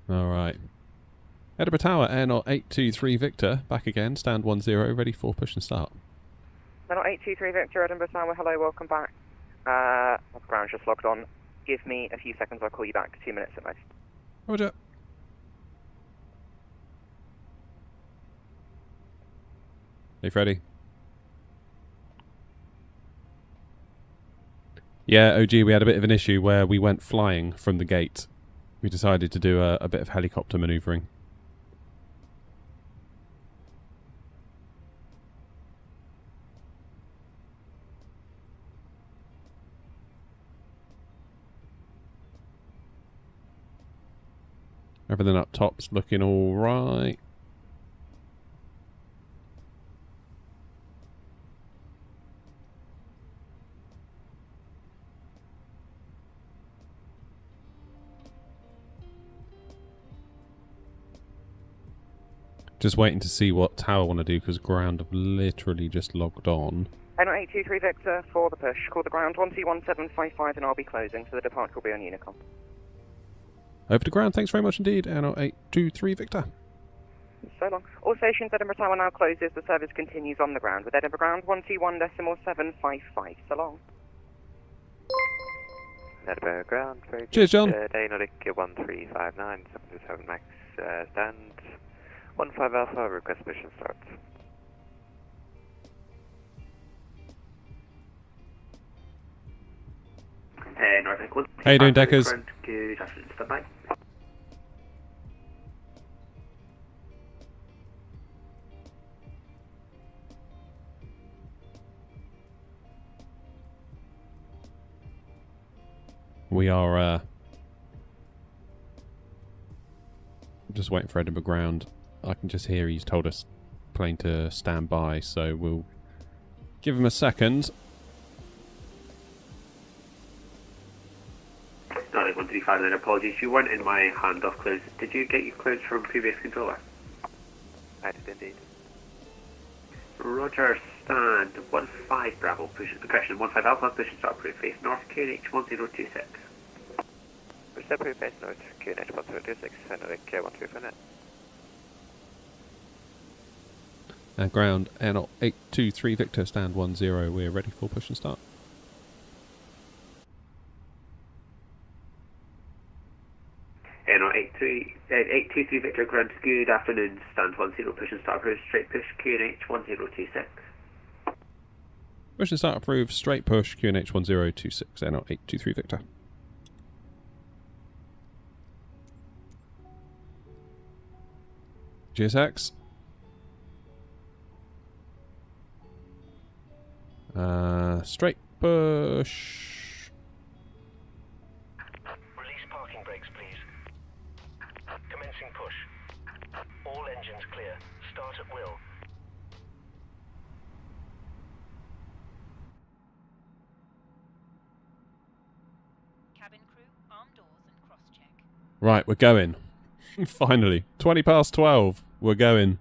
Alright. Edinburgh Tower, AirNOTT 823 Victor, back again, stand 10, ready for push and start. AirNOTT 823 Victor, Edinburgh Tower, hello, welcome back. The ground's just logged on. Give me a few seconds, I'll call you back, 2 minutes at most. Roger. Hey, Freddy. Yeah, OG, we had a bit of an issue where we went flying from the gate. We decided to do a bit of helicopter manoeuvring. Everything up top's looking alright. Just waiting to see what tower want to do because ground have literally just logged on. AirNOTT 823 Victor for the push. Call the ground 121755 and I'll be closing, so the departure will be on Unicom. Over to ground, thanks very much indeed. AirNOTT 823 Victor. So long. All stations Edinburgh Tower now closes. The service continues on the ground with Edinburgh ground 121.755. So long. Edinburgh ground. Cheers, John. AirNOTT 1359 727 max stand 15 Alpha. Request mission start. How you doing, Deckers? Good afternoon, standby. We are just waiting for Edinburgh ground. I can just hear he's told us plane to stand by, so we'll give him a second. 135, apologies, you weren't in my handoff close. Did you get your close from previous controller? I did indeed. Roger, stand 15 Bravo, push correction 15 Alpha, push and start approved, face north, QNH 1026. Push approved, face north, QNH 1026, AirNOTT 135. Ground, AirNOTT 823 Victor, stand 10, we're ready for push and start. AirNOTT 823 Victor, ground, good afternoon, stand 10, push and start approved, straight push, QNH 1026. Push and start approved, straight push, QNH 1026, AirNOTT 823 Victor. GSX. Straight push. Release parking brakes, please. Commencing push. All engines clear. Start at will. Cabin crew, arm doors and cross-check. Right, we're going. Finally. 20 past 12. We're going.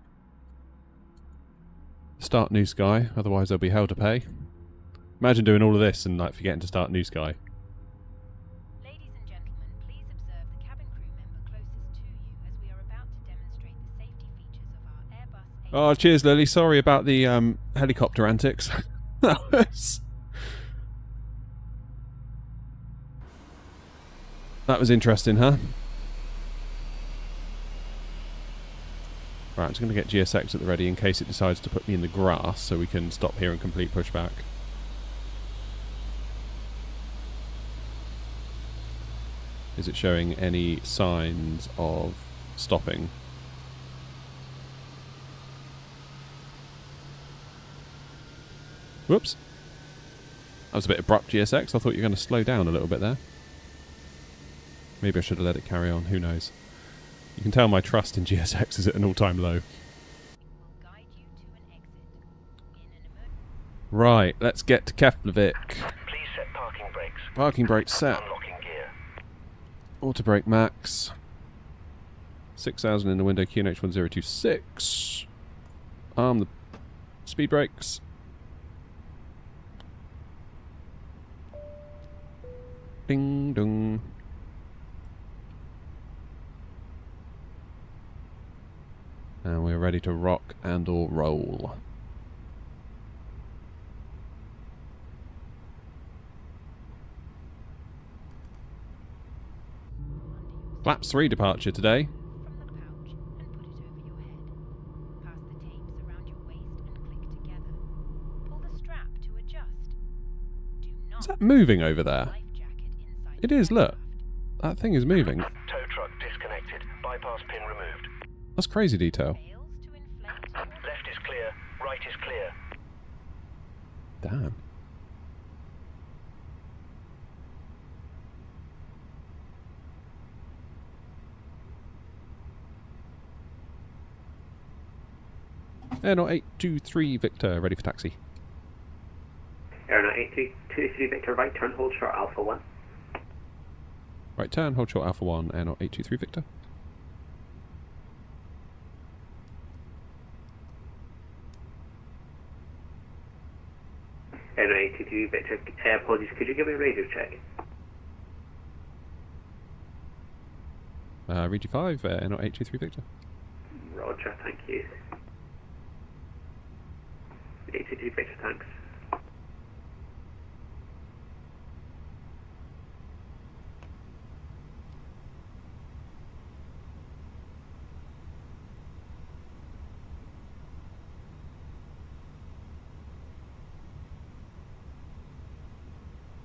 Start New Sky, otherwise there'll be hell to pay. Imagine doing all of this and like forgetting to start New Sky. Ladies and gentlemen, please observe the cabin crew member closest to you as we are about to demonstrate the safety features of our Airbus. Oh, cheers, Lily. Sorry about the helicopter antics. That was interesting, huh? Right, I'm just going to get GSX at the ready in case it decides to put me in the grass so we can stop here and complete pushback. Is it showing any signs of stopping? Whoops. That was a bit abrupt, GSX. I thought you were going to slow down a little bit there. Maybe I should have let it carry on. Who knows? You can tell my trust in GSX is at an all-time low. Right, let's get to Keflavik. Please set parking brakes. Parking brakes set. Unlocking gear. Auto brake max. 6,000 in the window, QNH 1026. Arm the speed brakes. Ding dong. And we're ready to rock and or roll. Flaps 3 departure today. Is that moving over there? It is, look. That thing is moving. Tow truck disconnected. Bypass pin removed. That's crazy detail. Left is clear. Right is clear. Damn. AirNOTT 823 Victor, ready for taxi. AirNOTT 823 Victor, right turn, hold short Alpha 1. Right turn, hold short Alpha 1, AirNOTT 823 Victor. AirNOTT 823 Victor, apologies, could you give me a radio check? Read you 5, AirNOTT 823 Victor. Roger, thank you. 823 Victor, thanks.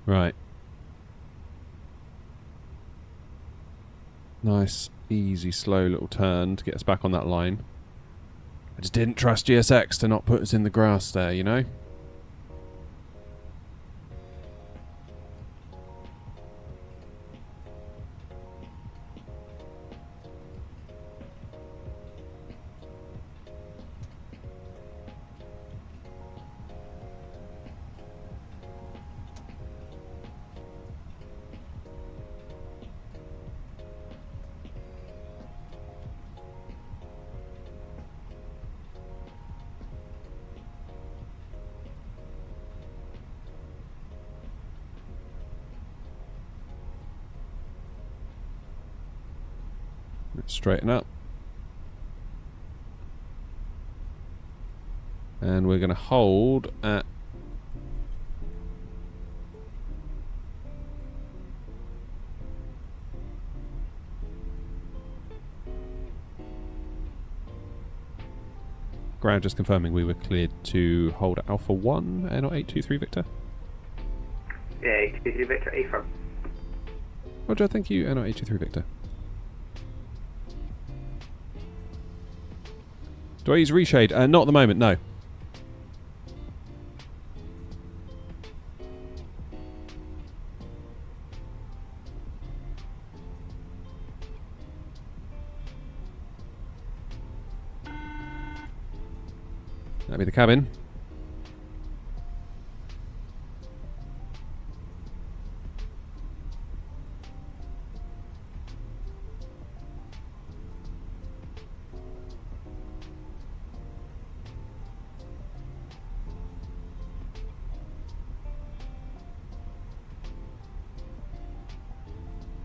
Right. Nice, easy, slow little turn to get us back on that line. I just didn't trust GSX to not put us in the grass there, you know? Let's straighten up. And we're going to hold at ground, just confirming we were cleared to hold at Alpha 1 and 823 Victor. Yeah, 823 Victor, A firm. Roger, thank you, and 823 Victor. Do I use reshade? Not at the moment, no. That'll be the cabin.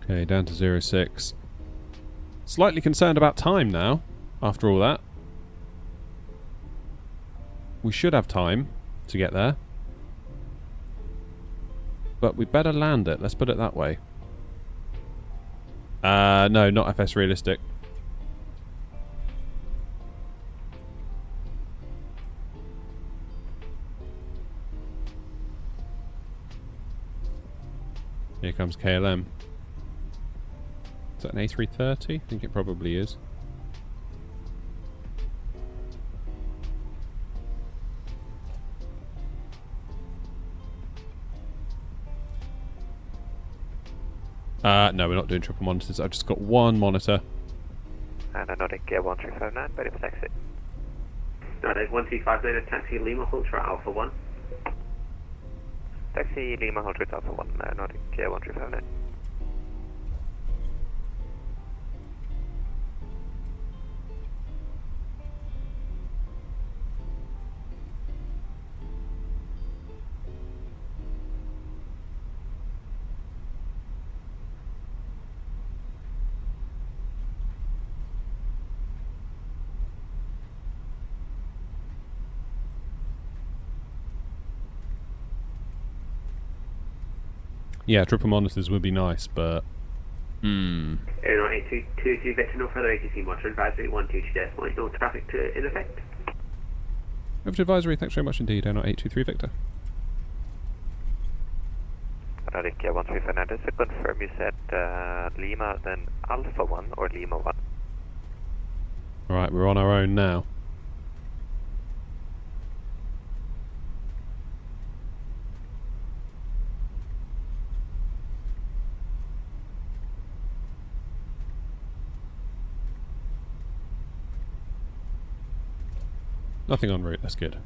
Okay, down to 06. Slightly concerned about time now, after all that. We should have time to get there. But we better land it, let's put it that way. No, not FS realistic. Here comes KLM. Is that an A330? I think it probably is. No, we're not doing triple monitors. I've just got one monitor. And AirNOTT Gear 1359, ready for taxi. AirNOTT 1359, taxi Lima, hold short Alpha 1. Taxi Lima, hold short Alpha 1, AirNOTT Gear 1359. Yeah, triple monitors would be nice, but... AirNOTT 823 Victor, no further ATC monitor advisory 122.0, no traffic to in effect. Over to advisory, thanks very much indeed, AirNOTT 823 Victor. Rikia 135, just to confirm, you said Lima, then Alpha 1 or Lima 1? Alright, we're on our own now. Nothing en route, that's good.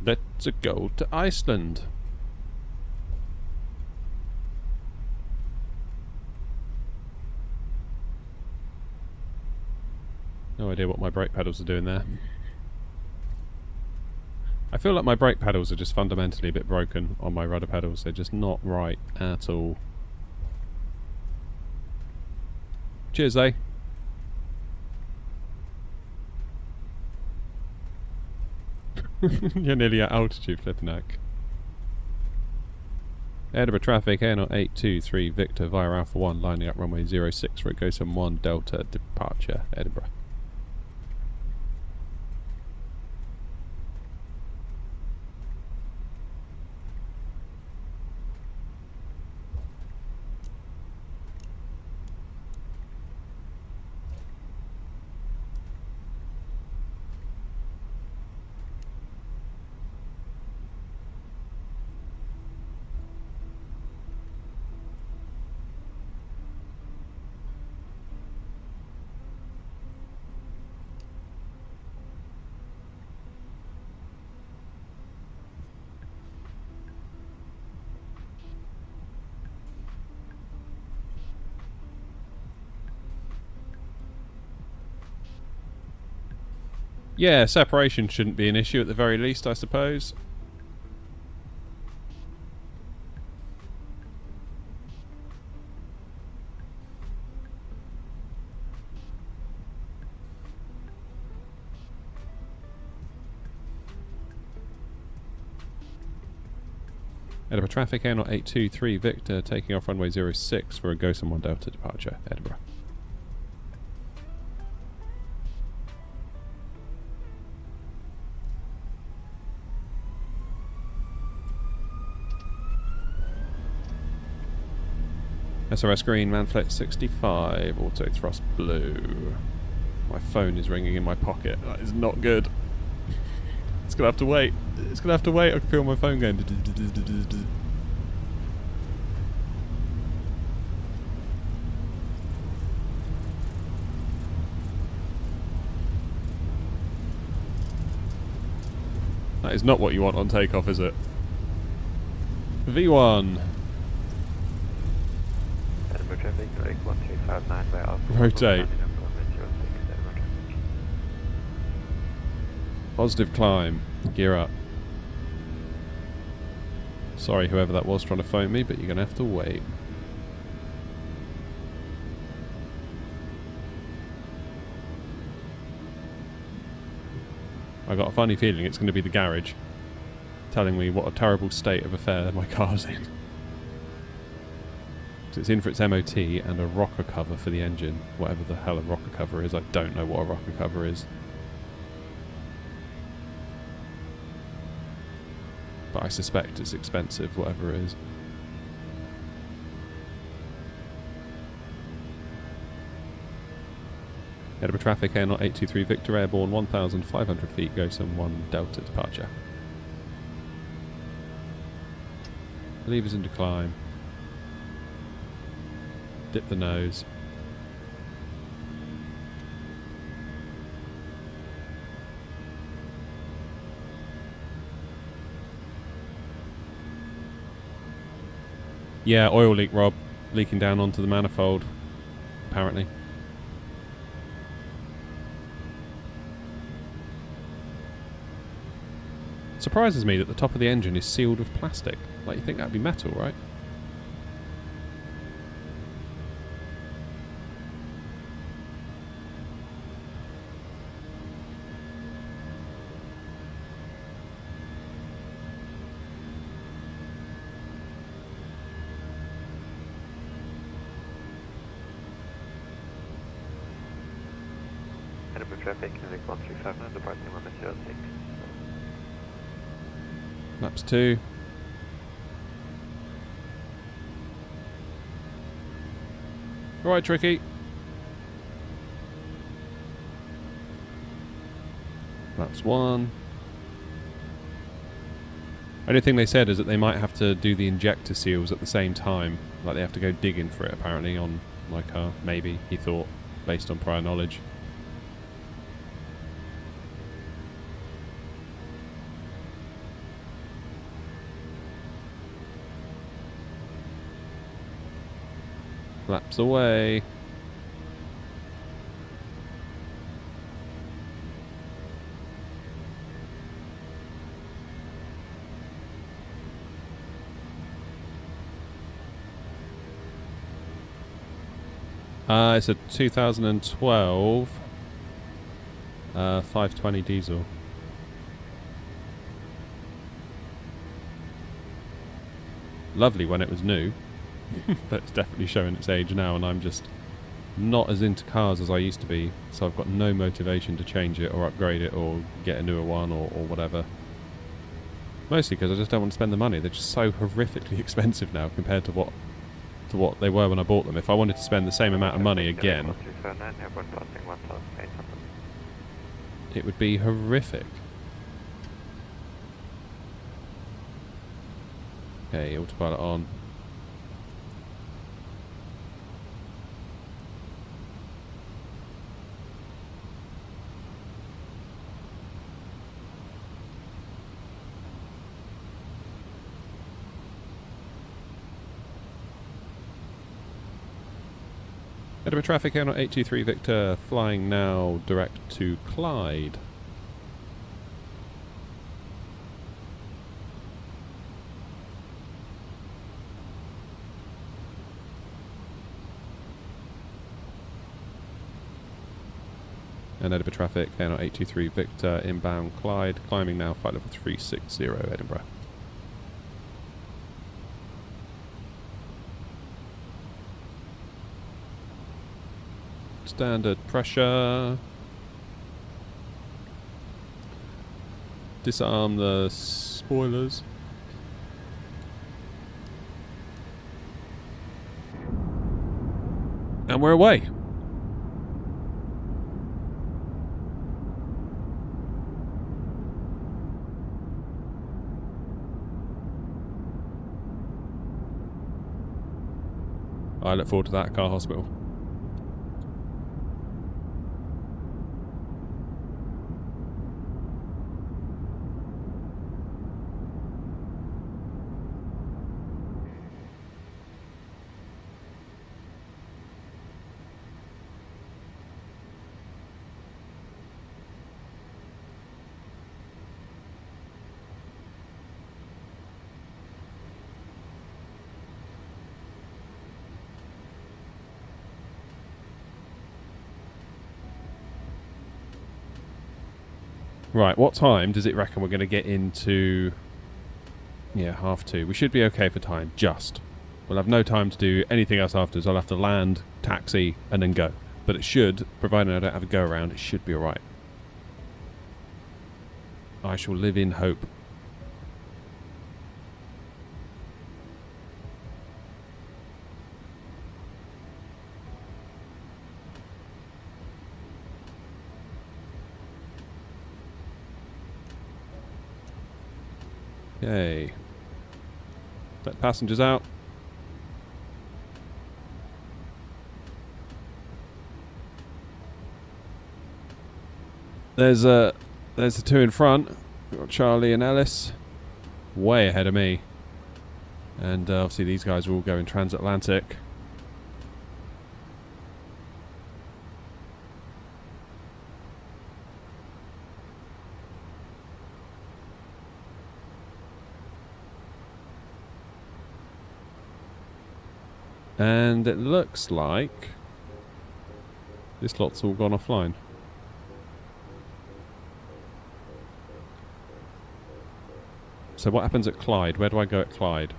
Let's go to Iceland. No idea what my brake pedals are doing there. I feel like my brake pedals are just fundamentally a bit broken on my rudder pedals. They're just not right at all. Cheers, eh? You're nearly at altitude, Flipnack. Edinburgh traffic, AirNOTT 823 Victor via Alpha 1, lining up runway 06 for a go some 1 Delta departure, Edinburgh. Yeah, separation shouldn't be an issue at the very least, I suppose. Edinburgh traffic, AirNOTT 823 Victor, taking off runway 06 for a go some 1 Delta departure, Edinburgh. SRS green, Manflex 65, auto thrust blue. My phone is ringing in my pocket. That is not good. It's gonna have to wait. It's gonna have to wait. I can feel my phone going. That is not what you want on takeoff, is it? V1. Rotate. Positive climb. Gear up. Sorry whoever that was trying to phone me, but you're going to have to wait. I got a funny feeling it's going to be the garage telling me what a terrible state of affair my car's in. So it's in for its MOT and a rocker cover for the engine. Whatever the hell a rocker cover is, I don't know what a rocker cover is. But I suspect it's expensive, whatever it is. Edinburgh traffic, AirNOTT 823 Victor, airborne 1,500 feet, go some 1 Delta departure. Levers into climb. Dip the nose. Yeah, oil leak, Rob. Leaking down onto the manifold, apparently. Surprises me that the top of the engine is sealed with plastic. Like, you think that'd be metal, right? Edinburgh traffic, Keflavik 1359, departing runway 06. Laps 2. Alright, Tricky. Laps 1. Only thing they said is that they might have to do the injector seals at the same time. Like they have to go digging for it apparently on my car. Maybe, he thought, based on prior knowledge. Laps away. It's a 2012 520 diesel. Lovely when it was new, but it's definitely showing its age now, and I'm just not as into cars as I used to be, so I've got no motivation to change it or upgrade it or get a newer one or whatever. Mostly because I just don't want to spend the money. They're just so horrifically expensive now compared to what they were when I bought them. If I wanted to spend the same amount of money again, it would be horrific. Okay, autopilot on. Edinburgh traffic, AirNOTT 823 Victor, flying now direct to Clyde. And Edinburgh traffic, AirNOTT 823 Victor, inbound Clyde, climbing now flight level 360 Edinburgh. Standard pressure. Disarm the spoilers. And we're away. I look forward to that car hospital. Right, what time does it reckon we're going to get into? Yeah, 2:30. We should be okay for time, just. We'll have no time to do anything else afterwards. I'll have to land, taxi, and then go. But it should, provided I don't have a go around, it should be alright. I shall live in hope. Okay. Let passengers out. There's the two in front. We've got Charlie and Ellis. Way ahead of me. And obviously these guys are all going transatlantic. And it looks like this lot's all gone offline. So what happens at Clyde? Where do I go at Clyde?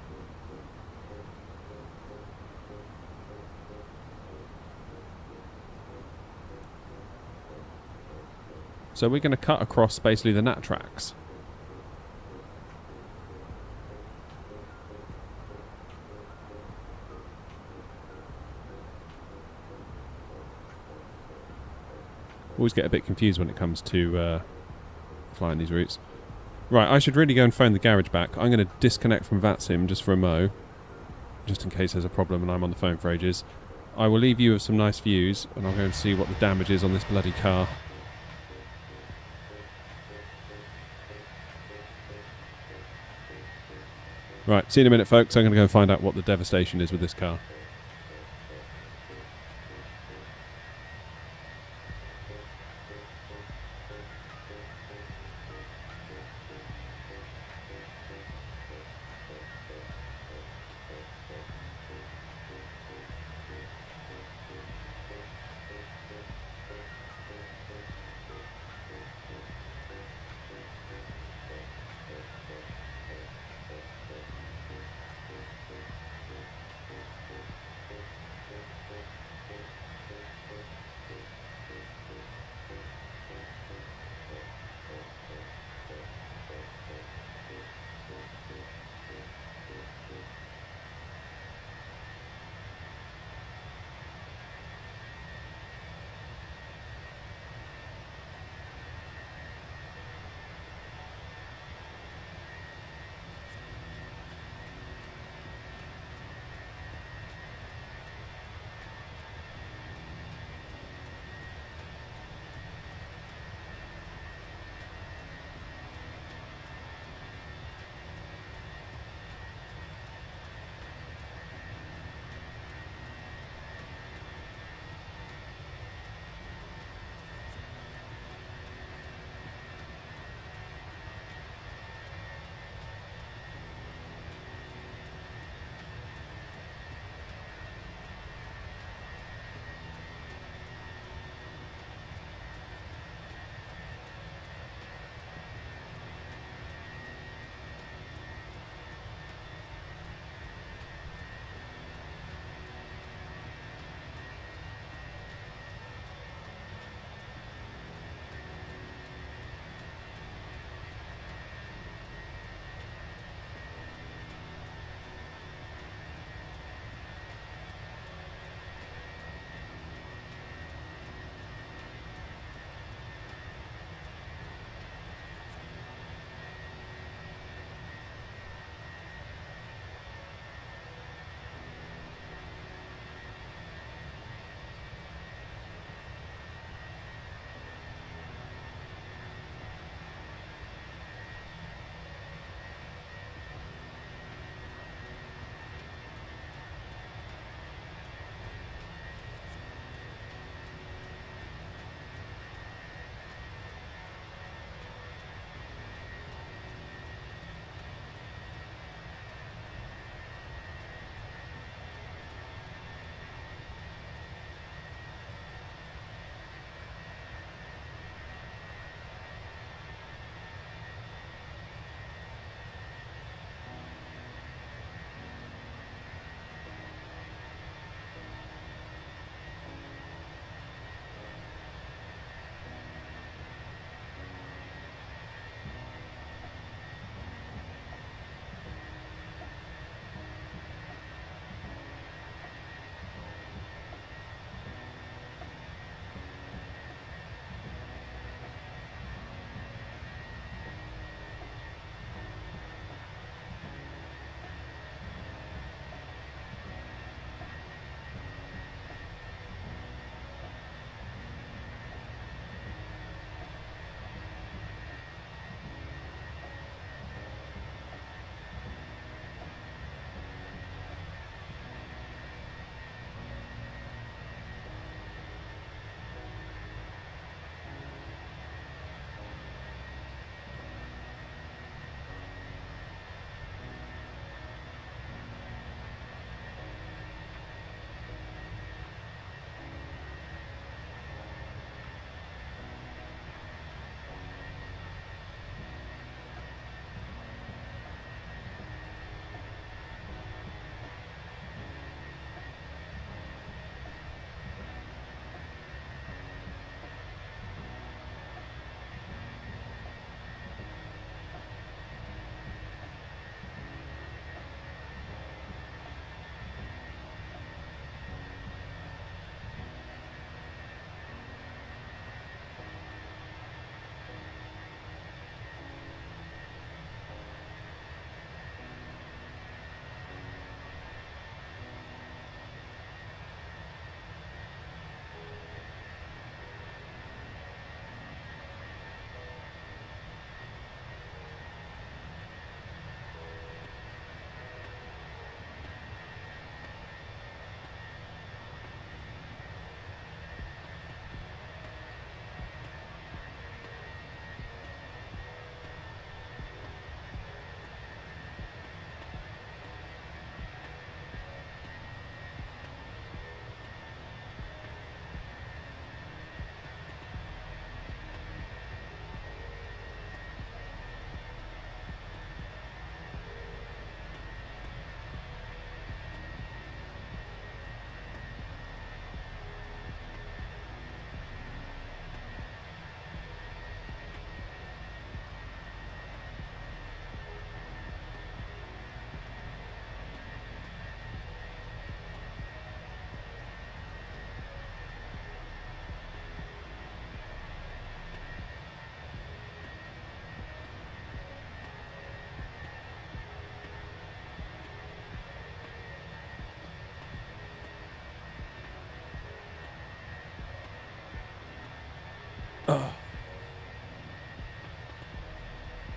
So we're going to cut across basically the Nat tracks. Always get a bit confused when it comes to flying these routes. Right, I should really go and phone the garage back. I'm going to disconnect from VATSIM just for a mo, just in case there's a problem and I'm on the phone for ages. I will leave you with some nice views, and I'll go and see what the damage is on this bloody car. Right, see you in a minute, folks. I'm going to go and find out what the devastation is with this car.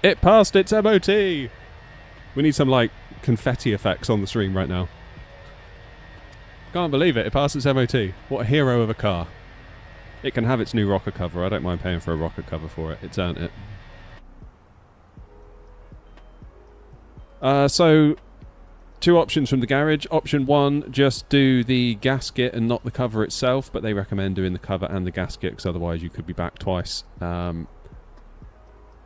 It passed its MOT! We need some, like, confetti effects on the stream right now. Can't believe it. It passed its MOT. What a hero of a car. It can have its new rocker cover. I don't mind paying for a rocker cover for it. It's earned it. So, 2 options from the garage. Option 1, just do the gasket and not the cover itself, but they recommend doing the cover and the gasket because otherwise you could be back twice.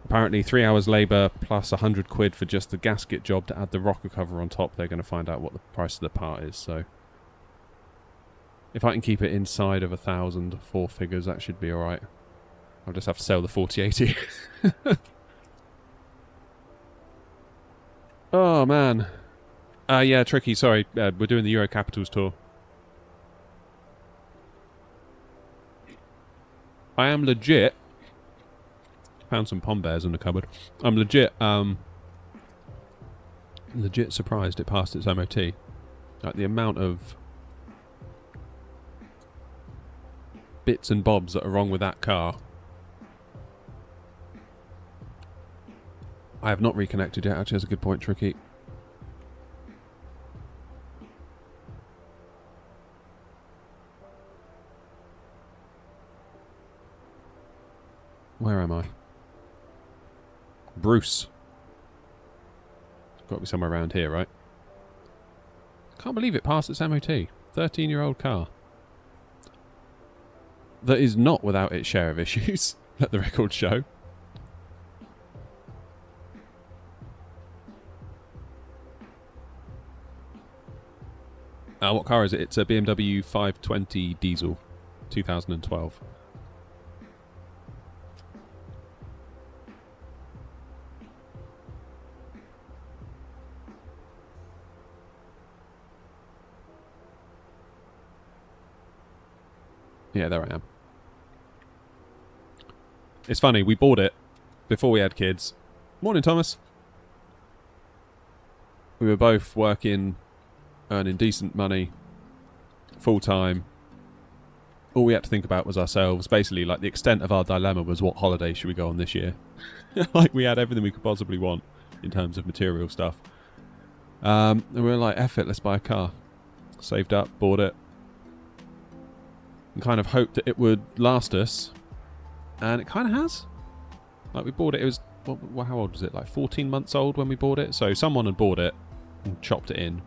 Apparently 3 hours labour plus 100 quid for just the gasket job to add the rocker cover on top. They're going to find out what the price of the part is, so... If I can keep it inside of 1,000, 4 figures, that should be alright. I'll just have to sell the 4080. Oh, man. Yeah, Tricky, sorry. We're doing the Euro Capitals tour. I am legit... Found some pom bears in the cupboard. I'm legit, legit surprised it passed its MOT. Like, the amount of... bits and bobs that are wrong with that car. I have not reconnected yet, actually. That's a good point, Tricky. Where am I? Bruce. Got to be somewhere around here, right? Can't believe it passed its MOT. 13-year-old car. That is not without its share of issues, let the record show. What car is it? It's a BMW 520 diesel, 2012. Yeah, there I am. It's funny, we bought it before we had kids. Morning, Thomas. We were both working, earning decent money, full-time. All we had to think about was ourselves. Basically, like, the extent of our dilemma was what holiday should we go on this year? Like, we had everything we could possibly want in terms of material stuff. And we were like, F it, let's buy a car. Saved up, bought it. And kind of hoped that it would last us. And it kind of has. Like, we bought it, it was... Well, how old was it? Like 14 months old when we bought it? So someone had bought it and chopped it in.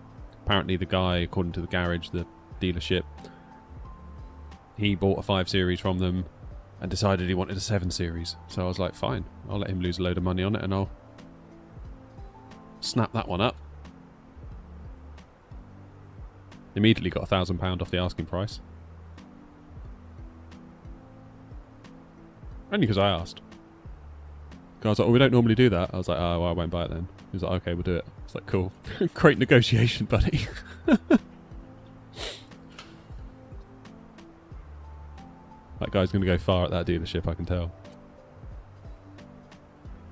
Apparently the guy, according to the garage, the dealership, he bought a 5 Series from them and decided he wanted a 7 Series. So I was like, fine, I'll let him lose a load of money on it and I'll snap that one up. Immediately got £1,000 off the asking price. Only because I asked. I was like, oh, we don't normally do that. I was like, oh, well, I won't buy it then. He was like, okay, we'll do it. It's like, cool. Great negotiation, buddy. That guy's going to go far at that dealership, I can tell.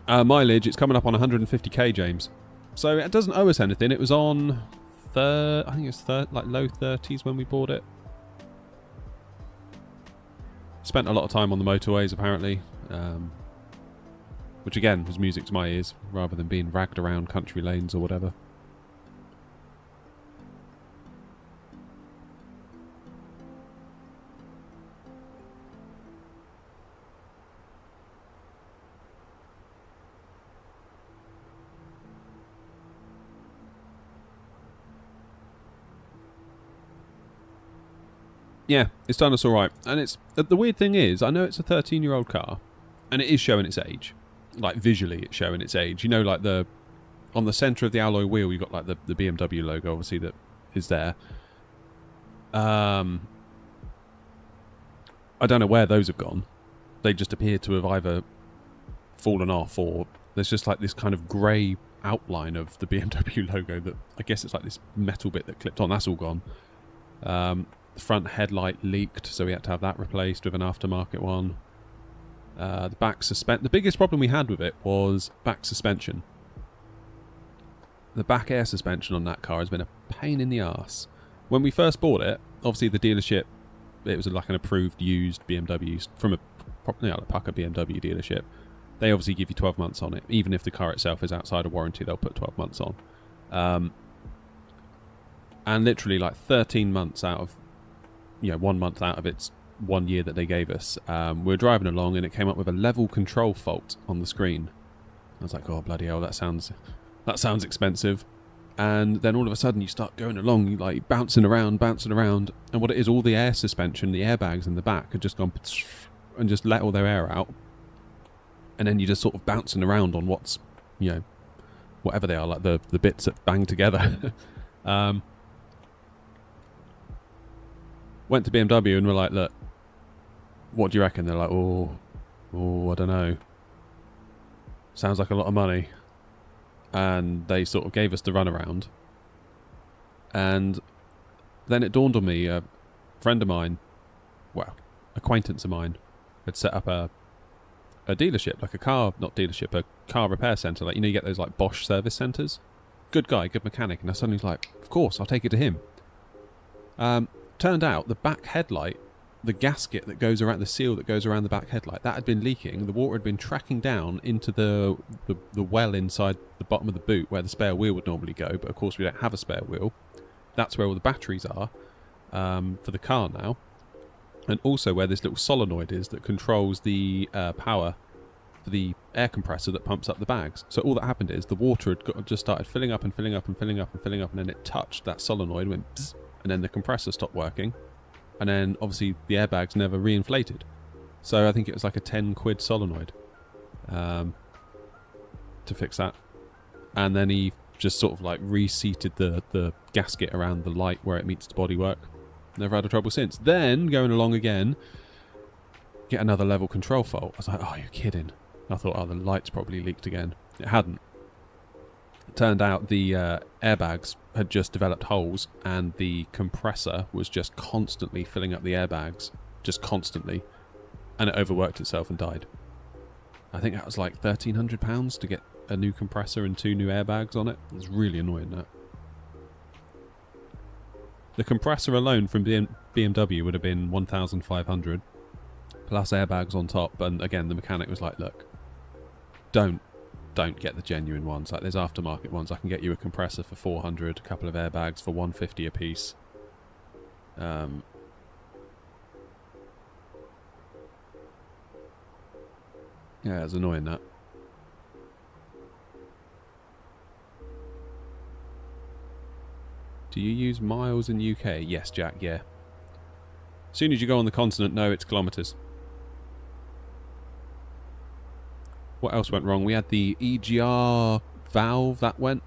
Mileage, it's coming up on 150k, James. So it doesn't owe us anything. It was on, I think it's like low 30s when we bought it. Spent a lot of time on the motorways, apparently. Which again was music to my ears, rather than being ragged around country lanes or whatever. Yeah, it's done us alright. And it's the weird thing is, I know it's a 13-year-old car, and it is showing its age. Like, visually, it's showing its age. You know, like, on the centre of the alloy wheel, you've got, like, the BMW logo, obviously, that is there. I don't know where those have gone. They just appear to have either fallen off, or there's just, like, this kind of grey outline of the BMW logo that, I guess it's like this metal bit that clipped on. That's all gone. The front headlight leaked, so we had to have that replaced with an aftermarket one. The back the biggest problem we had with it was back suspension. The back air suspension on that car has been a pain in the arse. When we first bought it, obviously the dealership, it was like an approved used BMW from a Pucker BMW dealership. They obviously give you 12 months on it. Even if the car itself is outside of warranty, they'll put 12 months on. And literally like 13 months out of, 1 month out of its 1 year that they gave us, we were driving along and it came up with a level control fault on the screen. I was like, oh, bloody hell, that sounds expensive. And then all of a sudden you start going along, you like bouncing around. And what it is, all the air suspension, the airbags in the back had just gone and just let all their air out. And then you're just sort of bouncing around on what's, whatever they are, like the bits that bang together. Went to BMW and we're like, look, what do you reckon? They're like, oh, I don't know. Sounds like a lot of money. And they sort of gave us the runaround. And then it dawned on me, a friend of mine, acquaintance of mine, had set up a dealership, like a car repair centre. Like, you get those like Bosch service centres? Good guy, good mechanic. And I suddenly was like, of course, I'll take it to him. Turned out the back headlight, the gasket that goes around, the seal that goes around the back headlight, that had been leaking. The water had been tracking down into the well inside the bottom of the boot where the spare wheel would normally go, but of course we don't have a spare wheel. That's where all the batteries are for the car now. And also where this little solenoid is that controls the power for the air compressor that pumps up the bags. So all that happened is the water had just started filling up, and then it touched that solenoid, went psst, and then the compressor stopped working. And then, obviously, the airbags never reinflated. So I think it was like a 10 quid solenoid to fix that. And then he just sort of like reseated the gasket around the light where it meets the bodywork. Never had a trouble since. Then, going along again, get another level control fault. I was like, oh, you're kidding. I thought, oh, the light's probably leaked again. It hadn't. It turned out the airbags had just developed holes, and the compressor was just constantly filling up the airbags, just constantly, and it overworked itself and died. I think that was like £1,300 to get a new compressor and 2 new airbags on it. It was really annoying, that. The compressor alone from BMW would have been 1,500 plus airbags on top, and again the mechanic was like, look, don't get the genuine ones. Like, there's aftermarket ones. I can get you a compressor for 400, a couple of airbags for 150 a piece. Yeah, it was annoying, that. Do you use miles in UK? Yes, Jack, yeah. As soon as you go on the continent, no, it's kilometres. What else went wrong? We had the EGR valve that went.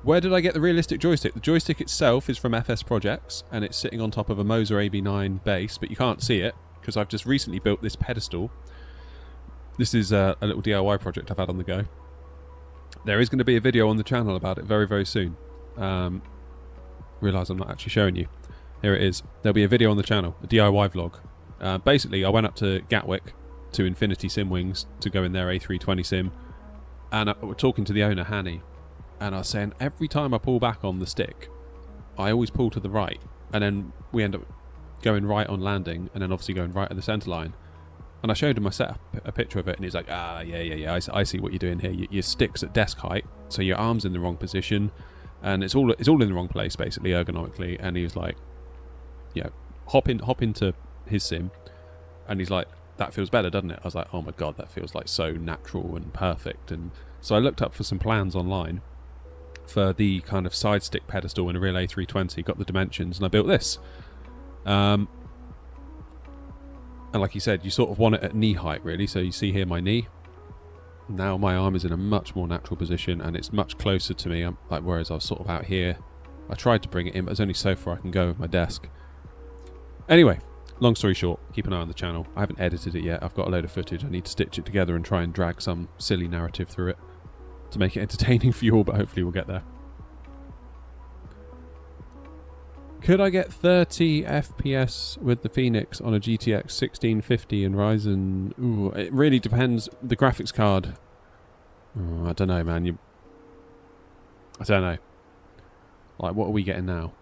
Where did I get the realistic joystick? The joystick itself is from FS Projects, and it's sitting on top of a Moser AB9 base, but you can't see it because I've just recently built this pedestal. This is a little DIY project I've had on the go. There is going to be a video on the channel about it very, very soon. Realise I'm not actually showing you. Here it is. There'll be a video on the channel, a DIY vlog. Basically, I went up to Gatwick to Infinity Sim Wings to go in their A320 sim, and we're talking to the owner, Hanny, and I was saying every time I pull back on the stick, I always pull to the right, and then we end up going right on landing, and then obviously going right at the centre line. And I showed him, I set up a picture of it, and he's like, yeah, I see what you're doing here. Your stick's at desk height, so your arm's in the wrong position, and it's all in the wrong place, basically, ergonomically. And he was like, yeah, hop into his sim, and he's like, that feels better, doesn't it? I was like, oh my god, that feels like so natural and perfect. And so I looked up for some plans online for the kind of side stick pedestal in a real A320, got the dimensions, and I built this. And like you said, you sort of want it at knee height, really. So you see here my knee. Now my arm is in a much more natural position, and it's much closer to me. Whereas I was sort of out here. I tried to bring it in, but there's only so far I can go with my desk. Anyway, long story short, keep an eye on the channel. I haven't edited it yet. I've got a load of footage. I need to stitch it together and try and drag some silly narrative through it to make it entertaining for you all, but hopefully we'll get there. Could I get 30 FPS with the Phoenix on a GTX 1650 and Ryzen? Ooh, it really depends. The graphics card. Oh, I don't know, man. I don't know. Like, what are we getting now?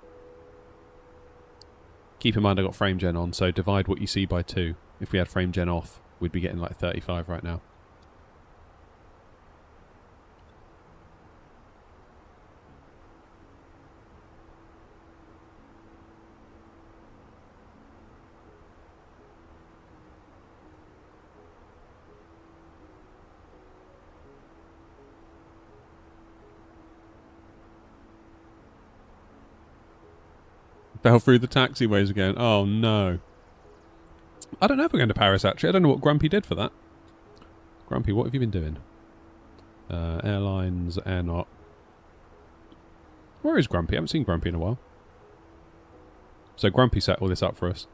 Keep in mind I got frame gen on, so divide what you see by 2 if we had frame gen off. we'd be getting like 35 right now. Fell through the taxiways again. Oh no. I don't know if we're going to Paris actually. I don't know what Grumpy did for that. Grumpy, what have you been doing? Airlines, AirNOTT. Where is Grumpy? I haven't seen Grumpy in a while. So Grumpy set all this up for us.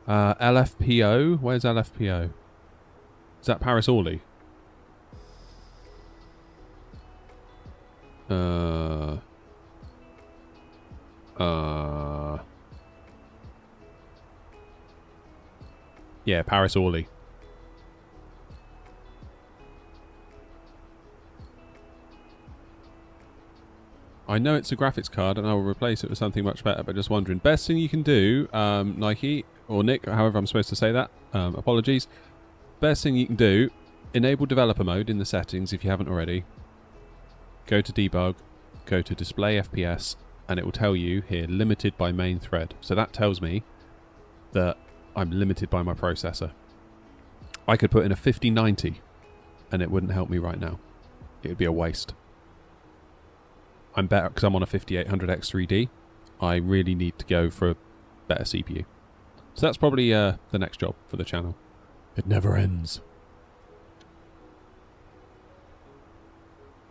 LFPO? Where's LFPO? Is that Paris Orly? Yeah, Paris Orly. I know it's a graphics card and I will replace it with something much better, but just wondering. Best thing you can do, Nike, or Nick, however I'm supposed to say that, apologies. Best thing you can do, enable developer mode in the settings if you haven't already. Go to debug, go to display FPS, and it will tell you here, limited by main thread. So that tells me that I'm limited by my processor. I could put in a 5090 and it wouldn't help me right now. It would be a waste. I'm better because I'm on a 5800X3D. I really need to go for a better CPU. So that's probably the next job for the channel. It never ends.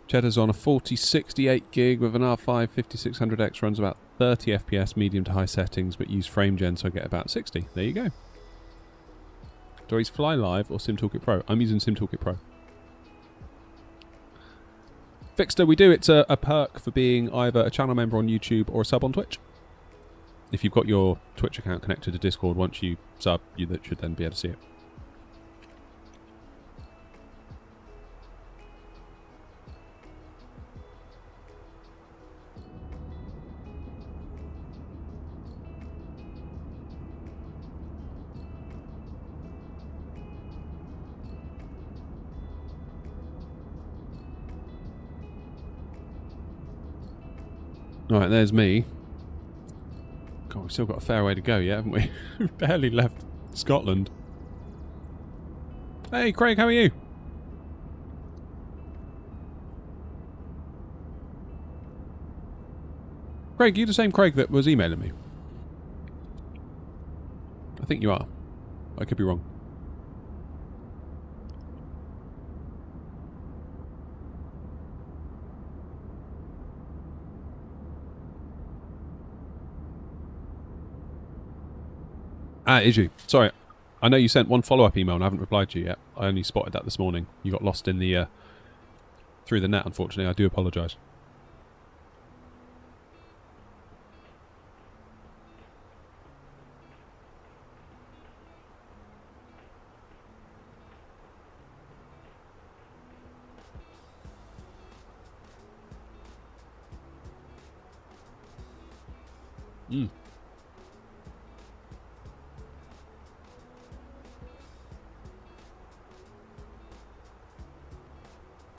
Cheddar's on a 4068 gig with an R5 5600X, runs about 30 FPS, medium to high settings, but use frame gen, so I get about 60. There you go. Do I use Fly Live or SimToolkit Pro? I'm using SimToolkit Pro. Fixter, we do. It's a perk for being either a channel member on YouTube or a sub on Twitch. If you've got your Twitch account connected to Discord, once you sub, you should then be able to see it. Alright, there's me. God, we've still got a fair way to go yet, haven't we? We've barely left Scotland. Hey, Craig, how are you? Craig, you the same Craig that was emailing me? I think you are. I could be wrong. Ah, is you? Sorry. I know you sent one follow-up email and I haven't replied to you yet. I only spotted that this morning. You got lost in the through the net, unfortunately. I do apologise.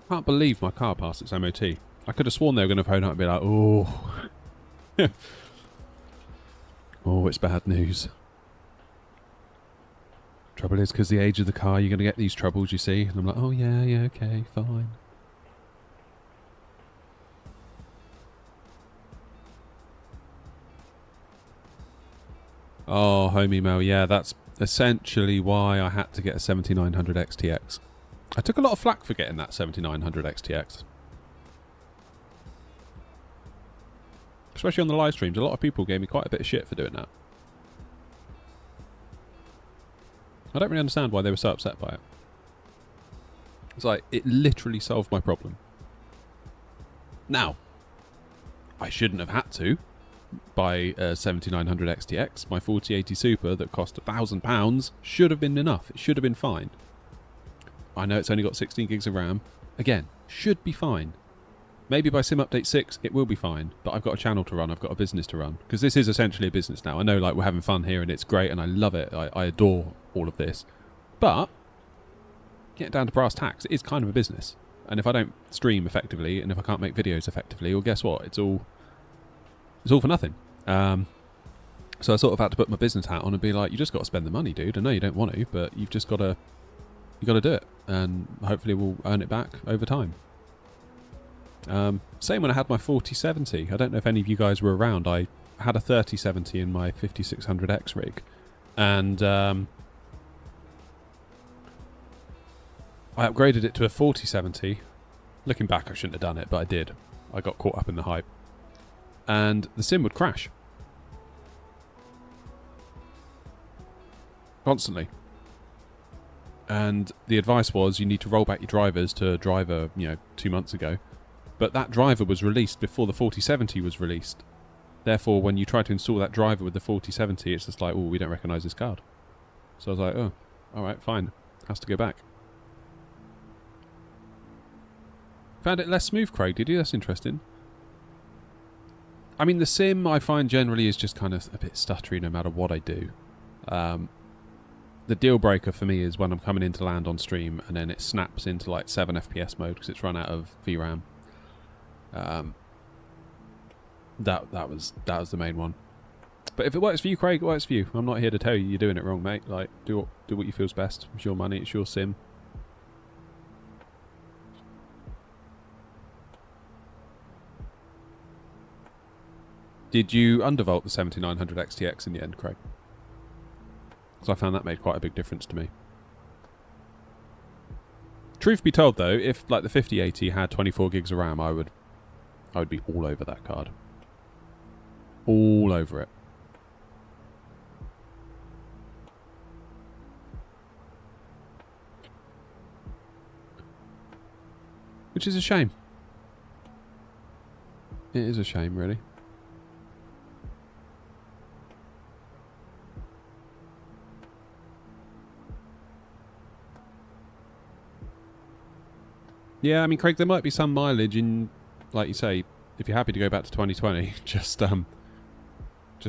Can't believe my car passed its MOT. I could have sworn they were going to phone up and be like, oh. Oh, it's bad news. Trouble is, because the age of the car, you're going to get these troubles, you see. And I'm like, oh yeah, okay, fine. Oh, home email, yeah, that's essentially why I had to get a 7900 XTX. I took a lot of flack for getting that 7900 XTX. Especially on the live streams, a lot of people gave me quite a bit of shit for doing that. I don't really understand why they were so upset by it. It's like, it literally solved my problem. Now, I shouldn't have had to buy a 7900 XTX. My 4080 Super that cost £1,000 should have been enough. It should have been fine. I know it's only got 16 gigs of RAM. Again, should be fine. Maybe by sim update 6 it will be fine, but I've got a channel to run, I've got a business to run. Because this is essentially a business now. I know like we're having fun here and it's great and I love it. I adore all of this. But, getting down to brass tacks, it is kind of a business. And if I don't stream effectively and if I can't make videos effectively, well guess what? It's all for nothing. So I sort of had to put my business hat on and be like, you just got to spend the money, dude. I know you don't want to, but you've just got to do it. And hopefully we'll earn it back over time. Same when I had my 4070. I don't know if any of you guys were around. I had a 3070 in my 5600X rig. And I upgraded it to a 4070. Looking back, I shouldn't have done it, but I did. I got caught up in the hype. And the sim would crash. Constantly. And the advice was you need to roll back your drivers to a driver, 2 months ago. But that driver was released before the 4070 was released. Therefore, when you try to install that driver with the 4070, it's just like, oh, we don't recognise this card. So I was like, oh, alright, fine. Has to go back. Found it less smooth, Craig, did you? That's interesting. I mean, the sim, I find generally is just kind of a bit stuttery no matter what I do. The deal breaker for me is when I'm coming into land on stream and then it snaps into like 7 FPS mode because it's run out of VRAM. That was the main one. But if it works for you, Craig, it works for you. I'm not here to tell you you're doing it wrong, mate. Like, do what you feel's best. It's your money, it's your sim. Did you undervolt the 7900 XTX in the end, Craig? Because I found that made quite a big difference to me. Truth be told, though, if like the 5080 had 24 gigs of RAM, I would be all over that card. All over it. Which is a shame. It is a shame, really. Yeah, I mean, Craig, there might be some mileage in, like you say, if you're happy to go back to 2020, just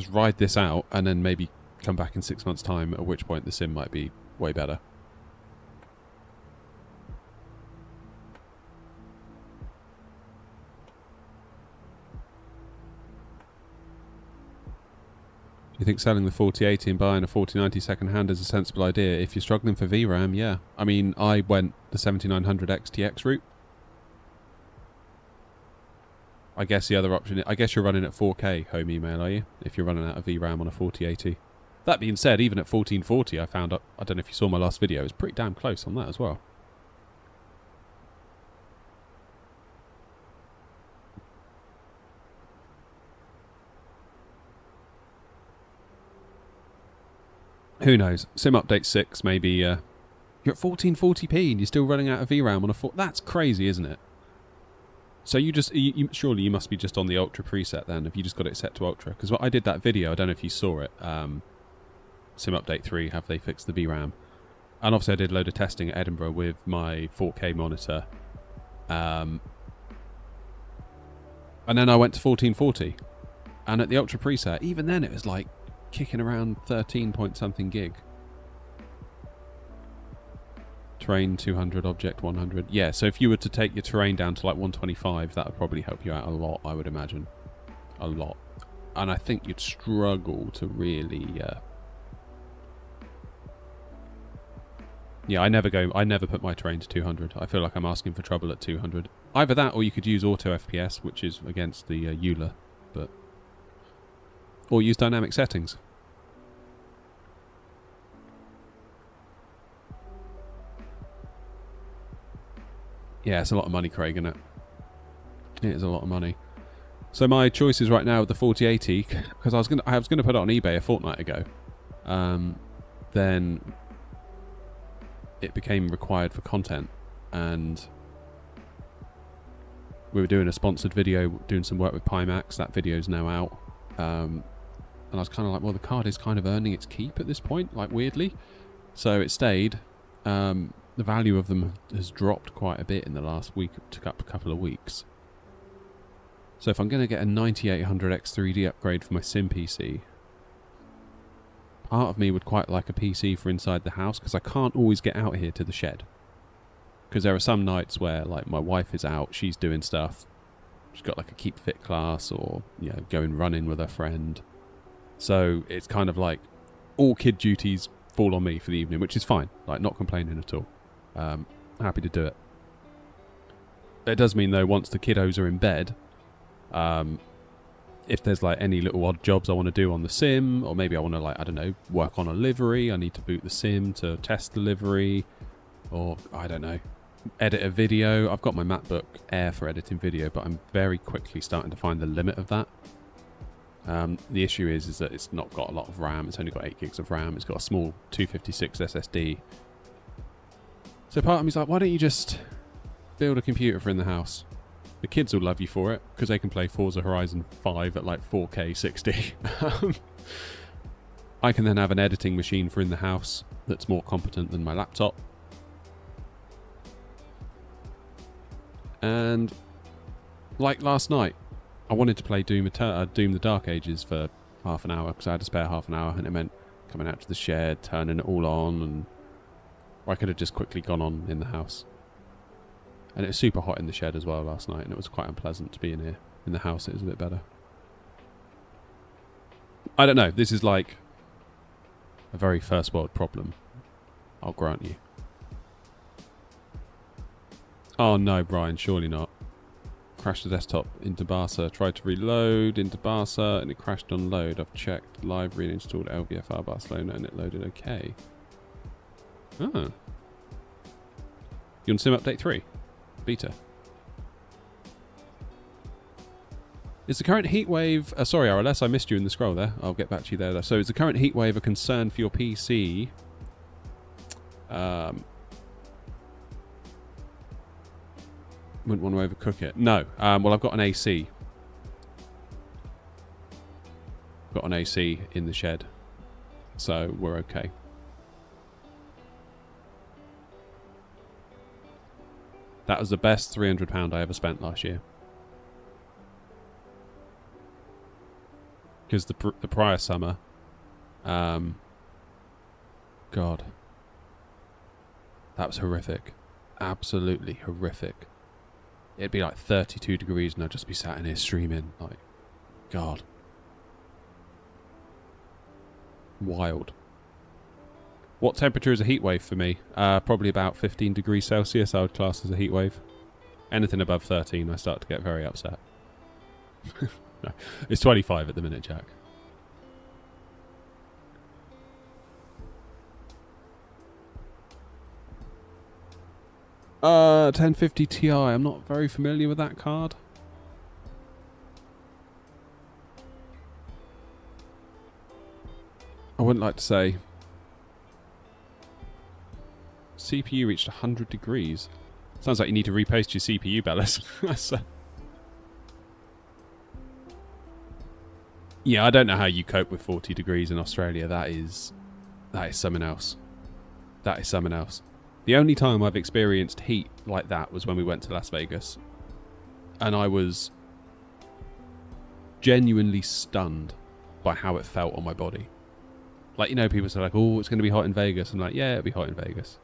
ride this out and then maybe come back in 6 months' time, at which point the sim might be way better. Do you think selling the 4080 and buying a 4090 second hand is a sensible idea? If you're struggling for VRAM, yeah. I mean, I went the 7900 XTX route. I guess the other option, I guess you're running at 4K home email, are you? If you're running out of VRAM on a 4080. That being said, even at 1440, I found up, I don't know if you saw my last video, it was pretty damn close on that as well. Who knows? Sim update 6, maybe you're at 1440p and you're still running out of VRAM on a 4... That's crazy, isn't it? So surely you must be just on the Ultra preset then, if you just got it set to Ultra. Because I did that video, I don't know if you saw it, Sim update 3, have they fixed the VRAM? And obviously I did a load of testing at Edinburgh with my 4K monitor. And then I went to 1440. And at the Ultra preset, even then it was like kicking around 13 point something gig. Terrain 200, object 100. Yeah, so if you were to take your terrain down to like 125, that would probably help you out a lot, I would imagine. A lot. And I think you'd struggle to really... Yeah, I never put my terrain to 200. I feel like I'm asking for trouble at 200. Either that, or you could use auto FPS, which is against the EULA, but... Or use dynamic settings. Yeah, it's a lot of money, Craig, isn't it? It is a lot of money. So my choices right now with the 4080, because I was gonna put it on eBay a fortnight ago. Then it became required for content, and we were doing a sponsored video, doing some work with Pimax. That video's now out. And I was kind of like, well, the card is kind of earning its keep at this point, like weirdly. So it stayed. The value of them has dropped quite a bit in the last week to couple of weeks. So if I'm going to get a 9800X 3D upgrade for my sim PC, part of me would quite like a PC for inside the house, because I can't always get out here to the shed. Because there are some nights where, like, my wife is out, she's doing stuff. She's got like a keep fit class, or, you know, going running with her friend. So it's kind of like all kid duties fall on me for the evening, which is fine. Like, not complaining at all. Happy to do it. It does mean, though, once the kiddos are in bed, if there's like any little odd jobs I want to do on the sim, or maybe I want to, like, I don't know, work on a livery, I need to boot the sim to test the livery, or I don't know, edit a video. I've got my MacBook Air for editing video, but I'm very quickly starting to find the limit of that. The issue is that it's not got a lot of RAM. It's only got 8 gigs of RAM. It's got a small 256 SSD. So part of me's like, why don't you just build a computer for in the house? The kids will love you for it, because they can play Forza Horizon 5 at like 4K 60. I can then have an editing machine for in the house that's more competent than my laptop. And like last night, I wanted to play Doom the Dark Ages for half an hour, because I had to spare half an hour, and it meant coming out to the shed, turning it all on, and I could have just quickly gone on in the house. And it was super hot in the shed as well last night, and it was quite unpleasant to be in here. In the house it was a bit better. I don't know, this is like a very first world problem, I'll grant you. Oh no, Brian, surely not. Crashed the desktop into Barca, tried to reload into Barca, and it crashed on load. I've checked library and installed LVFR Barcelona, and it loaded okay. Oh. You on Sim Update 3? Beta. Is the current heatwave... sorry, RLS, I missed you in the scroll there. I'll get back to you there. So is the current heatwave a concern for your PC? Wouldn't want to overcook it. No. Well, I've got an AC. Got an AC in the shed. So we're okay. That was the best £300 I ever spent last year. Because the prior summer... God. That was horrific. Absolutely horrific. It'd be like 32 degrees and I'd just be sat in here streaming. Like, God. Wild. What temperature is a heat wave for me? Probably about 15 degrees Celsius I would class as a heat wave. Anything above 13 I start to get very upset. No, it's 25 at the minute, Jack. Uh, 1050 Ti. I'm not very familiar with that card. I wouldn't like to say. CPU reached 100 degrees. Sounds like you need to repost your CPU, Bellis. Yeah, I don't know how you cope with 40 degrees in Australia. That is something else. That is something else. The only time I've experienced heat like that was when we went to Las Vegas. And I was genuinely stunned by how it felt on my body. Like, you know, people say like, oh, it's going to be hot in Vegas. I'm like, yeah, it'll be hot in Vegas.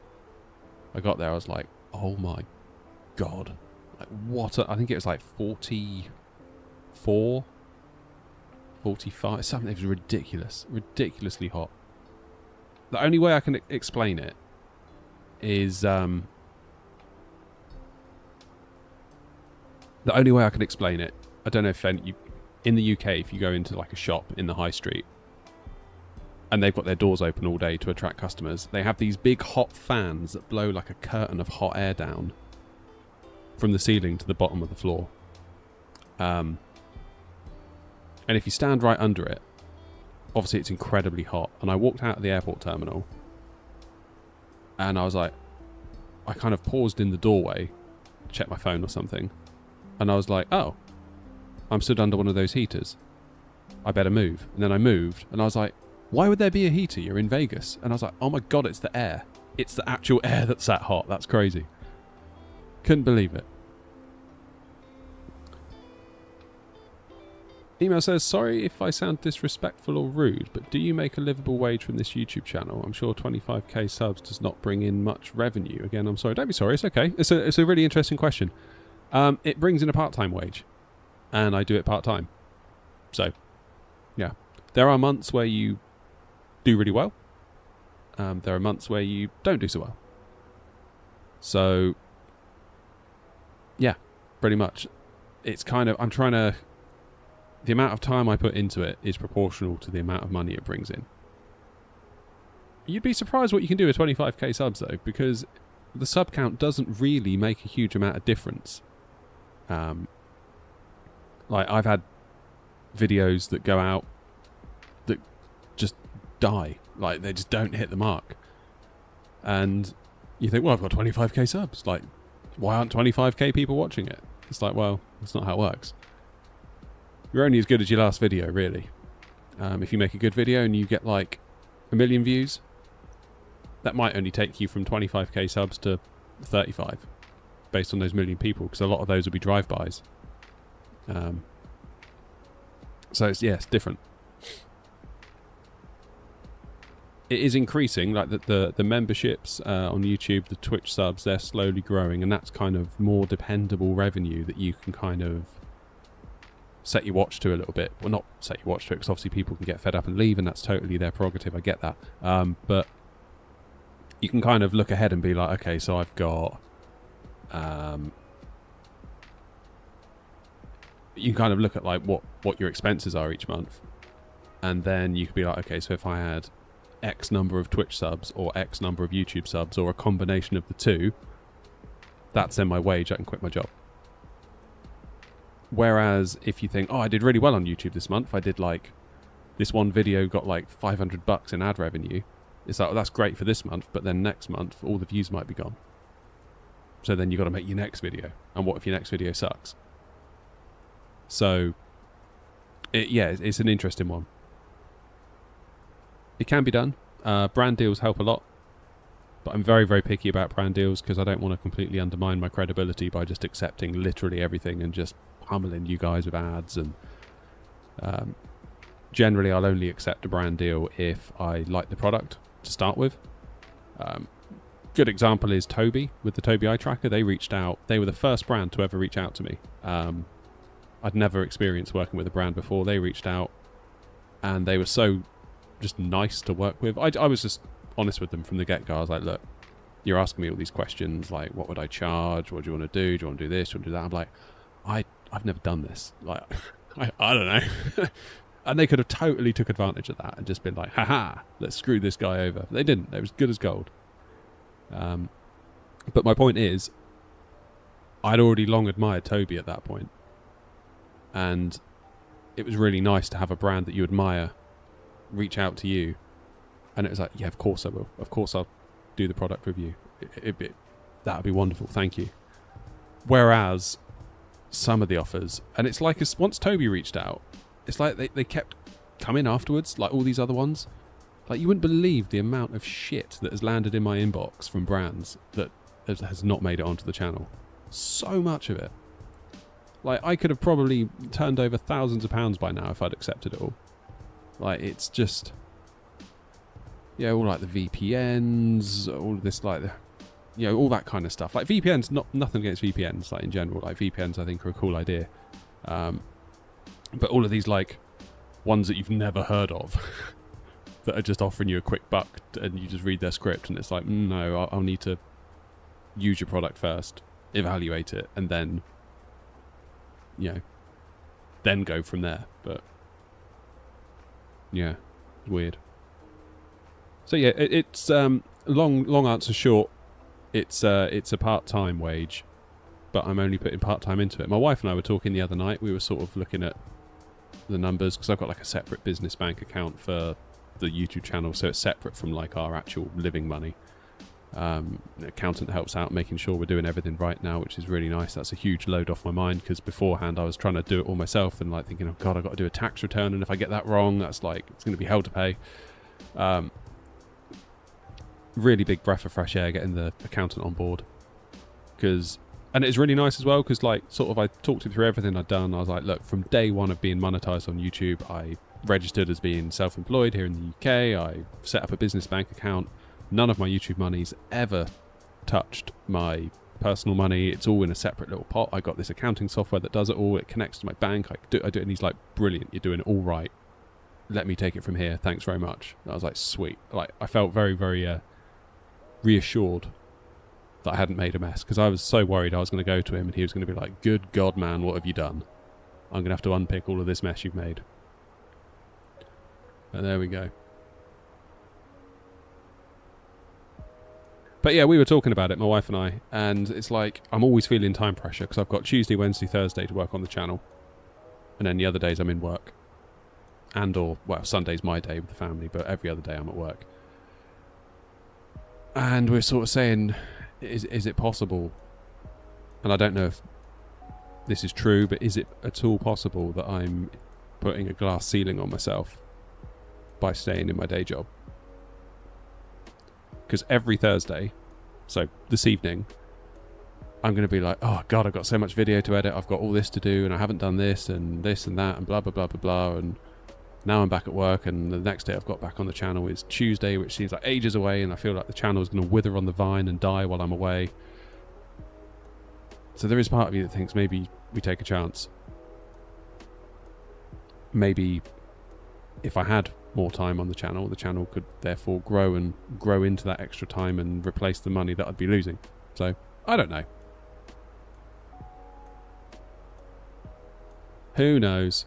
I got there, I was like, oh my God. Like, what? I think it was like 44, 45, something. It was ridiculous. Ridiculously hot. The only way I can explain it is the only way I can explain it, I don't know if in the UK, if you go into like a shop in the high street and they've got their doors open all day to attract customers, they have these big hot fans that blow like a curtain of hot air down from the ceiling to the bottom of the floor. And if you stand right under it, obviously it's incredibly hot. And I walked out of the airport terminal and I was like, I kind of paused in the doorway to check my phone or something. And I was like, oh, I'm stood under one of those heaters. I better move. And then I moved and I was like, why would there be a heater? You're in Vegas. And I was like, oh my God, it's the air. It's the actual air that's that hot. That's crazy. Couldn't believe it. Email says, sorry if I sound disrespectful or rude, but do you make a livable wage from this YouTube channel? I'm sure 25k subs does not bring in much revenue. Again, I'm sorry. Don't be sorry. It's okay. It's a really interesting question. It brings in a part-time wage, and I do it part-time. So, yeah. There are months where you do really well. There are months where you don't do so well. So, yeah, pretty much. It's kind of, I'm trying to, the amount of time I put into it is proportional to the amount of money it brings in. You'd be surprised what you can do with 25k subs though, because the sub count doesn't really make a huge amount of difference. Like, I've had videos that go out that just die. Like, they just don't hit the mark. And you think, well, I've got 25k subs. Like, why aren't 25k people watching it? It's like, well, that's not how it works. You're only as good as your last video, really. If you make a good video and you get, like, 1 million views, that might only take you from 25k subs to 35, based on those 1 million people, because a lot of those will be drive-bys. So, it's different. It is increasing, like the memberships on YouTube, the Twitch subs, they're slowly growing, and that's kind of more dependable revenue that you can kind of set your watch to a little bit. Well, not set your watch to it, because obviously people can get fed up and leave, and that's totally their prerogative, I get that. But you can kind of look ahead and be like, okay, so I've got... you can kind of look at like what your expenses are each month, and then you could be like, okay, so if I had X number of Twitch subs or X number of YouTube subs or a combination of the two, that's then my wage. I can quit my job. Whereas if you think, oh, I did really well on YouTube this month, I did like this one video got like $500 in ad revenue, it's like, well, that's great for this month, but then next month all the views might be gone. So then you got to make your next video, and what if your next video sucks? So it's an interesting one. It can be done. Brand deals help a lot, but I'm very, very picky about brand deals because I don't want to completely undermine my credibility by just accepting literally everything and just pummeling you guys with ads. And generally, I'll only accept a brand deal if I like the product to start with. Good example is Tobii with the Tobii eye tracker. They reached out. They were the first brand to ever reach out to me. I'd never experienced working with a brand before. They reached out, and they were so just nice to work with. I was just honest with them from the get-go. I was like, look, you're asking me all these questions, like, what would I charge? What do you want to do? Do you want to do this? Do you want to do that? I'm like, I've never done this. Like, I don't know. And they could have totally took advantage of that and just been like, haha, let's screw this guy over. They didn't. They was good as gold. But my point is, I'd already long admired Tobii at that point. And it was really nice to have a brand that you admire reach out to you, and it was like, yeah, of course I will. Of course I'll do the product review. That would be wonderful. Thank you. Whereas some of the offers, and it's like once Tobii reached out, it's like they kept coming afterwards, like all these other ones. Like, you wouldn't believe the amount of shit that has landed in my inbox from brands that has not made it onto the channel. So much of it. Like, I could have probably turned over thousands of pounds by now if I'd accepted it all. Like, it's just... yeah, all like the VPNs, all of this, like, all that kind of stuff. Like, VPNs, nothing against VPNs, like, in general. Like, VPNs, I think, are a cool idea. But all of these, like, ones that you've never heard of that are just offering you a quick buck, and you just read their script, and it's like, no, I'll need to use your product first, evaluate it, and then... then go from there. But yeah, weird. So yeah, it's long answer short. It's a part-time wage, but I'm only putting part-time into it. My wife and I were talking the other night. We were sort of looking at the numbers, because I've got like a separate business bank account for the YouTube channel, so it's separate from like our actual living money. The accountant helps out making sure we're doing everything right now, which is really nice. That's a huge load off my mind, because beforehand I was trying to do it all myself and like thinking, oh god, I've got to do a tax return, and if I get that wrong, that's like, it's going to be hell to pay. Really big breath of fresh air getting the accountant on board, because And it's really nice as well because, like, sort of I talked him through everything I'd done. I was like, look, from day one of being monetized on YouTube, I registered as being self-employed here in the UK. I set up a business bank account. None of my YouTube money's ever touched my personal money. It's all in a separate little pot. I got this accounting software that does it all. It connects to my bank. I do it, and he's like, brilliant, you're doing it all right. Let me take it from here. Thanks very much. And I was like, sweet. Like, I felt very, very reassured that I hadn't made a mess, because I was so worried I was going to go to him and he was going to be like, good God, man, what have you done? I'm going to have to unpick all of this mess you've made. And there we go. But yeah, we were talking about it, my wife and I, and it's like, I'm always feeling time pressure because I've got Tuesday, Wednesday, Thursday to work on the channel. And then the other days I'm in work. Well, Sunday's my day with the family, but every other day I'm at work. And we're sort of saying, is it possible? And I don't know if this is true, but is it at all possible that I'm putting a glass ceiling on myself by staying in my day job? Because every Thursday, so this evening, I'm going to be like, oh God, I've got so much video to edit, I've got all this to do, and I haven't done this and that, and blah, blah, blah, blah, blah, and now I'm back at work, and the next day I've got back on the channel is Tuesday, which seems like ages away, and I feel like the channel is going to wither on the vine and die while I'm away. So there is part of me that thinks maybe we take a chance. Maybe if I had more time on the channel could therefore grow into that extra time and replace the money that I'd be losing. So, I don't know. Who knows?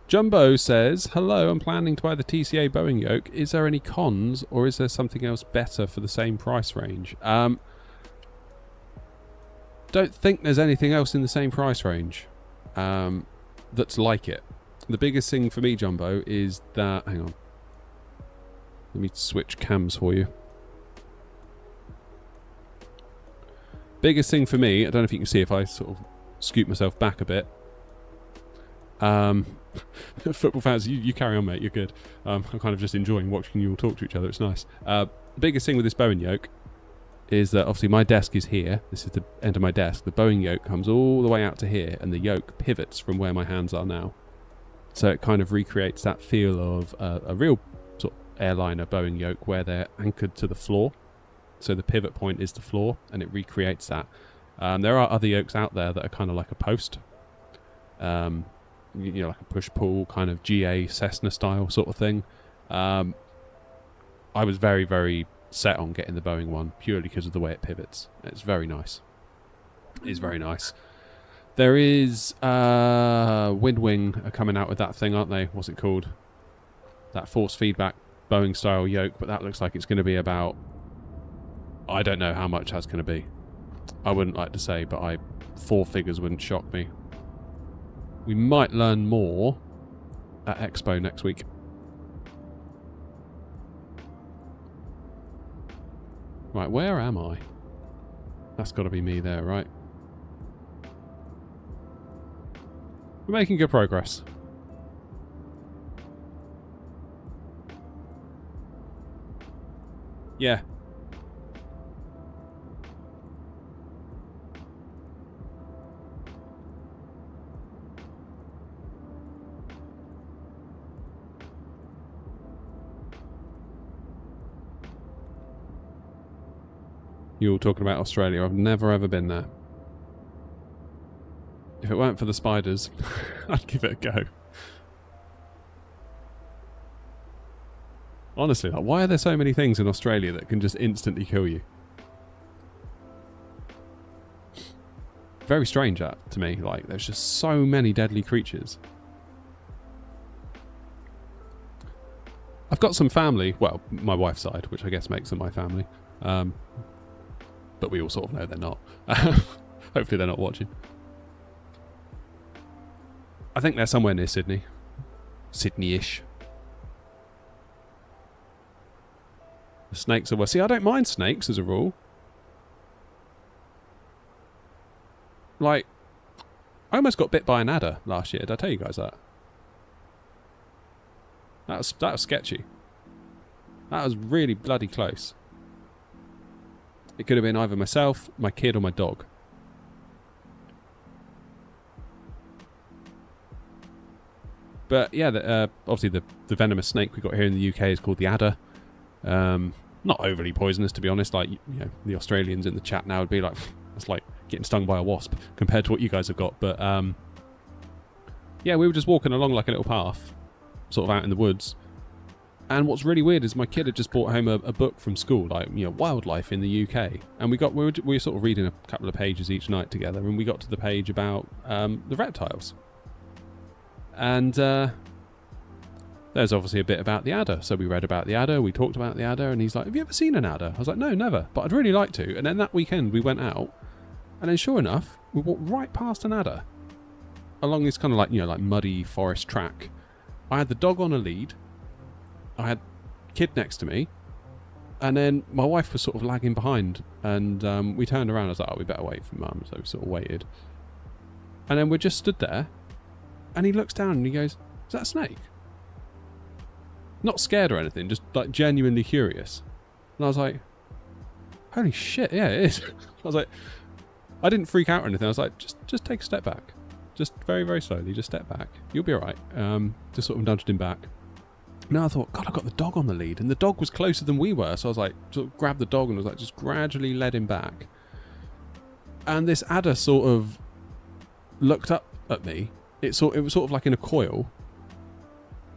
Jumbo says, hello, I'm planning to buy the TCA Boeing yoke. Is there any cons, or is there something else better for the same price range? Don't think there's anything else in the same price range that's like it. The biggest thing for me, Jumbo, is that... Hang on. Let me switch cams for you. Biggest thing for me, I don't know if you can see if I sort of scoot myself back a bit. Football fans, you carry on, mate, you're good. I'm kind of just enjoying watching you all talk to each other, it's nice. The biggest thing with this Boeing yoke is that obviously my desk is here. This is the end of my desk. The Boeing yoke comes all the way out to here, and the yoke pivots from where my hands are now. So it kind of recreates that feel of a real sort of airliner Boeing yoke where they're anchored to the floor. So the pivot point is the floor, and it recreates that. There are other yokes out there that are kind of like a post. You know, like a push-pull kind of GA Cessna style sort of thing. I was very, very set on getting the Boeing one purely because of the way it pivots. It's very nice. It's very nice. There is Windwing are coming out with that thing, aren't they? What's it called? That force feedback Boeing style yoke, but that looks like it's going to be about... I don't know how much that's going to be. I wouldn't like to say, but 4 figures wouldn't shock me. We might learn more at Expo next week. Right, where am I? That's got to be me there, right? We're making good progress. Yeah. You're all talking about Australia. I've never ever been there. If it weren't for the spiders, I'd give it a go. Honestly, like, why are there so many things in Australia that can just instantly kill you? Very strange, that, to me. Like, there's just so many deadly creatures. I've got some family, well, my wife's side, which I guess makes them my family. But we all sort of know they're not. Hopefully they're not watching. I think they're somewhere near Sydney. Sydney-ish. The snakes are well. See, I don't mind snakes as a rule. Like, I almost got bit by an adder last year. Did I tell you guys that? That was sketchy. That was really bloody close. It could have been either myself, my kid, or my dog. But yeah, obviously the venomous snake we got here in the UK is called the adder. Not overly poisonous, to be honest. Like, you know, the Australians in the chat now would be like, that's like getting stung by a wasp compared to what you guys have got. But yeah, we were just walking along like a little path, sort of out in the woods. And what's really weird is my kid had just brought home a book from school, like, you know, wildlife in the UK. And we were sort of reading a couple of pages each night together, and we got to the page about the reptiles. And there's obviously a bit about the adder. So we read about the adder, we talked about the adder, and he's like, have you ever seen an adder? I was like, no, never, but I'd really like to. And then that weekend we went out, and then sure enough, we walked right past an adder along this kind of like, you know, like muddy forest track. I had the dog on a lead, I had kid next to me, and then my wife was sort of lagging behind, and we turned around. I was like, oh, we better wait for Mum, so we sort of waited. And then we just stood there, and he looks down and he goes, is that a snake? Not scared or anything, just like genuinely curious. And I was like, holy shit, yeah, it is. I was like, I didn't freak out or anything. I was like, just take a step back. Just very, very slowly, just step back. You'll be alright. Just sort of nudged him back. Now I thought, God, I've got the dog on the lead, and the dog was closer than we were, so I was like, sort of grabbed the dog and was like, just gradually led him back. And this adder sort of looked up at me. It was sort of like in a coil,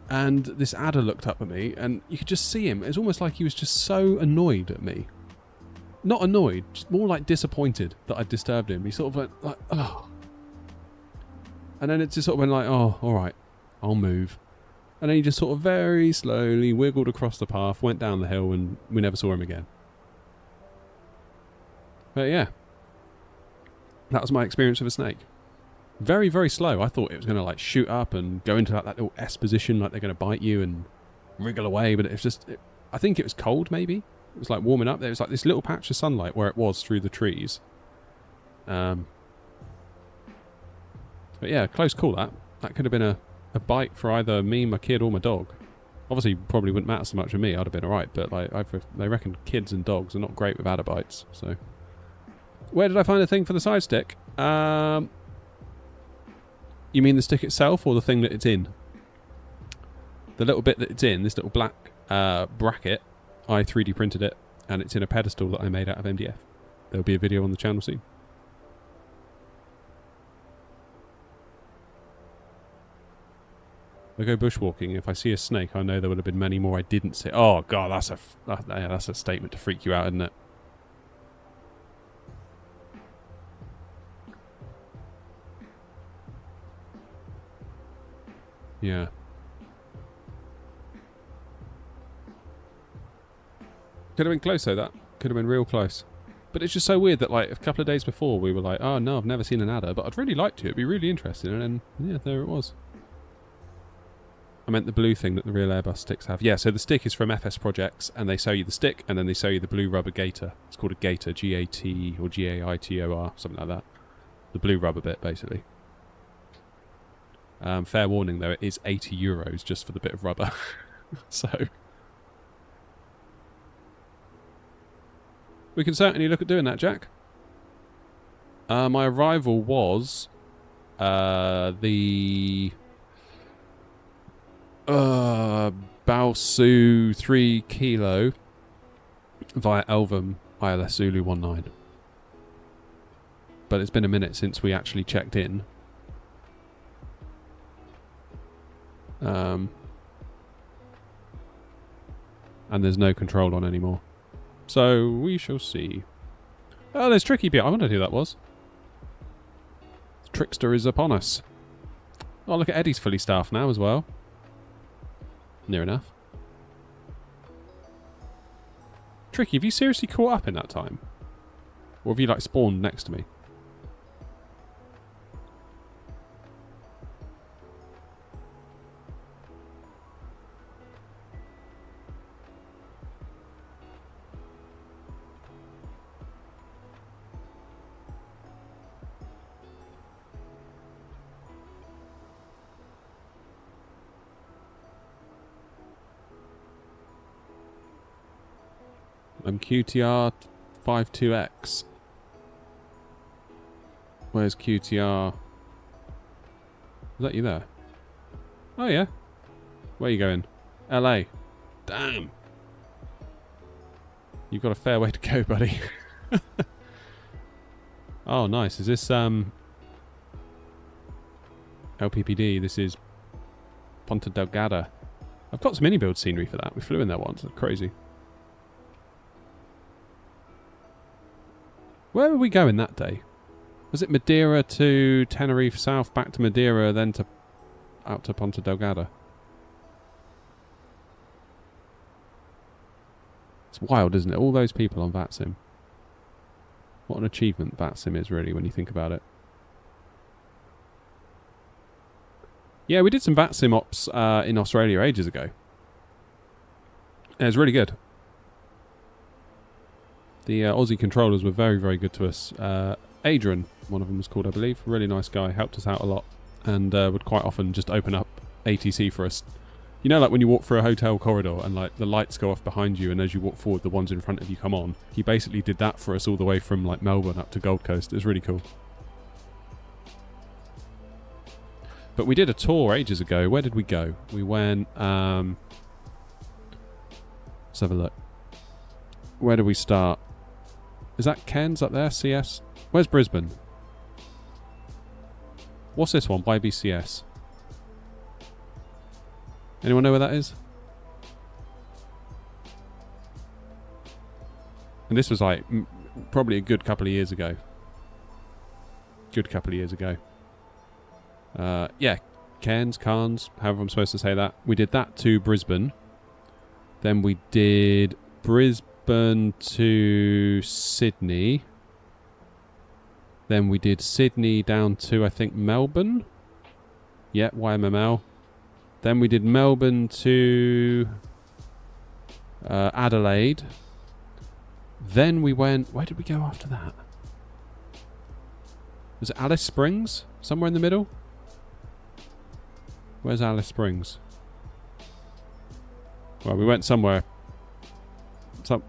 and this adder looked up at me, and you could just see him. It was almost like he was just so annoyed at me. Not annoyed, just more like disappointed that I disturbed him. He sort of went like, oh. And then it just sort of went like, oh, all right, I'll move. And then he just sort of very slowly wiggled across the path, went down the hill, and we never saw him again. But yeah, that was my experience with a snake. Very, very slow. I thought it was going to like shoot up and go into like that little S position, like they're going to bite you and wriggle away. But it was just, I think it was cold maybe. It was like warming up. There was like this little patch of sunlight where it was through the trees. But yeah, close call that. That could have been a bite for either me, my kid, or my dog. Obviously, probably wouldn't matter so much for me. I'd have been alright. But like, they reckon kids and dogs are not great with adder bites. So, where did I find a thing for the side stick? You mean the stick itself or the thing that it's in? The little bit that it's in, this little black bracket, I 3D printed it, and it's in a pedestal that I made out of MDF. There'll be a video on the channel soon. I go bushwalking. If I see a snake, I know there would have been many more I didn't see. Oh god, that's a statement to freak you out, isn't it? Yeah. Could have been close though, that. Could have been real close. But it's just so weird that like a couple of days before we were like, oh no, I've never seen an adder, but I'd really like to. It'd be really interesting. And then, yeah, there it was. I meant the blue thing that the real Airbus sticks have. Yeah, so the stick is from FS Projects, and they sell you the stick, and then they sell you the blue rubber gator. It's called a gator, G-A-T or G-A-I-T-O-R, something like that. The blue rubber bit, basically. Fair warning though, it is €80 just for the bit of rubber. So we can certainly look at doing that, Jack. My arrival was the Balsu 3 kilo via Elvam ILS Zulu 19. But it's been a minute since we actually checked in. And there's no control on anymore. So we shall see. Oh, there's Tricky Beat. I wondered who that was. The trickster is upon us. Oh, look at Eddie's fully staffed now as well. Near enough. Tricky, have you seriously caught up in that time? Or have you like spawned next to me? I'm QTR 52X. Where's QTR? Is that you there? Oh, yeah. Where are you going? LA. Damn. You've got a fair way to go, buddy. Oh, nice. Is this, LPPD? This is Ponta Delgada. I've got some mini-build scenery for that. We flew in there once. That's crazy. Where were we going that day? Was it Madeira to Tenerife South, back to Madeira, then to out to Ponta Delgada? It's wild, isn't it? All those people on VATSIM. What an achievement VATSIM is, really, when you think about it. Yeah, we did some VATSIM ops in Australia ages ago. It was really good. The Aussie controllers were very, very good to us. Adrian, one of them was called, I believe. Really nice guy. Helped us out a lot. And would quite often just open up ATC for us. You know, like when you walk through a hotel corridor and like the lights go off behind you, and as you walk forward, the ones in front of you come on. He basically did that for us all the way from like Melbourne up to Gold Coast. It was really cool. But we did a tour ages ago. Where did we go? We went... let's have a look. Where did we start? Is that Cairns up there? CS? Where's Brisbane? What's this one? YBCS. Anyone know where that is? And this was like probably a good couple of years ago. Yeah, Cairns, however I'm supposed to say that. We did that to Brisbane. Then we did Brisbane to Sydney. Then we did Sydney down to, I think, Melbourne. Yeah, YMML. Then we did Melbourne to Adelaide. Then we went... Where did we go after that? Was it Alice Springs? Somewhere in the middle? Where's Alice Springs? Well, we went somewhere.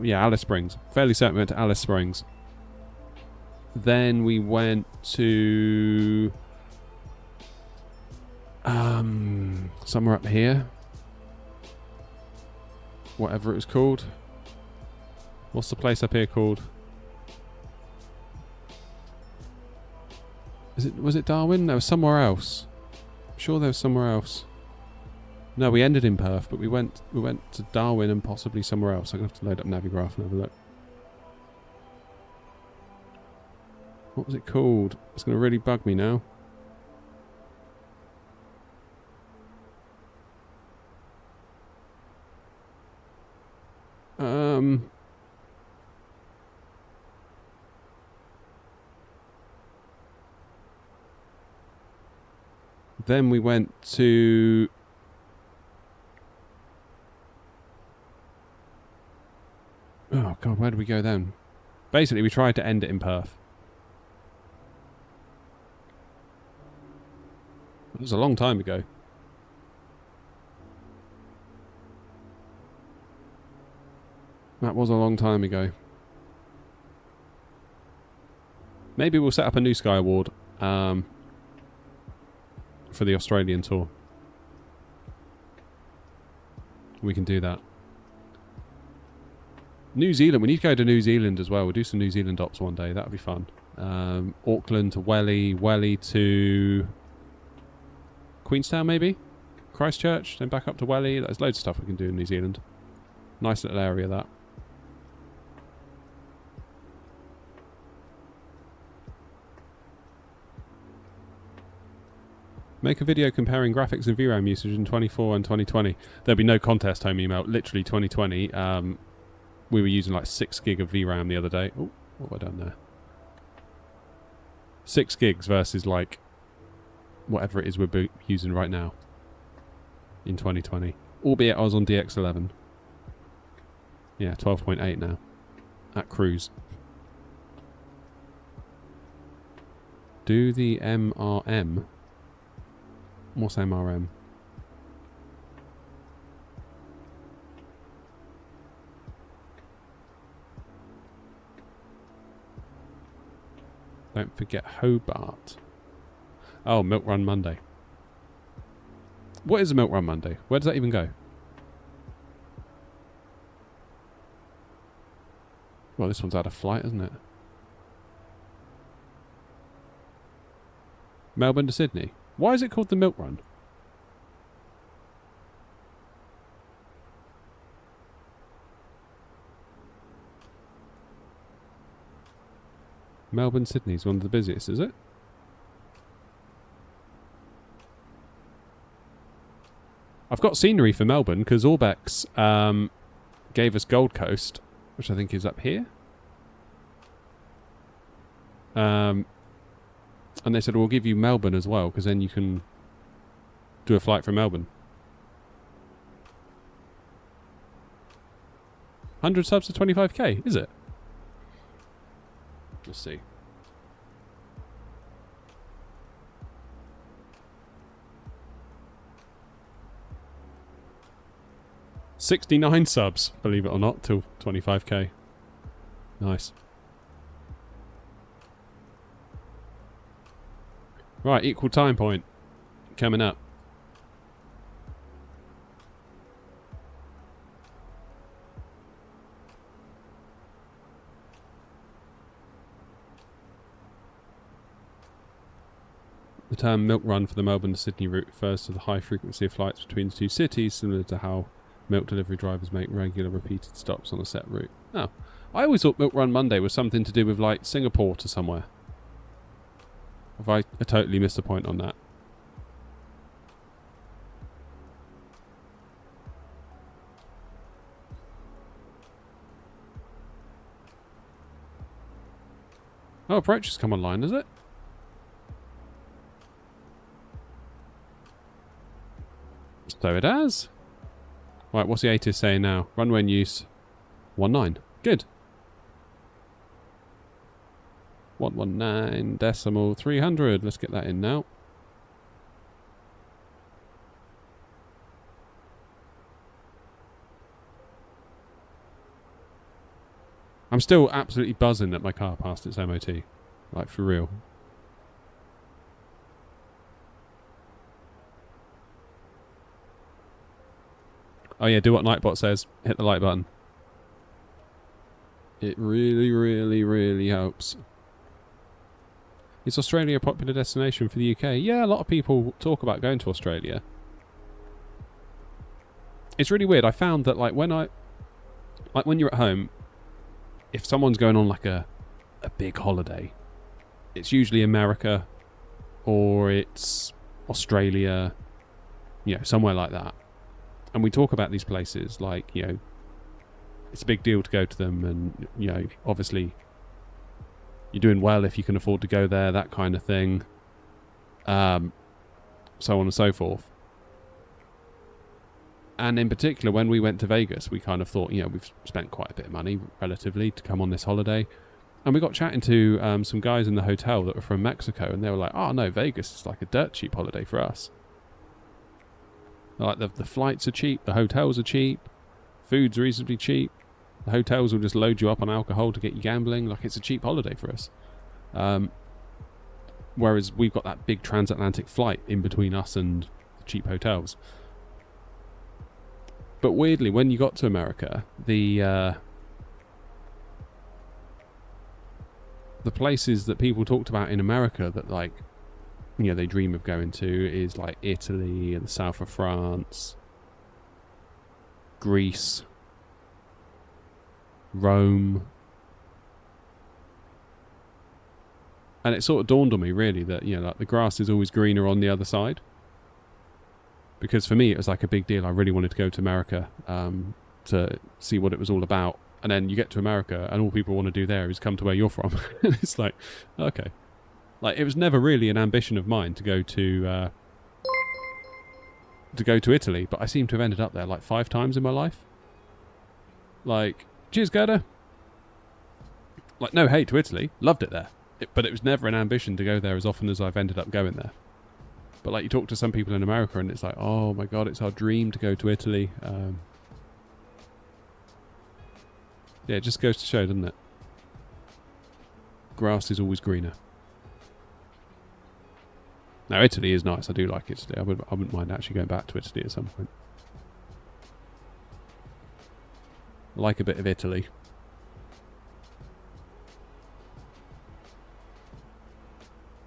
Yeah, Alice Springs. Fairly certain we went to Alice Springs. Then we went to... somewhere up here. Whatever it was called. What's the place up here called? Was it Darwin? No, somewhere else. I'm sure there was somewhere else. No, we ended in Perth, but we went to Darwin and possibly somewhere else. I'm gonna have to load up Navigraph and have a look. What was it called? It's gonna really bug me now. Then we went to... Oh, God, where did we go then? Basically, we tried to end it in Perth. It was a long time ago. That was a long time ago. Maybe we'll set up a New Sky Award for the Australian tour. We can do that. New Zealand. We need to go to New Zealand as well. We'll do some New Zealand ops one day. That would be fun. Auckland to Welly to Queenstown maybe? Christchurch, then back up to Welly. There's loads of stuff we can do in New Zealand. Nice little area, that. Make a video comparing graphics and VRAM usage in 24 and 2020. There'll be no contest, home email. Literally 2020. We were using like 6 gig of VRAM the other day. Oh, what have I done there? 6 gigs versus like whatever it is we're using right now in 2020. Albeit I was on DX11. Yeah, 12.8 now. At cruise. Do the MRM. What's MRM? Don't forget Hobart. Oh, Milk Run Monday. What is a Milk Run Monday? Where does that even go? Well, this one's out of flight, isn't it? Melbourne to Sydney. Why is it called the Milk Run? Melbourne, Sydney is one of the busiest, is it? I've got scenery for Melbourne because Orbex gave us Gold Coast, which I think is up here. And they said, we'll give you Melbourne as well because then you can do a flight from Melbourne. 100 subs to 25k, is it? Let's see. $69 subs, believe it or not, till 25k. Nice. Right, equal time point coming up. The term milk run for the Melbourne to Sydney route refers to the high frequency of flights between the two cities, similar to how milk delivery drivers make regular repeated stops on a set route. Oh, I always thought Milk Run Monday was something to do with like Singapore to somewhere. Have I totally missed a point on that? Oh, approach has come online, has it? So it has. Right, what's the ATIS saying now? Runway in use 19. Good. 119.300. Let's get that in now. I'm still absolutely buzzing that my car passed its MOT. Like, for real. Oh yeah, do what Nightbot says. Hit the like button. It really, really, really helps. Is Australia a popular destination for the UK? Yeah, a lot of people talk about going to Australia. It's really weird. I found that like when you're at home, if someone's going on like a big holiday, it's usually America or it's Australia, you know, somewhere like that. And we talk about these places like, you know, it's a big deal to go to them and, you know, obviously you're doing well if you can afford to go there, that kind of thing. So on and so forth. And in particular, when we went to Vegas, we kind of thought, you know, we've spent quite a bit of money relatively to come on this holiday. And we got chatting to some guys in the hotel that were from Mexico, and they were like, oh no, Vegas is like a dirt cheap holiday for us. Like the flights are cheap, the hotels are cheap, food's reasonably cheap. The hotels will just load you up on alcohol to get you gambling. Like, it's a cheap holiday for us. Whereas we've got that big transatlantic flight in between us and the cheap hotels. But weirdly, when you got to America, the places that people talked about in America that, like, you know, they dream of going to is like Italy and the south of France, Greece, Rome. And it sort of dawned on me really that, you know, like the grass is always greener on the other side. Because for me it was like a big deal. I really wanted to go to America to see what it was all about. And then you get to America and all people want to do there is come to where you're from. It's like, okay. Like, it was never really an ambition of mine to go to Italy, but I seem to have ended up there like 5 times in my life. Like, cheers, Gerda. Like, no hate to Italy. Loved it there. But it was never an ambition to go there as often as I've ended up going there. But, like, you talk to some people in America and it's like, oh my god, it's our dream to go to Italy. Yeah, it just goes to show, doesn't it? Grass is always greener. Now, Italy is nice. I do like Italy. I wouldn't mind actually going back to Italy at some point. I like a bit of Italy.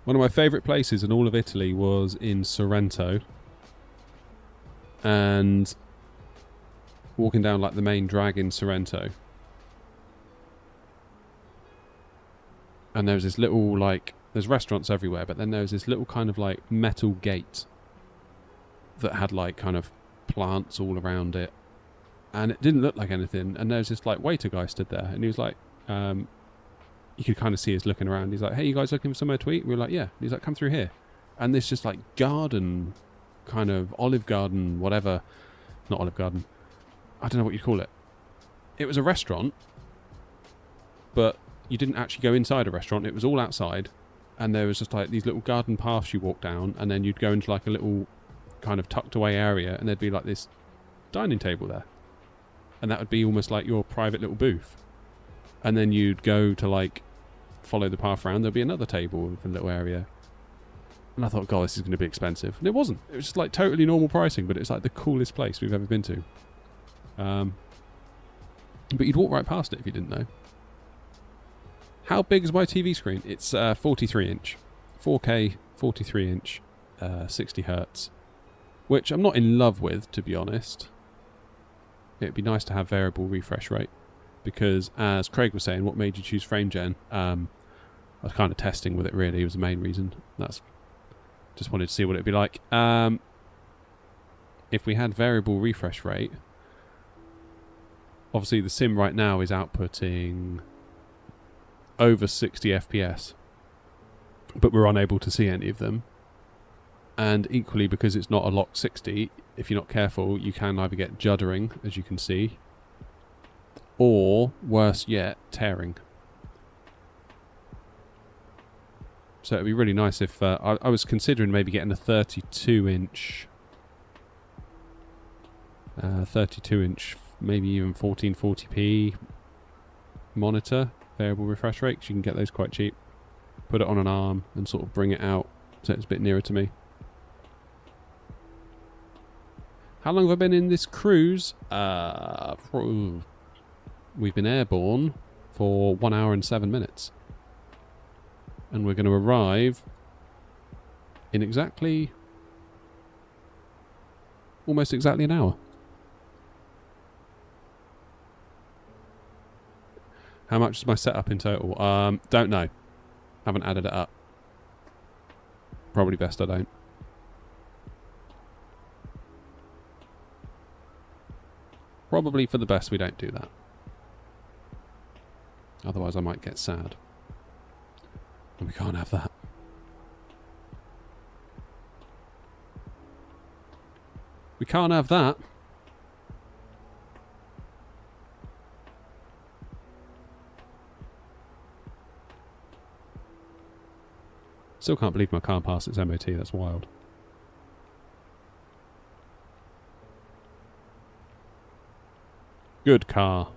One of my favourite places in all of Italy was in Sorrento. And walking down like the main drag in Sorrento. And there was this little like, there's restaurants everywhere, but then there was this little kind of like metal gate that had like kind of plants all around it. And it didn't look like anything. And there was this like waiter guy stood there, and he was like, you could kind of see us looking around. He's like, hey, you guys looking for somewhere to eat? We were like, yeah. He's like, come through here. And this just like garden, kind of olive garden, whatever. Not olive garden. I don't know what you'd call it. It was a restaurant, but you didn't actually go inside a restaurant. It was all outside. And there was just like these little garden paths you walk down, and then you'd go into like a little kind of tucked away area, and there'd be like this dining table there. And that would be almost like your private little booth. And then you'd go to like follow the path around, there'd be another table with a little area. And I thought, God, this is going to be expensive. And it wasn't. It was just like totally normal pricing, but it's like the coolest place we've ever been to. But you'd walk right past it if you didn't know. How big is my TV screen? It's 43 inch. 4K, 43 inch, 60 hertz. Which I'm not in love with, to be honest. It'd be nice to have variable refresh rate. Because, as Craig was saying, what made you choose FrameGen? I was kind of testing with it, really. It was the main reason. Just wanted to see what it'd be like. If we had variable refresh rate, obviously the sim right now is outputting over 60 FPS, but we're unable to see any of them. And equally, because it's not a locked 60, if you're not careful, you can either get juddering, as you can see, or, worse yet, tearing. So it'd be really nice if... I was considering maybe getting a 32-inch... 32-inch, maybe even 1440p monitor, variable refresh rate, 'cause you can get those quite cheap. Put it on an arm and sort of bring it out so it's a bit nearer to me. How long have I been in this cruise? We've been airborne for 1 hour and 7 minutes. And we're going to arrive in almost exactly an hour. How much is my setup in total? Don't know. Haven't added it up. Probably best I don't. Probably for the best we don't do that. Otherwise I might get sad. And we can't have that. We can't have that. Still can't believe my car passed its MOT, that's wild. Good car.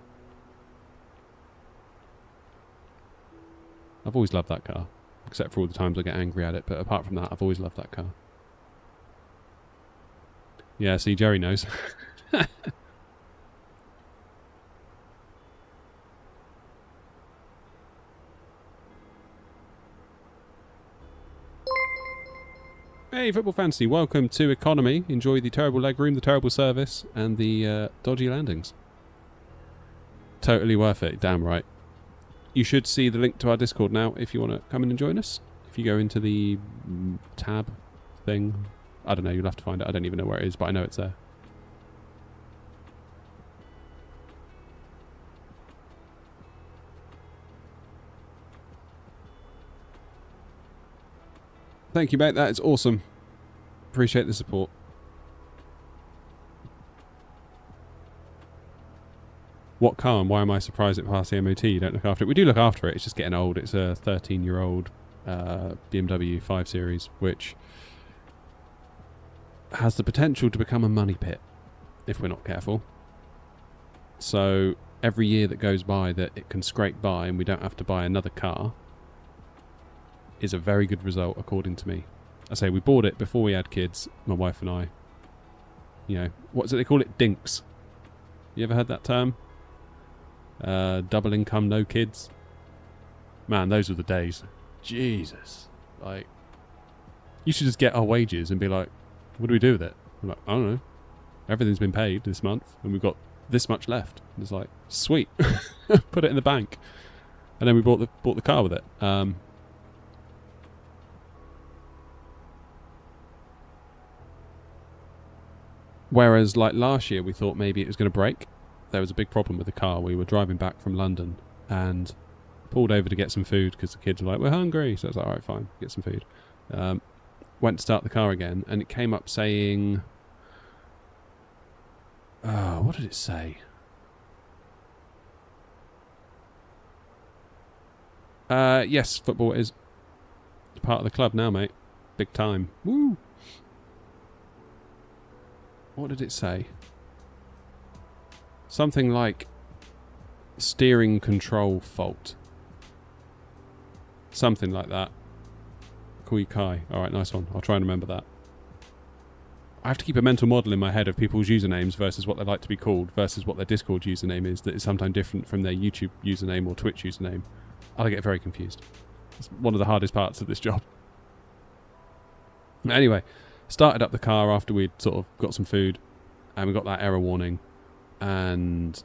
I've always loved that car. Except for all the times I get angry at it, but apart from that, I've always loved that car. Yeah, see, Jerry knows. Hey, Football Fantasy, welcome to Economy. Enjoy the terrible legroom, the terrible service, and the dodgy landings. Totally worth it, damn right. You should see the link to our Discord now if you want to come in and join us. If you go into the tab thing, I don't know, you'll have to find it. I don't even know where it is, but I know it's there. Thank you, mate. That is awesome. Appreciate the support. What car and why am I surprised it passed the MOT? You don't look after it. We do look after it. It's just getting old. It's a 13-year-old BMW 5 Series, which has the potential to become a money pit if we're not careful. So every year that goes by that it can scrape by and we don't have to buy another car is a very good result, according to me. I say we bought it before we had kids, my wife and I. You know, what's it they call it? Dinks. You ever heard that term? Double income, no kids. Man, those were the days. Jesus. Like, you should just get our wages and be like, what do we do with it? We're like, I don't know. Everything's been paid this month and we've got this much left. And it's like, sweet. Put it in the bank. And then we bought the car with it. Whereas, like last year, we thought maybe it was going to break. There was a big problem with the car. We were driving back from London and pulled over to get some food because the kids were like, we're hungry. So I was like, all right, fine, get some food. Went to start the car again, and it came up saying, what did it say? Yes, football is part of the club now, mate. Big time. Woo! What did it say? Something like steering control fault. Something like that. Call you Kai. Alright, nice one. I'll try and remember that. I have to keep a mental model in my head of people's usernames versus what they like to be called versus what their Discord username is that is sometimes different from their YouTube username or Twitch username. I get very confused. It's one of the hardest parts of this job. Anyway, started up the car after we'd sort of got some food and we got that error warning and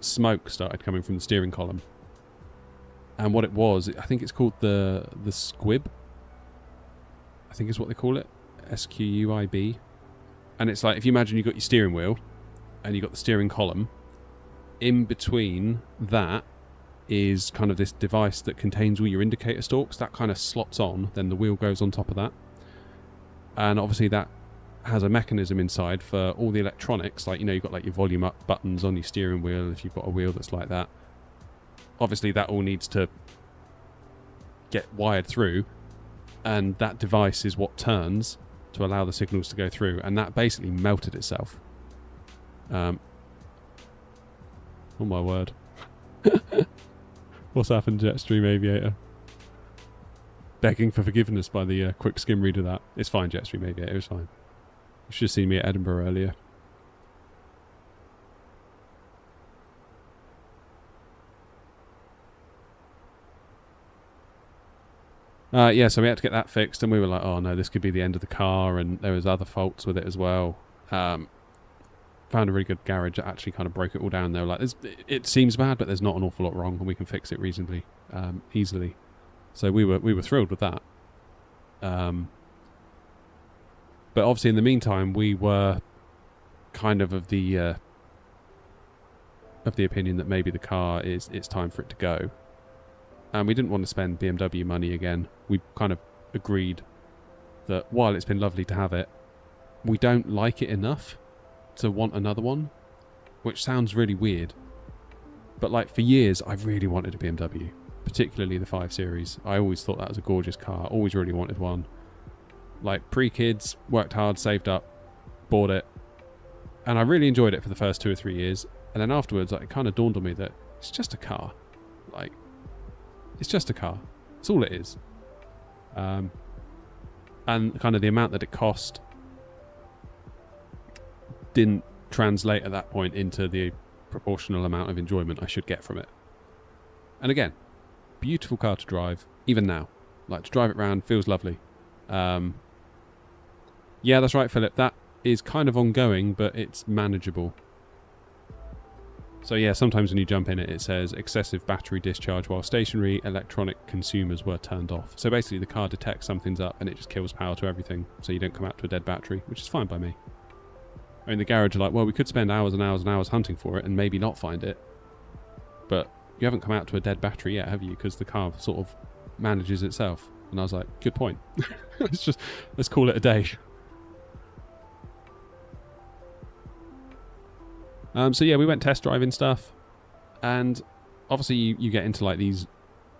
smoke started coming from the steering column. And what it was, I think it's called the squib. I think is what they call it. SQUIB. And it's like, if you imagine you've got your steering wheel and you've got the steering column, in between that is kind of this device that contains all your indicator stalks. That kind of slots on, then the wheel goes on top of that. And obviously that has a mechanism inside for all the electronics. Like, you know, you've got like your volume up buttons on your steering wheel if you've got a wheel that's like that. Obviously that all needs to get wired through, and that device is what turns to allow the signals to go through, and that basically melted itself. Oh my word. What's happened, Jetstream Aviator? Begging for forgiveness by the quick skim read of that. It's fine, Jetstream Aviator, it was fine. You should have seen me at Edinburgh earlier. Yeah, so we had to get that fixed, and we were like, oh no, this could be the end of the car, and there was other faults with it as well. Found a really good garage that actually kind of broke it all down. They were like, it seems bad, but there's not an awful lot wrong, and we can fix it reasonably easily. So we were thrilled with that. But obviously in the meantime, we were kind of the opinion that maybe the car it's time for it to go. And we didn't want to spend BMW money again. We kind of agreed that while it's been lovely to have it, we don't like it enough to want another one, which sounds really weird. But like for years, I really wanted a BMW, particularly the 5 Series. I always thought that was a gorgeous car. Always really wanted one. Like pre-kids, worked hard, saved up, bought it, and I really enjoyed it for the first 2 or 3 years. And then afterwards, like, it kind of dawned on me that it's just a car. Like, it's just a car. That's all it is. And kind of the amount that it cost didn't translate at that point into the proportional amount of enjoyment I should get from it. And again, beautiful car to drive, even now. Like, to drive it around feels lovely. Yeah, that's right, Philip. That is kind of ongoing, but it's manageable. So yeah, sometimes when you jump in it, it says excessive battery discharge while stationary, electronic consumers were turned off. So basically the car detects something's up and it just kills power to everything, so you don't come out to a dead battery, which is fine by me. I mean, the garage are like, well, we could spend hours and hours and hours hunting for it and maybe not find it, but you haven't come out to a dead battery yet, have you? Because the car sort of manages itself. And I was like, good point. Let's call it a day. So yeah, we went test driving stuff, and obviously you get into like these,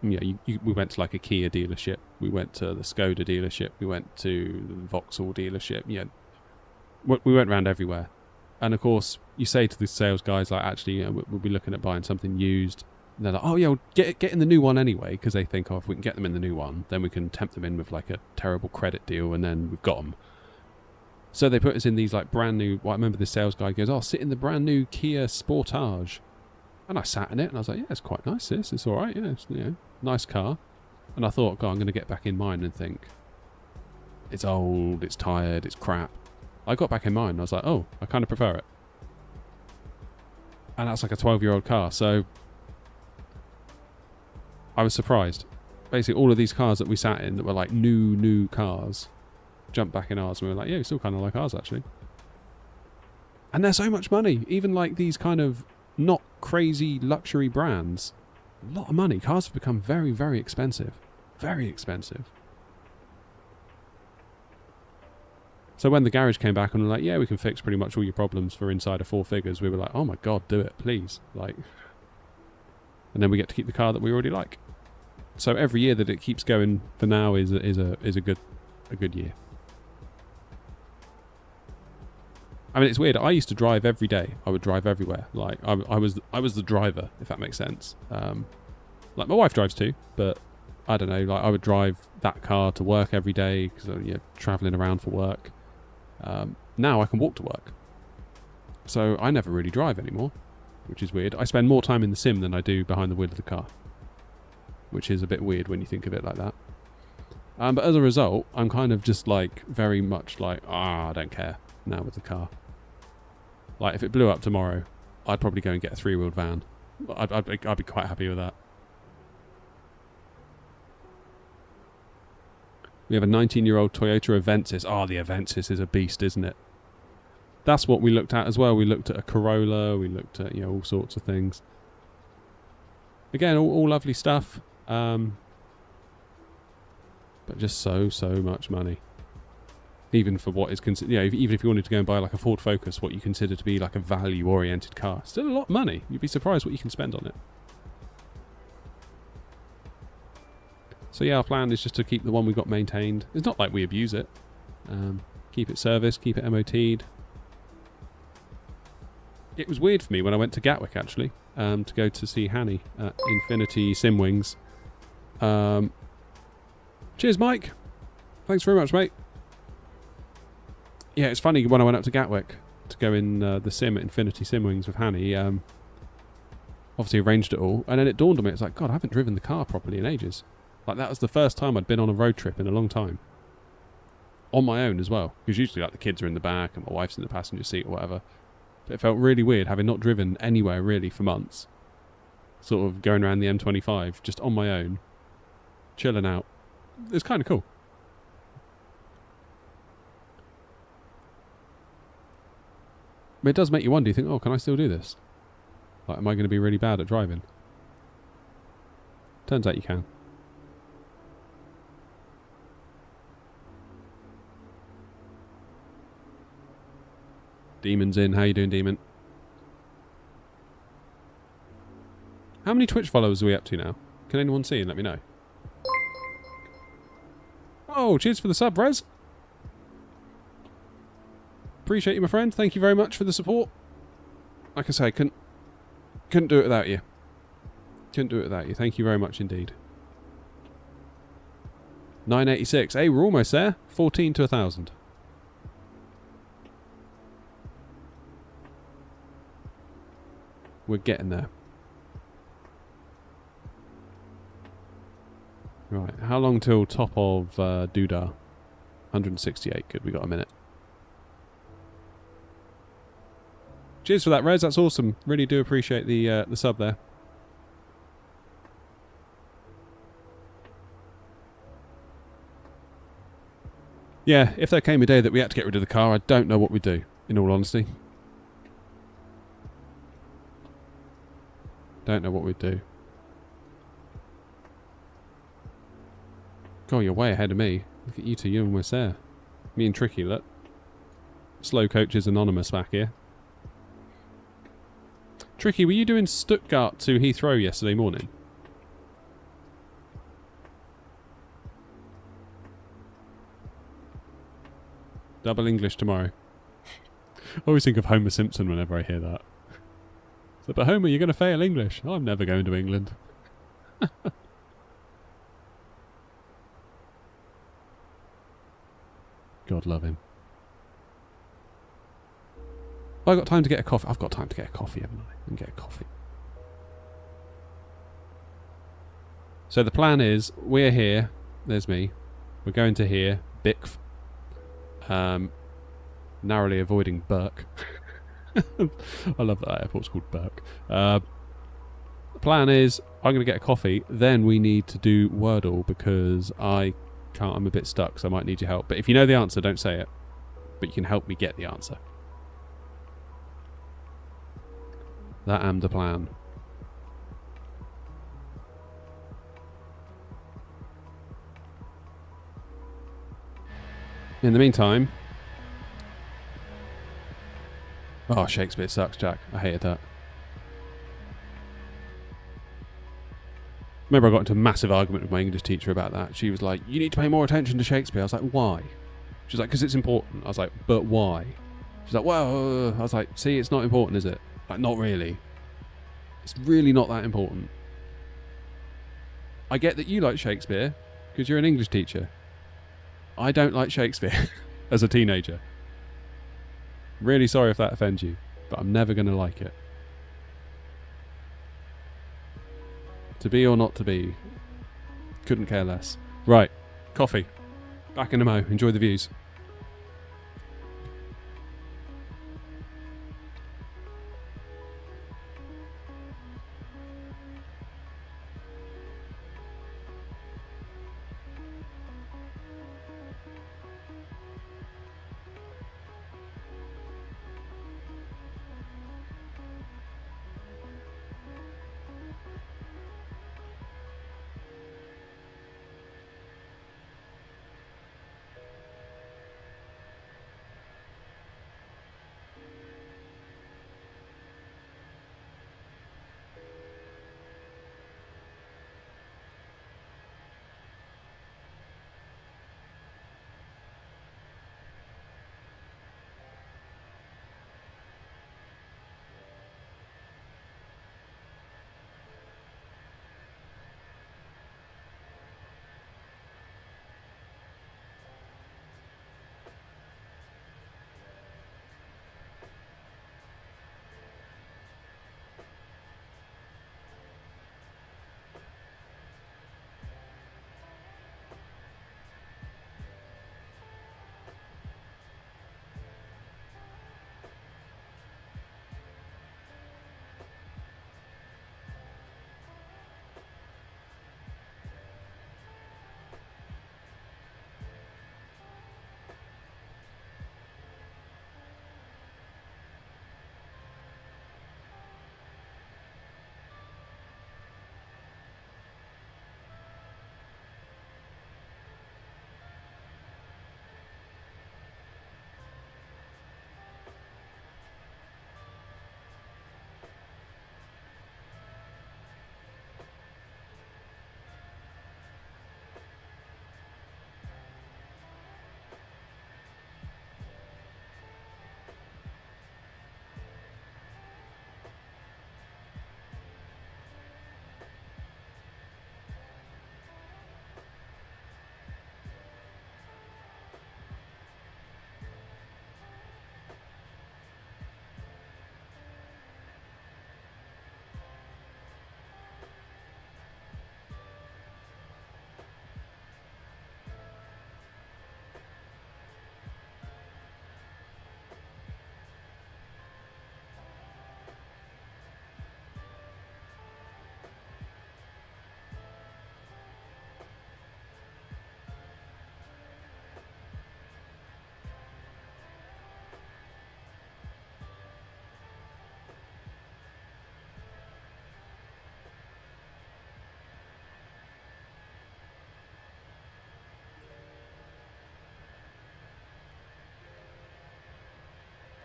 you know, we went to like a Kia dealership, we went to the Skoda dealership, we went to the Vauxhall dealership, you know, we went around everywhere. And of course, you say to the sales guys, like, actually, you know, we'll be looking at buying something used. And they're like, oh yeah, well, get in the new one anyway, because they think, oh, if we can get them in the new one, then we can tempt them in with like a terrible credit deal, and then we've got them. So they put us in these like brand new. Well, I remember this sales guy goes, "Oh, sit in the brand new Kia Sportage," and I sat in it, and I was like, "Yeah, it's quite nice. It's all right. Yeah, it's, you know, nice car." And I thought, God, I'm going to get back in mine and think, it's old, it's tired, it's crap. I got back in mine, and I was like, oh, I kind of prefer it. And that's like a 12-year-old car, so I was surprised. Basically, all of these cars that we sat in that were like new cars jumped back in ours, and we were like, yeah, we still kind of like ours, actually. And they're so much money. Even like these kind of not crazy luxury brands, a lot of money. Cars have become very, very expensive. Very expensive. So when the garage came back and were like, yeah, we can fix pretty much all your problems for inside of 4 figures, we were like, oh my God, do it, please. Like, and then we get to keep the car that we already like. So every year that it keeps going for now is a good year. I mean, it's weird. I used to drive every day. I would drive everywhere. Like I was the driver, if that makes sense. Like my wife drives too, but I don't know. Like I would drive that car to work every day because you're traveling around for work. Now I can walk to work, so I never really drive anymore, which is weird. I spend more time in the sim than I do behind the wheel of the car, which is a bit weird when you think of it like that. But as a result, I'm kind of just like very much like, I don't care now with the car. Like if it blew up tomorrow, I'd probably go and get a 3-wheeled van. I'd be quite happy with that. We have a 19-year-old Toyota Avensis. Oh, the Avensis is a beast, isn't it? That's what we looked at as well. We looked at a Corolla. We looked at, all sorts of things. Again, all lovely stuff. But just so much money. Even for what is considered, even if you wanted to go and buy like a Ford Focus, what you consider to be like a value-oriented car, still a lot of money. You'd be surprised what you can spend on it. So yeah, our plan is just to keep the one we got maintained. It's not like we abuse it. Keep it serviced, keep it MOT'd. It was weird for me when I went to Gatwick, actually, to go to see Hanny at Infinity Simwings. Cheers, Mike. Thanks very much, mate. Yeah, it's funny, when I went up to Gatwick to go in the sim at Infinity Simwings with Hanny, obviously arranged it all, and then it dawned on me, it's like, God, I haven't driven the car properly in ages. Like, that was the first time I'd been on a road trip in a long time. On my own as well. Because usually, like, the kids are in the back and my wife's in the passenger seat or whatever. But it felt really weird having not driven anywhere, really, for months. Sort of going around the M25, just on my own. Chilling out. It's kind of cool. But it does make you wonder, you think, oh, can I still do this? Like, am I going to be really bad at driving? Turns out you can. Demon's in. How you doing, Demon? How many Twitch followers are we up to now? Can anyone see and let me know? Oh, cheers for the sub, Rez. Appreciate you, my friend. Thank you very much for the support. Like I say, couldn't do it without you. Couldn't do it without you. Thank you very much indeed. 986. Hey, we're almost there. 14 to 1,000. We're getting there. Right, how long till top of Doodah? 168. Good, we got a minute. Cheers for that, Rez. That's awesome. Really do appreciate the sub there. Yeah, if there came a day that we had to get rid of the car, I don't know what we'd do, in all honesty. Don't know what we'd do. God, you're way ahead of me. Look at you two, you're almost there. Me and Tricky, look. Slow Coaches Anonymous back here. Tricky, were you doing Stuttgart to Heathrow yesterday morning? Double English tomorrow. I always think of Homer Simpson whenever I hear that. So, but Homer, you're going to fail English. I'm never going to England. God love him. Have I got time to get a coffee? I've got time to get a coffee, haven't I? And get a coffee. So the plan is, we're here. There's me. We're going to here. Bicf. Narrowly avoiding Burke. I love that airport's called Burke. The plan is, I'm going to get a coffee. Then we need to do Wordle because I'm a bit stuck, so I might need your help. But if you know the answer, don't say it. But you can help me get the answer. That am the plan. In the meantime... Oh, Shakespeare sucks, Jack. I hated that. Remember I got into a massive argument with my English teacher about that. She was like, you need to pay more attention to Shakespeare. I was like, why? She's like, because it's important. I was like, but why? She's like, well, I was like, see, it's not important, is it? Like, not really. It's really not that important. I get that you like Shakespeare because you're an English teacher. I don't like Shakespeare as a teenager. Really sorry if that offends you, but I'm never going to like it. To be or not to be. Couldn't care less. Right. Coffee. Back in a mo. Enjoy the views.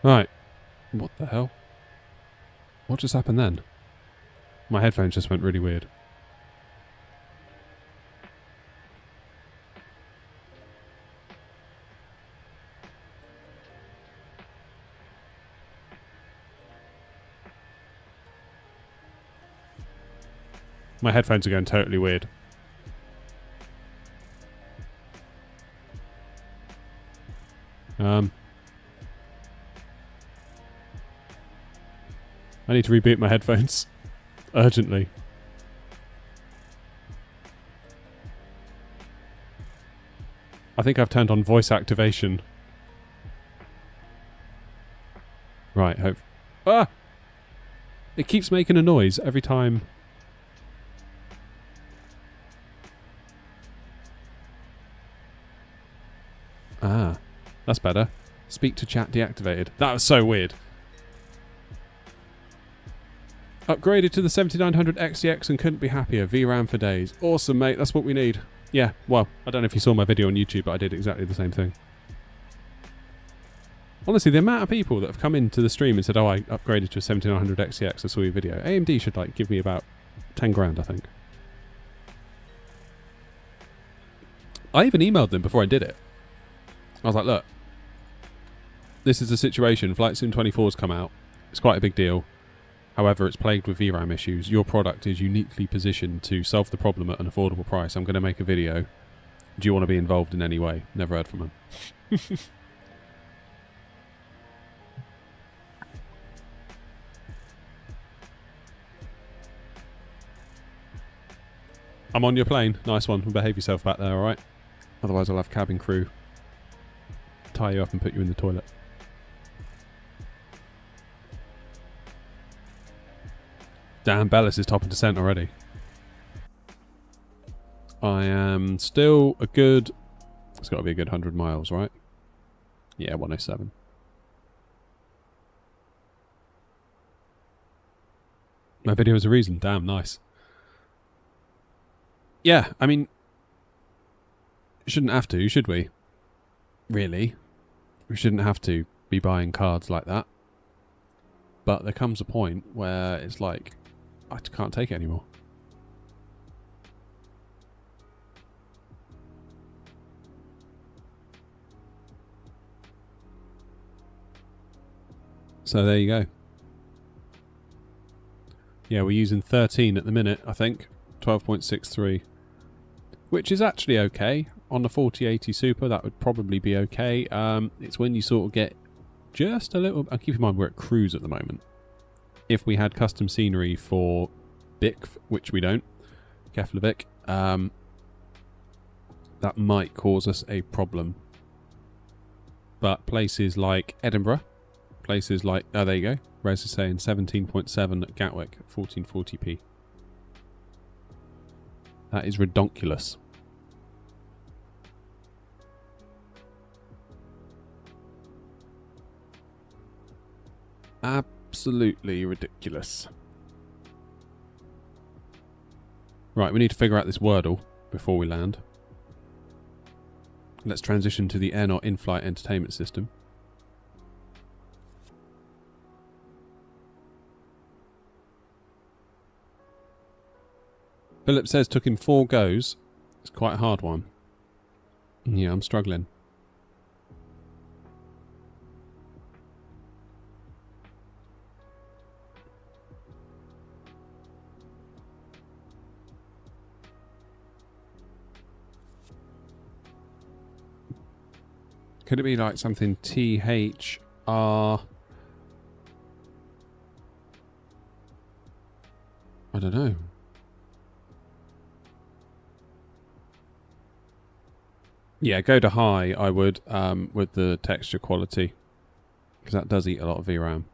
Right. What the hell? What just happened then? My headphones just went really weird. My headphones are going totally weird. I need to reboot my headphones. Urgently. I think I've turned on voice activation. Right, hope. Ah! It keeps making a noise every time. Ah, that's better. Speak to chat deactivated. That was so weird. Upgraded to the 7900 XTX and couldn't be happier. VRAM for days. Awesome, mate. That's what we need. Yeah, well, I don't know if you saw my video on YouTube, but I did exactly the same thing. Honestly, the amount of people that have come into the stream and said, oh, I upgraded to a 7900 XTX, I saw your video. AMD should like give me about 10 grand, I think. I even emailed them before I did it. I was like, look, this is the situation. Flight Sim 24's come out. It's quite a big deal. However, it's plagued with VRAM issues. Your product is uniquely positioned to solve the problem at an affordable price. I'm going to make a video. Do you want to be involved in any way? Never heard from them. I'm on your plane. Nice one. Behave yourself back there, alright? Otherwise I'll have cabin crew tie you up and put you in the toilet. Damn, Bellis is top of descent already. I am still a good... It's got to be a good 100 miles, right? Yeah, 107. My video has a reason. Damn, nice. Yeah, I mean... Shouldn't have to, should we? Really? We shouldn't have to be buying cards like that. But there comes a point where it's like... I can't take it anymore. So there you go. Yeah, we're using 13 at the minute, I think. 12.63. Which is actually okay. On the 4080 Super, that would probably be okay. It's when you sort of get just a little... And keep in mind, we're at cruise at the moment. If we had custom scenery for BIC, which we don't, Keflavik, that might cause us a problem. But places like Edinburgh, places like... Oh, there you go. Rez is saying 17.7 at Gatwick, 1440p. That is redonkulous. Absolutely ridiculous. Right, we need to figure out this Wordle before we land. Let's transition to the AirNOTT in-flight entertainment system. Philip says took him 4 goes. It's quite a hard one. Yeah, I'm struggling. Could it be like something THR? I don't know. Yeah, go to high, I would, with the texture quality. Because that does eat a lot of VRAM.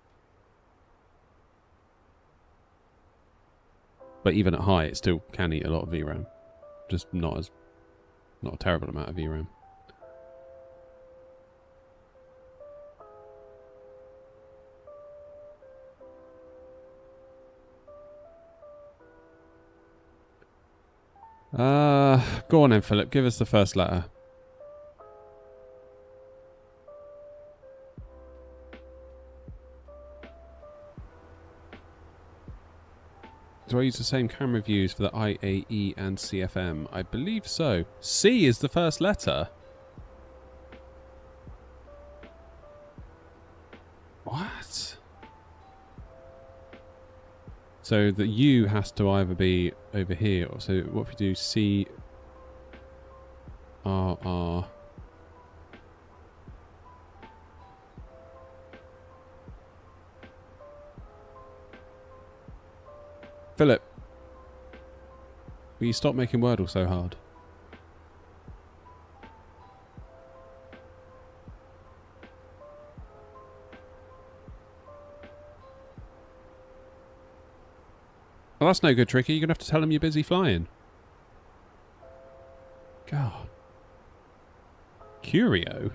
But even at high, it still can eat a lot of VRAM. Just not a terrible amount of VRAM. Go on then, Philip. Give us the first letter. Do I use the same camera views for the IAE and CFM? I believe so. C is the first letter. What? So the U has to either be over here, or so what if we do C R R. Philip, will you stop making Wordle so hard? Well, that's no good, Tricky. You're going to have to tell him you're busy flying. God. Curio?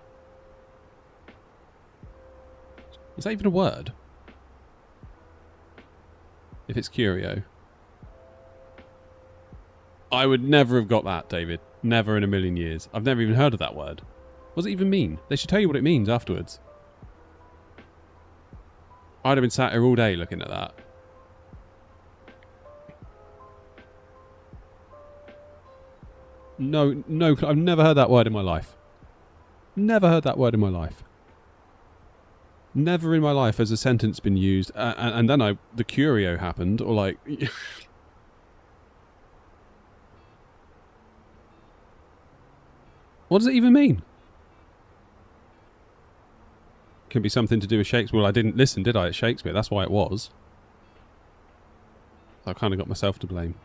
Is that even a word? If it's curio. I would never have got that, David. Never in a million years. I've never even heard of that word. What does it even mean? They should tell you what it means afterwards. I'd have been sat here all day looking at that. No, I've never heard that word in my life. Never heard that word in my life. Never in my life has a sentence been used, and then the curio happened, or like... What does it even mean? Could be something to do with Shakespeare. Well, I didn't listen, did I, at Shakespeare? That's why it was. I kind of got myself to blame.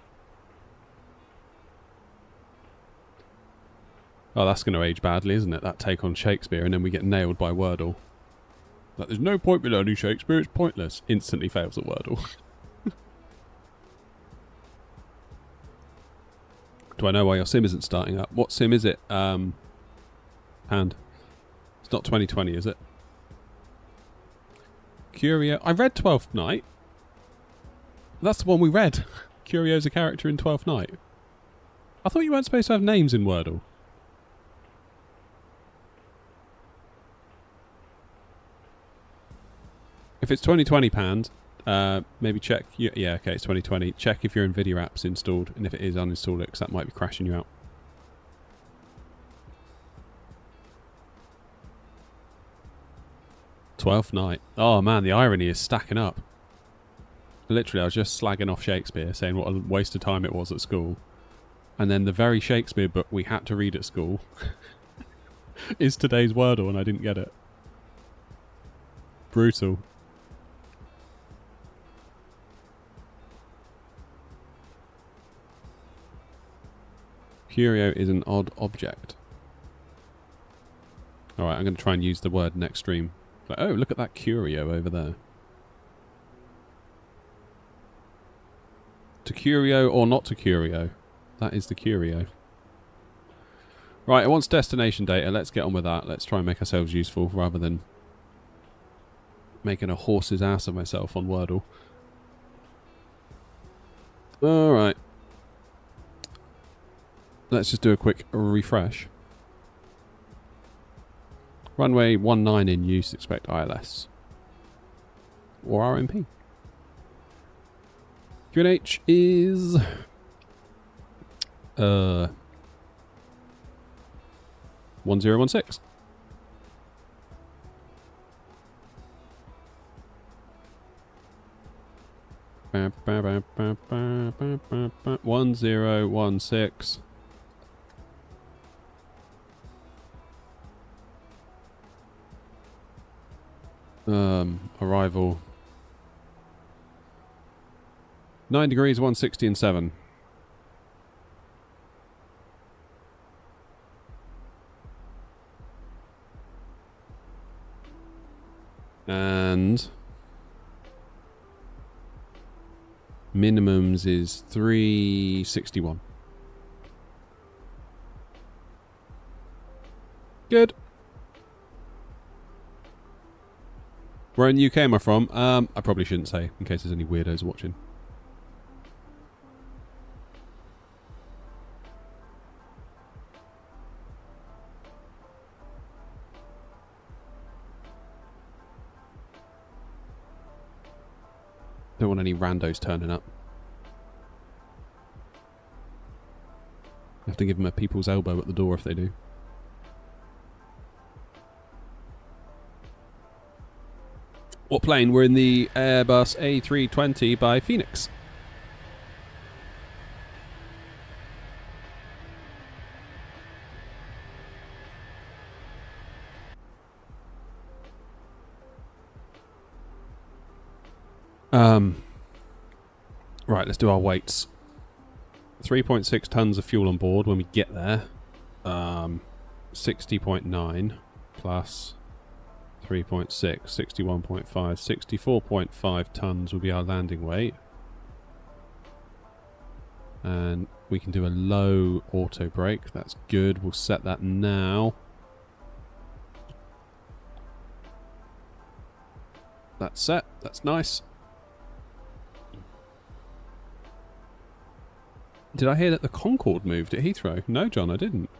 Oh, that's going to age badly, isn't it? That take on Shakespeare, and then we get nailed by Wordle. Like, there's no point in learning Shakespeare, it's pointless. Instantly fails at Wordle. Do I know why your sim isn't starting up? What sim is it? Hand. It's not 2020, is it? Curio. I read 12th Night. That's the one we read. Curio's a character in 12th Night. I thought you weren't supposed to have names in Wordle. If it's 2020 panned, maybe check. Yeah, okay, it's 2020. Check if your NVIDIA app's installed, and if it is, uninstall it, because that might be crashing you out. Twelfth Night. Oh man, the irony is stacking up. Literally, I was just slagging off Shakespeare, saying what a waste of time it was at school. And then the very Shakespeare book we had to read at school is today's Wordle, and I didn't get it. Brutal. Curio is an odd object. Alright, I'm going to try and use the word next stream. Like, oh, look at that curio over there. To curio or not to curio? That is the curio. Right, it wants destination data. Let's get on with that. Let's try and make ourselves useful rather than making a horse's ass of myself on Wordle. Alright. Let's just do a quick refresh. Runway 19 in use, expect ILS. Or RMP. QNH is... 1016. Ba, ba, ba, ba, ba, ba, ba, ba. 1016. Arrival 9 degrees 160 and 7. And minimums is 361. Good. Where in the UK am I from? I probably shouldn't say, in case there's any weirdos watching. Don't want any randos turning up. You have to give them a people's elbow at the door if they do. What plane? We're in the Airbus A320 by Phoenix. Right, let's do our weights. 3.6 tons of fuel on board when we get there. 60.9 plus 3.6, 61.5, 64.5 tons will be our landing weight. And we can do a low auto brake. That's good. We'll set that now. That's set. That's nice. Did I hear that the Concorde moved at Heathrow? No, John, I didn't.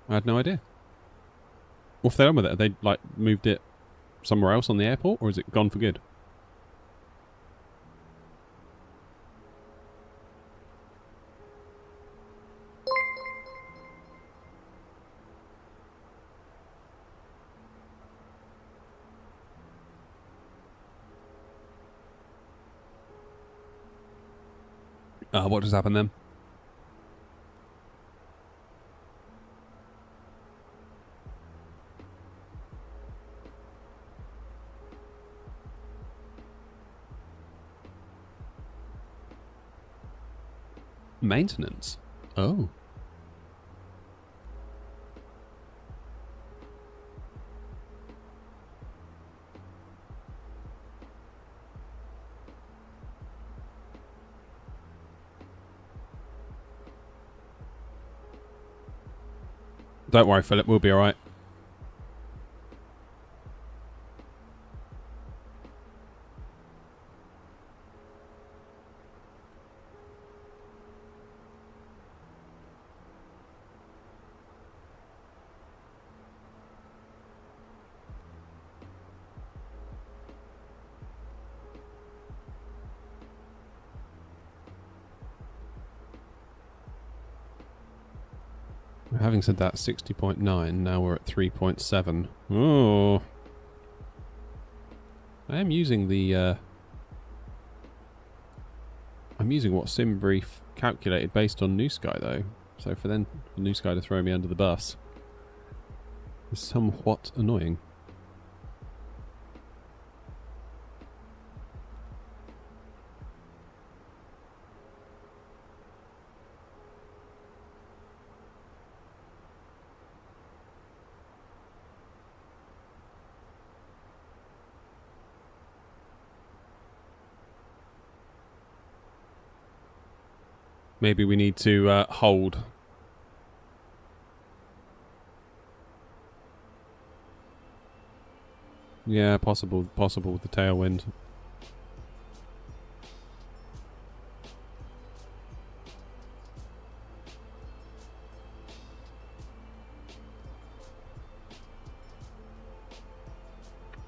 I had no idea. What have they done with it? Have they, like, moved it somewhere else on the airport, or is it gone for good? What just happened then? Maintenance? Oh. Don't worry, Philip, we'll be alright. Having said that, 60.9, now we're at 3.7. Oh. I am using the, I'm using what SimBrief calculated based on New Sky, though. So for New Sky to throw me under the bus is somewhat annoying. Maybe we need to hold. Yeah, possible with the tailwind.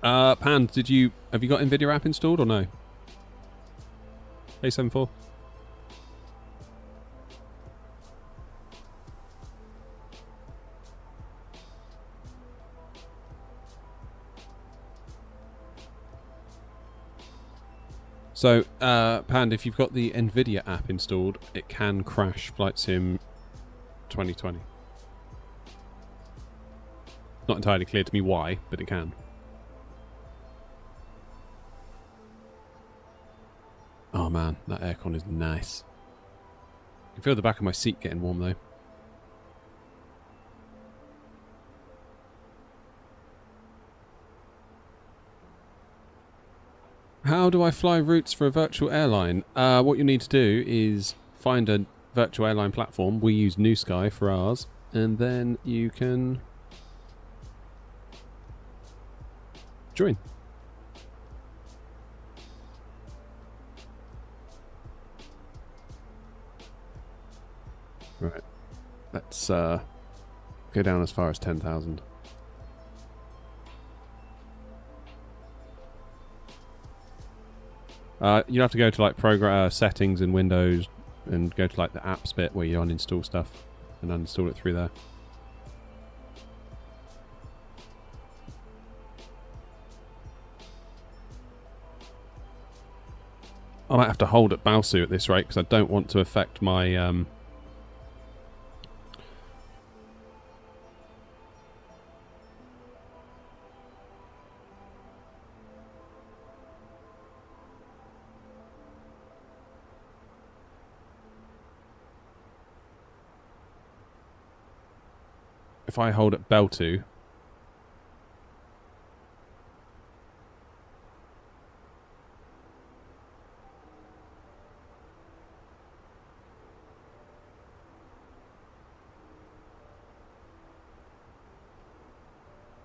Pan, have you got NVIDIA app installed or no? A74. So, Pand, if you've got the NVIDIA app installed, it can crash Flight Sim 2020. Not entirely clear to me why, but it can. Oh man, that aircon is nice. I can feel the back of my seat getting warm though. How do I fly routes for a virtual airline? What you need to do is find a virtual airline platform. We use New Sky for ours, and then you can join. Right. Let's go down as far as 10,000. You have to go to like program settings in Windows and go to like the apps bit where you uninstall stuff and uninstall it through there. I might have to hold at Balsu at this rate because I don't want to affect my if I hold at Bell 2,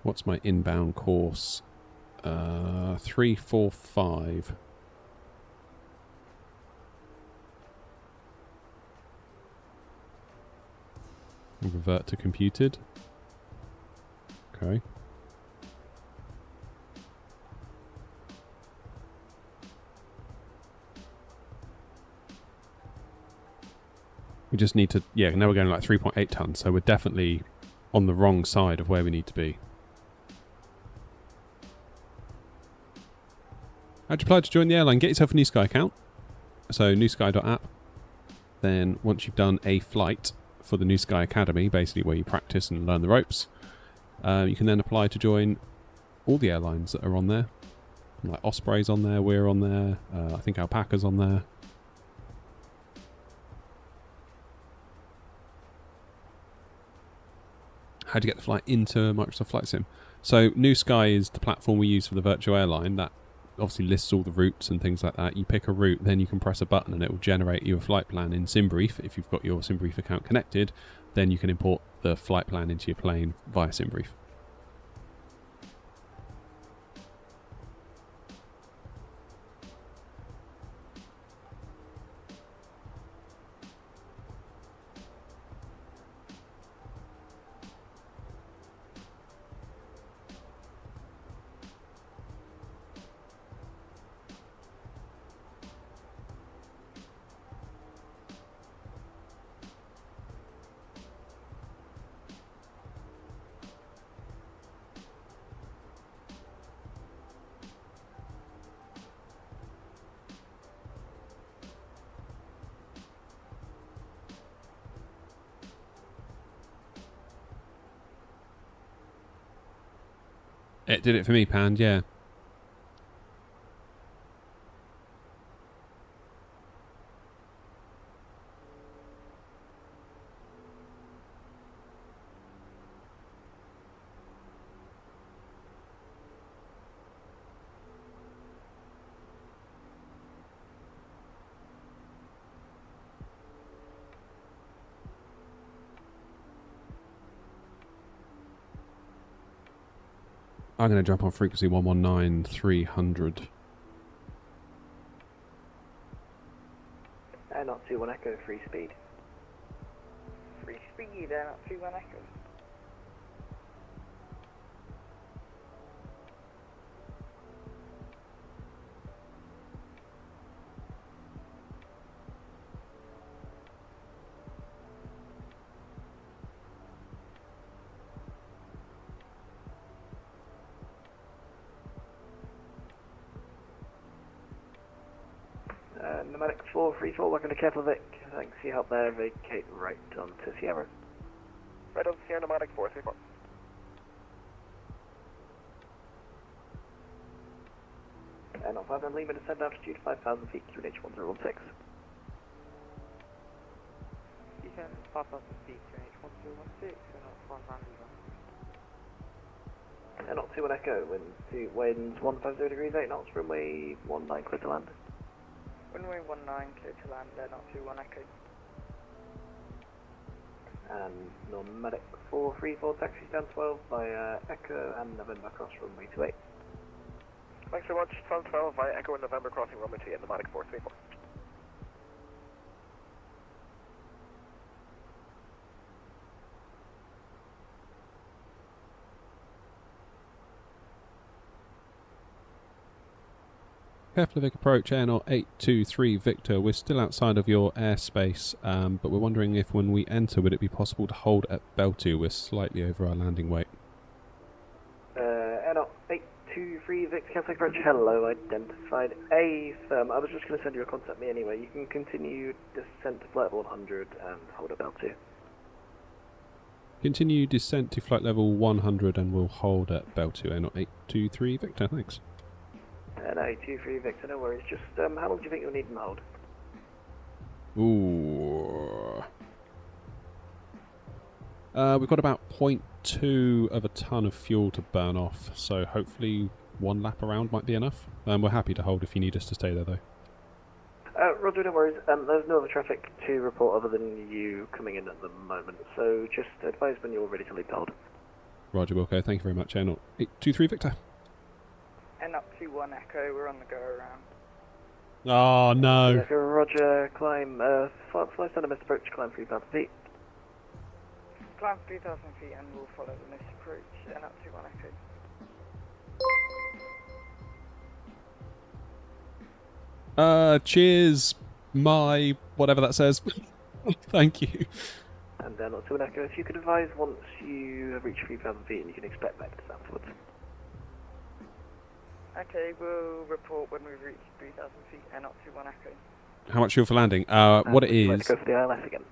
what's my inbound course? 345. Revert to computed. Okay. We just need to, yeah, now we're going like 3.8 tons, so we're definitely on the wrong side of where we need to be. How'd you apply to join the airline? Get yourself a New Sky account. So newsky.app. Then once you've done a flight for the New Sky Academy, basically where you practice and learn the ropes, you can then apply to join all the airlines that are on there. Like Osprey's on there, we're on there, I think Alpaca's on there. How do you get the flight into Microsoft Flight Sim? So New Sky is the platform we use for the virtual airline that obviously lists all the routes and things like that. You pick a route, then you can press a button and it will generate you a flight plan in SimBrief. If you've got your SimBrief account connected, then you can import the flight plan into your plane via SimBrief. It did it for me, Pand, yeah. I'm going to jump on frequency 119,300. AirNOTT 21 Echo, free speed. Free speed, AirNOTT 21 Echo. Nomadic 434, welcome to Keflavik. Thanks for your help there. Vacate right onto Sierra. Right on Sierra, Nomadic 434. AirNOTT 5 Lima, descend altitude 5,000 feet, QNH 1016. Descend 5,000 feet, QNH 1016, AirNOTT 5 Lima. AirNOTT 21 Echo, winds 150 degrees, 8 knots, runway 19, clear to land. Runway 19, clear to land, AirNOTT 21 Echo. And Nomadic 434, taxi down 12 via Echo and November cross runway 28. Thanks very much. 12 via Echo and November crossing runway 28, Nomadic 434. Keflavik approach, AirNOTT 823 Victor. We're still outside of your airspace, but we're wondering if when we enter, would it be possible to hold at Bell 2? We're slightly over our landing weight. AirNOTT 823 Victor, Keflavik approach, hello, identified A firm. I was just going to send you a contact me anyway. You can continue descent to flight level 100 and hold at Bell 2. Continue descent to flight level 100 and we'll hold at Bell 2, AirNOTT 823 Victor, thanks. No, 23 Victor, no worries. Just how long do you think you'll need in hold? Ooh. We've got about 0.2 of a ton of fuel to burn off, so hopefully one lap around might be enough. We're happy to hold if you need us to stay there, though. Roger, no worries. There's no other traffic to report other than you coming in at the moment, so just advise when you're ready to leave the hold. Roger, Wilco. Thank you very much. AirNOTT 823 Victor. AirNOTT 21 Echo, we're on the go around. Oh, no. Roger, climb, fly standard missed approach, climb 3,000 feet. Climb 3,000 feet and we'll follow the missed approach. AirNOTT 21 Echo. Cheers, my whatever that says. Thank you. And then not to an echo, if you could advise once you have reached 3,000 feet and you can expect vectors afterwards. Okay, we'll report when we've reached 3,000 feet and not to 1 echo. How much fuel for landing? What it is... Let's go for the ILS again.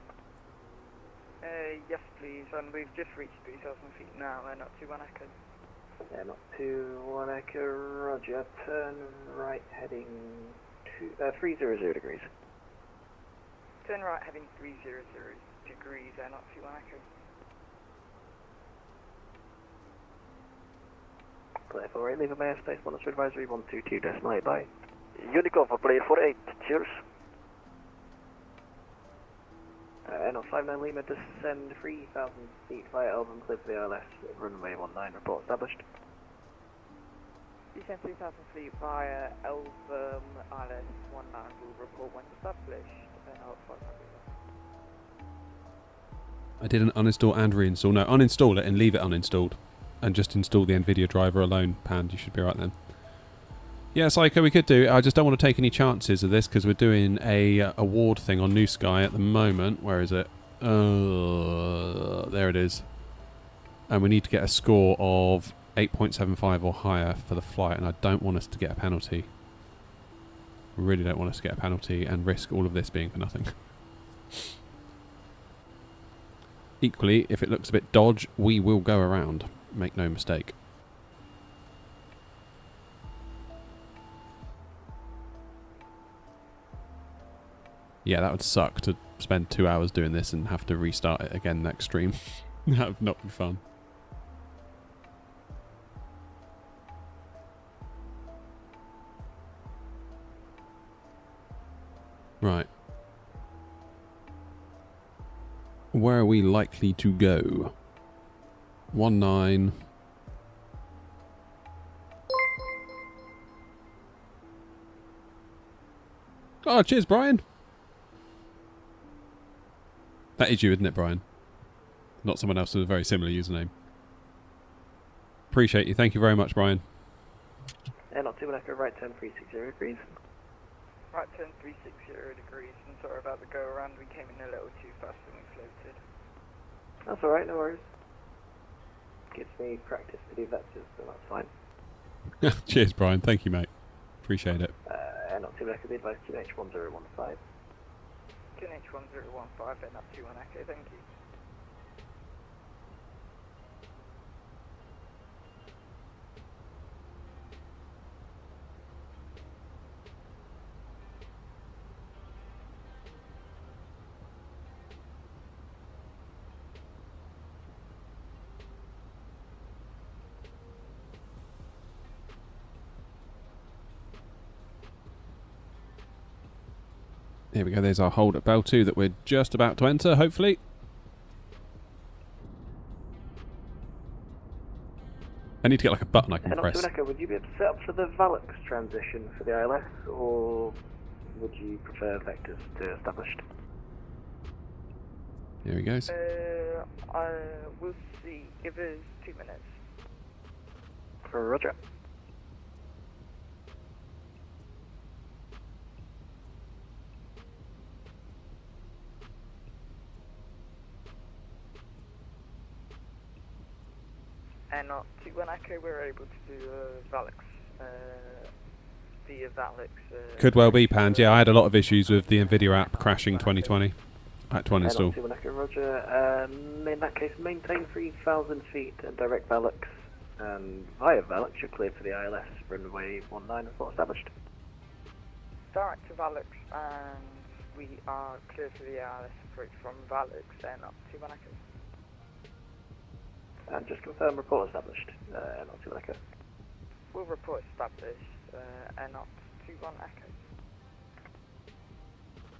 Yes please, and we've just reached 3,000 feet now and not to 1 echo. Yeah, not to 1 echo, roger, turn right heading 300 degrees. Turn right heading 300 degrees and not to 1 echo. Clear for right, leave a airspace, monitor advisory 122.8 by. Unicorn for player 48, cheers. AirNOTT 59 Lima, descend 3,000 feet via Elven, clear for the ILS, runway 19, report established. Descend 3,000 feet via Elven, ILS 19, will report when established. I didn't uninstall and reinstall. No, uninstall it and leave it uninstalled. And just install the NVIDIA driver alone, Pand. You should be right then. Yeah, Psycho, we could do. I just don't want to take any chances of this because we're doing a award thing on New Sky at the moment. Where is it? There it is. And we need to get a score of 8.75 or higher for the flight, and I don't want us to get a penalty. Really don't want us to get a penalty and risk all of this being for nothing. Equally, if it looks a bit dodge, we will go around. Make no mistake. Yeah, that would suck to spend 2 hours doing this and have to restart it again next stream. That would not be fun. Right. Where are we likely to go? 19. Oh, cheers, Brian. That is you, isn't it, Brian? Not someone else with a very similar username. Appreciate you. Thank you very much, Brian. AirNOTT 2 echo, right turn 360 degrees. Right turn 360 degrees, and sorry about the go around, we came in a little too fast when we floated. That's alright, no worries. Gives me practice to do vectors, so that's fine. Cheers, Brian. Thank you, mate. Appreciate it. AirNOTT 2 echo, be advised QNH1015. QNH1015 and up to 1 echo, thank you. Here we go, there's our hold at Bell 2 that we're just about to enter, hopefully. I need to get like a button I can press. Echo, would you be able to set up for the Valux transition for the ILS, or would you prefer vectors to established? Here he goes. We'll see. Give us 2 minutes. Roger. And not to 1 echo, we're able to do Valix via Valix. Could well be, Pand. Yeah, I had a lot of issues with the NVIDIA app crashing 2020. I had to uninstall. AirNOTT 2 echo, roger. In that case, maintain 3,000 feet and direct Valix. And via Valix, you're cleared for the ILS, runway 19, report established. Direct to Valix, and we are clear for the ILS approach from Valix and up to 1 echo. And just confirm report established. Not too echo. We'll report established. AirNOTT 21 Echo.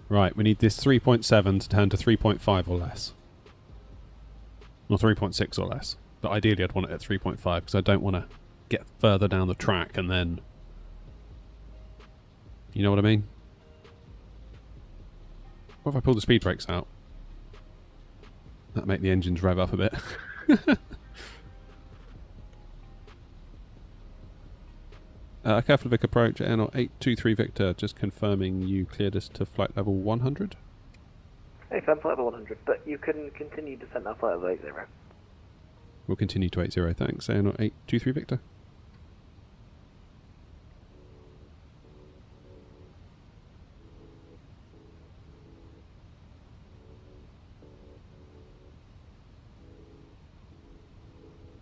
Right, we need this 3.7 to turn to 3.5 or less. Or 3.6 or less. But ideally I'd want it at 3.5 because I don't want to get further down the track and then... You know what I mean? What if I pull the speed brakes out? That'd make the engines rev up a bit. Keflavik approach, AirNOTT 823 Victor, just confirming you cleared us to flight level 100. Hey, flight level 100, but you can continue descent at flight level 80. We'll continue to 80, thanks. AirNOTT 823 Victor.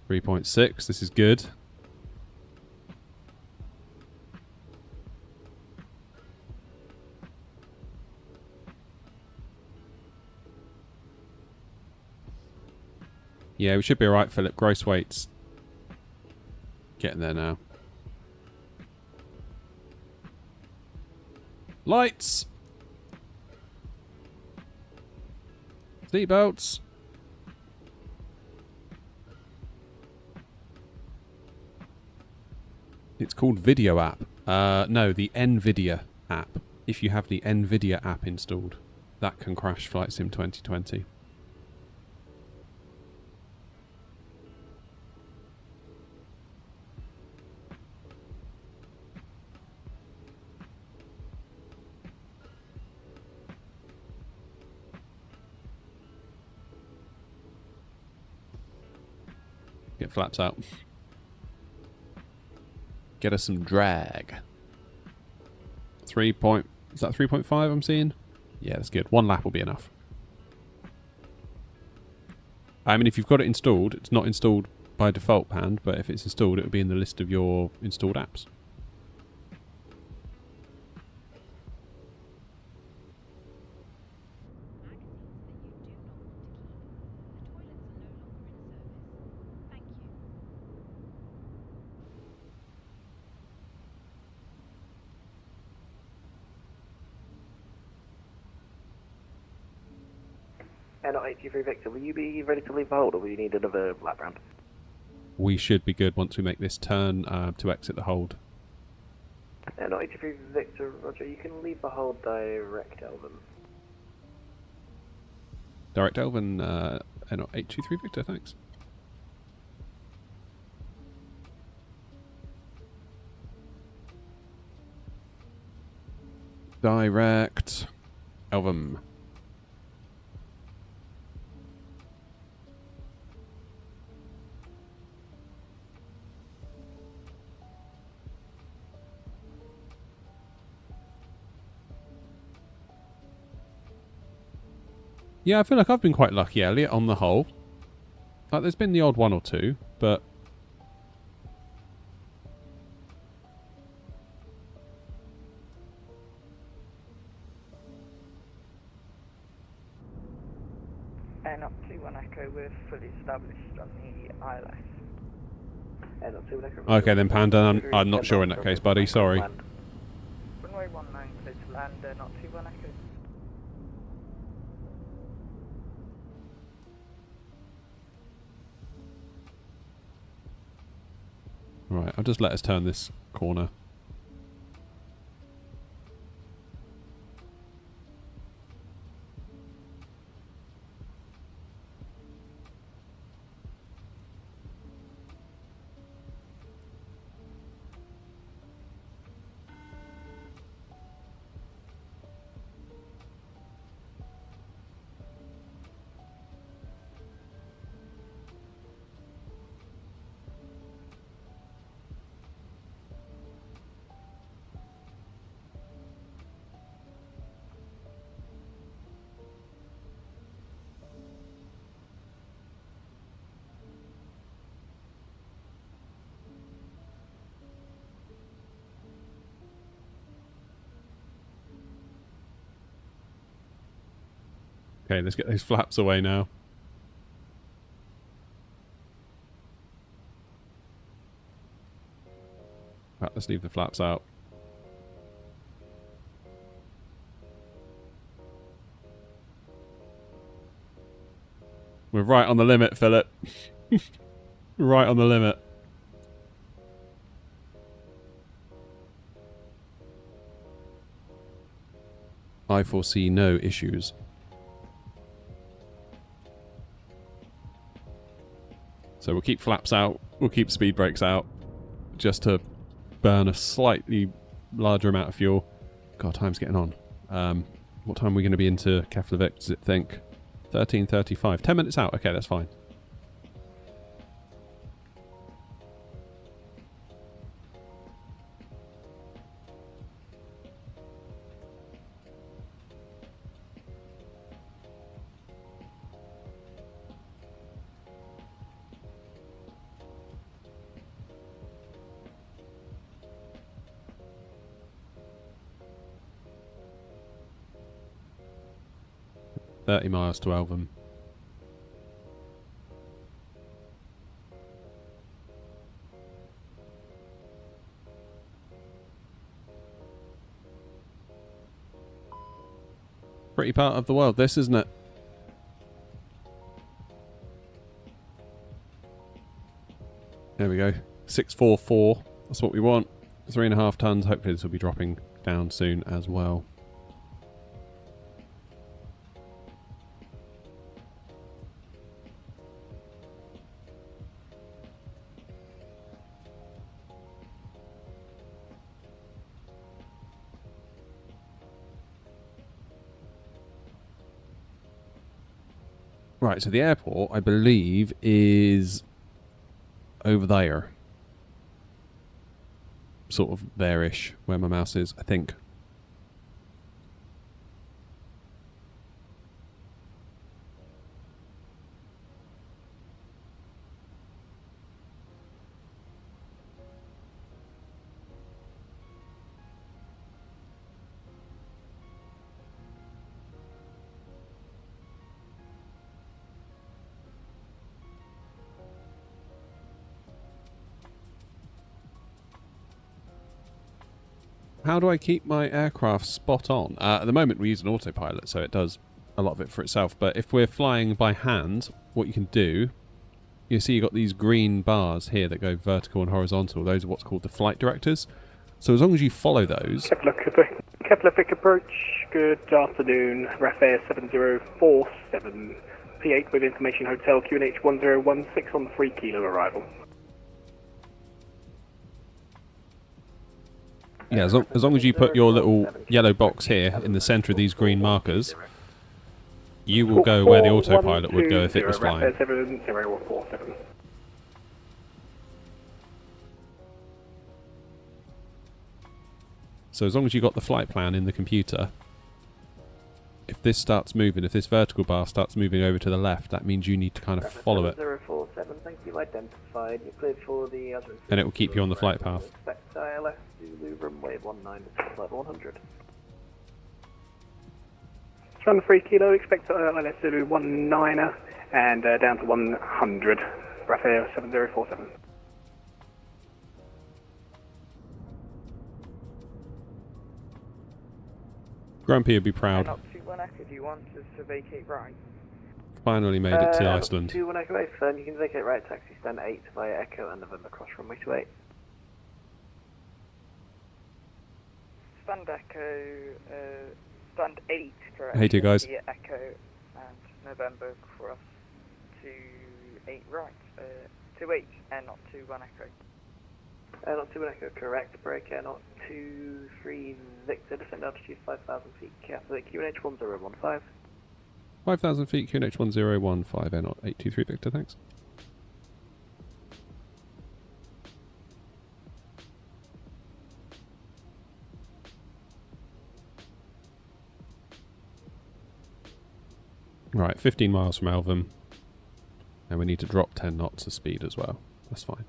.6, this is good. Yeah, we should be alright, Philip. Gross weight's getting there now. Lights! Seatbelts! It's called Video app. No, the NVIDIA app. If you have the NVIDIA app installed, that can crash Flight Sim 2020. Get flaps out. Get us some drag. 3 point... Is that 3.5 I'm seeing? Yeah, that's good. 1 lap will be enough. I mean, if you've got it installed, it's not installed by default, Pand, but if it's installed, it would be in the list of your installed apps. AirNOTT 823 Victor, will you be ready to leave the hold, or will you need another lap round? We should be good once we make this turn to exit the hold. AirNOTT 823 Victor, roger, you can leave the hold direct, Elvin. Direct Elvin, AirNOTT 823 Victor, thanks. Direct Elvin. Yeah, I feel like I've been quite lucky, Elliot, on the whole. Like, there's been the odd one or two, but... AirNOTT 21 Echo, we're fully established on the ILS. AirNOTT 21 Echo. Okay then, Panda, I'm not sure in that case, buddy, sorry. Runway 19, clear to land, AirNOTT 21 Echo. Right, I'll just let us turn this corner. Okay, let's get those flaps away now. Right, let's leave the flaps out. We're right on the limit, Philip. Right on the limit. I foresee no issues. So we'll keep flaps out, we'll keep speed brakes out, just to burn a slightly larger amount of fuel. God, time's getting on. What time are we going to be into Keflavik, does it think? 13:35. 10 minutes out. Okay, that's fine. $30 miles to Eltham. Pretty part of the world, this, isn't it? There we go. 644. That's what we want. 3.5 tons. Hopefully this will be dropping down soon as well. Right, so the airport, I believe, is over there. Sort of there-ish, where my mouse is, I think. How do I keep my aircraft spot on? At the moment we use an autopilot, so it does a lot of it for itself. But if we're flying by hand, what you can do, you see you've got these green bars here that go vertical and horizontal. Those are what's called the flight directors. So as long as you follow those... Keflavik approach, good afternoon. RAF Air 7047, P8 with information hotel QNH 1016 on 3 kilo arrival. Yeah, as long as you put your little yellow box here in the centre of these green markers, you will go where the autopilot would go if it was flying. 7047. So as long as you've got the flight plan in the computer, if this starts moving, if this vertical bar starts moving over to the left, that means you need to kind of follow it. 047, thank you, identified. You're cleared for the other... And it will keep you on the flight path. Expect ILS Zulu runway 19 level 100. It's around the 3 kilo, expect ILS Zulu 19er and down to 100. RAF Air 7047. Grumpy would be proud. Not 21 Echo, do you want us to vacate right? Finally made it to Iceland. 21 Echo 8, firm, you can vacate right, taxi stand 8 via Echo and November cross runway 28. Stand Echo, stand 8, correct? Hey, dear guys. Via Echo and November cross to 8 right, 28 and not 21 Echo. Not 21 Echo, correct. Break not 23 Victor, descend altitude 5,000 feet, Keflavik QNH 1015. 5,000 feet, QNH 1015, AirNOTT 823 Victor, thanks. Right, 15 miles from Eltham. And we need to drop 10 knots of speed as well. That's fine.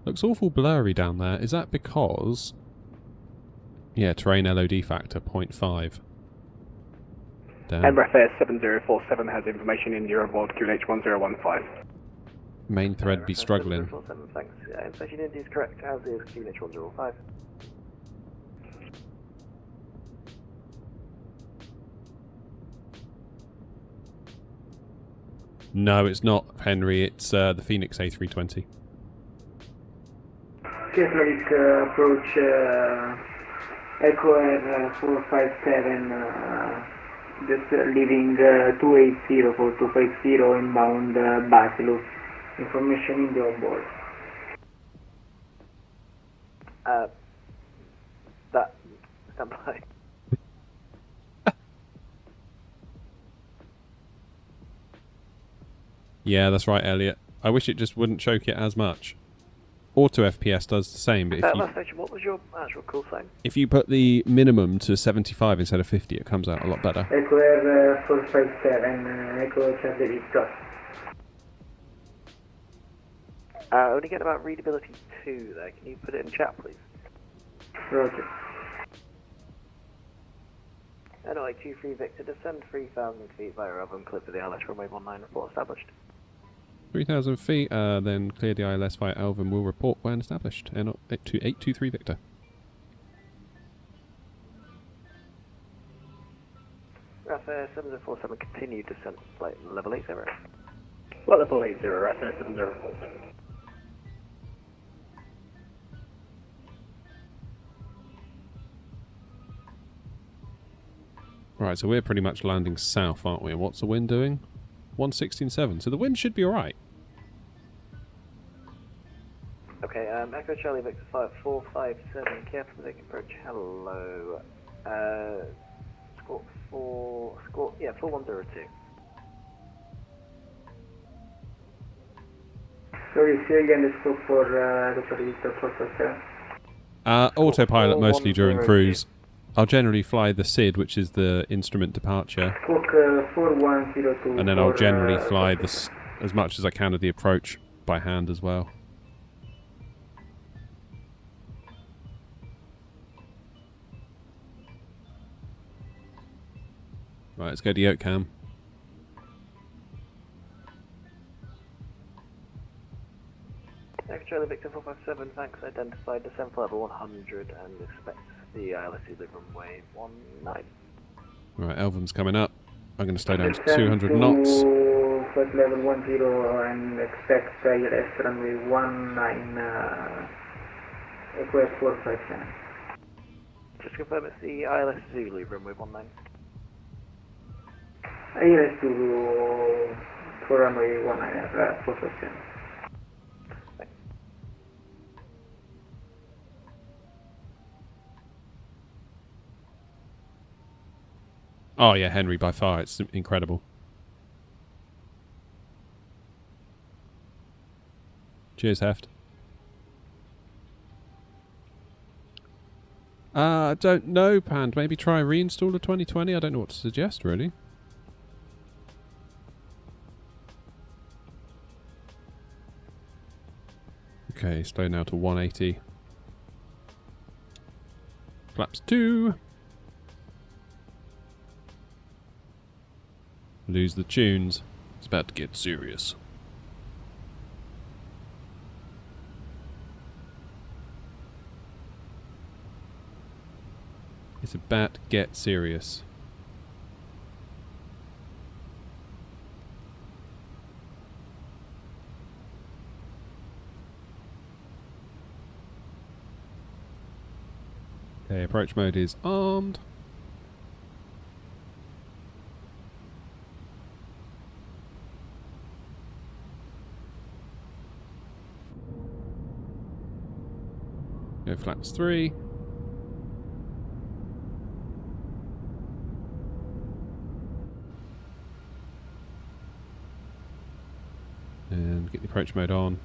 Looks awful blurry down there. Is that because... Yeah, terrain LOD factor, 0.5. Damn. MSFS 7047 has information in Euroboard QNH1015. Main thread be struggling. 47, thanks. Information in is correct, as is QNH105. No, it's not, Henry. It's the Phoenix A320. Keflavik approach Echo Air 457, just leaving 280 for 250 inbound Basilu. Information in the onboard. Stand by. Yeah, that's right, Elliot. I wish it just wouldn't choke it as much. Auto FPS does the same, but Last station, what was your actual call sign? if you put the minimum to 75 instead of 50, it comes out a lot better. Echo Air 457, Echo Charlie Victor. Only get about readability 2 there. Can you put it in chat, please? Roger. AirNOTT 23 Victor, descend 3,000 feet via Elven, clear for the ILS runway 19, report established. 3,000 feet, then clear the ILS via Elven, will report when established. AirNOTT 823 Victor. RAF 7047, continue descent flight level 80. Level 80, RAF 7047. Right, so we're pretty much landing south, aren't we? And what's the wind doing? 116.7. So the wind should be alright. Okay, Echo Charlie Victor 5457, Keflavik approach, hello. Score 4102. Sorry, say again the scope for Dr. Victor 457. Autopilot mostly during cruise. I'll generally fly the SID, which is the instrument departure. Squawk 4102. And then I'll generally fly this as much as I can of the approach by hand as well. Right, let's go to yoke cam. Echo Charlie Victor 457, thanks, identified descent for level 100 and expect the ILS to runway 19. Right, Elven's coming up. I'm going to slow down to 200 knots. First level 10 and expect ILS runway 19, Echo Air 457. Just confirm it's the ILS Zulu runway 19. ILS for runway 19, 457. Oh yeah, Henry, by far, it's incredible. Cheers, Heft. I don't know, Pand. Maybe try reinstall a 2020. I don't know what to suggest, really. Okay, slow now to 180. Flaps 2. Lose the tunes. It's about to get serious. It's about to get serious. Okay, approach mode is armed. Go flaps 3. And get the approach mode on.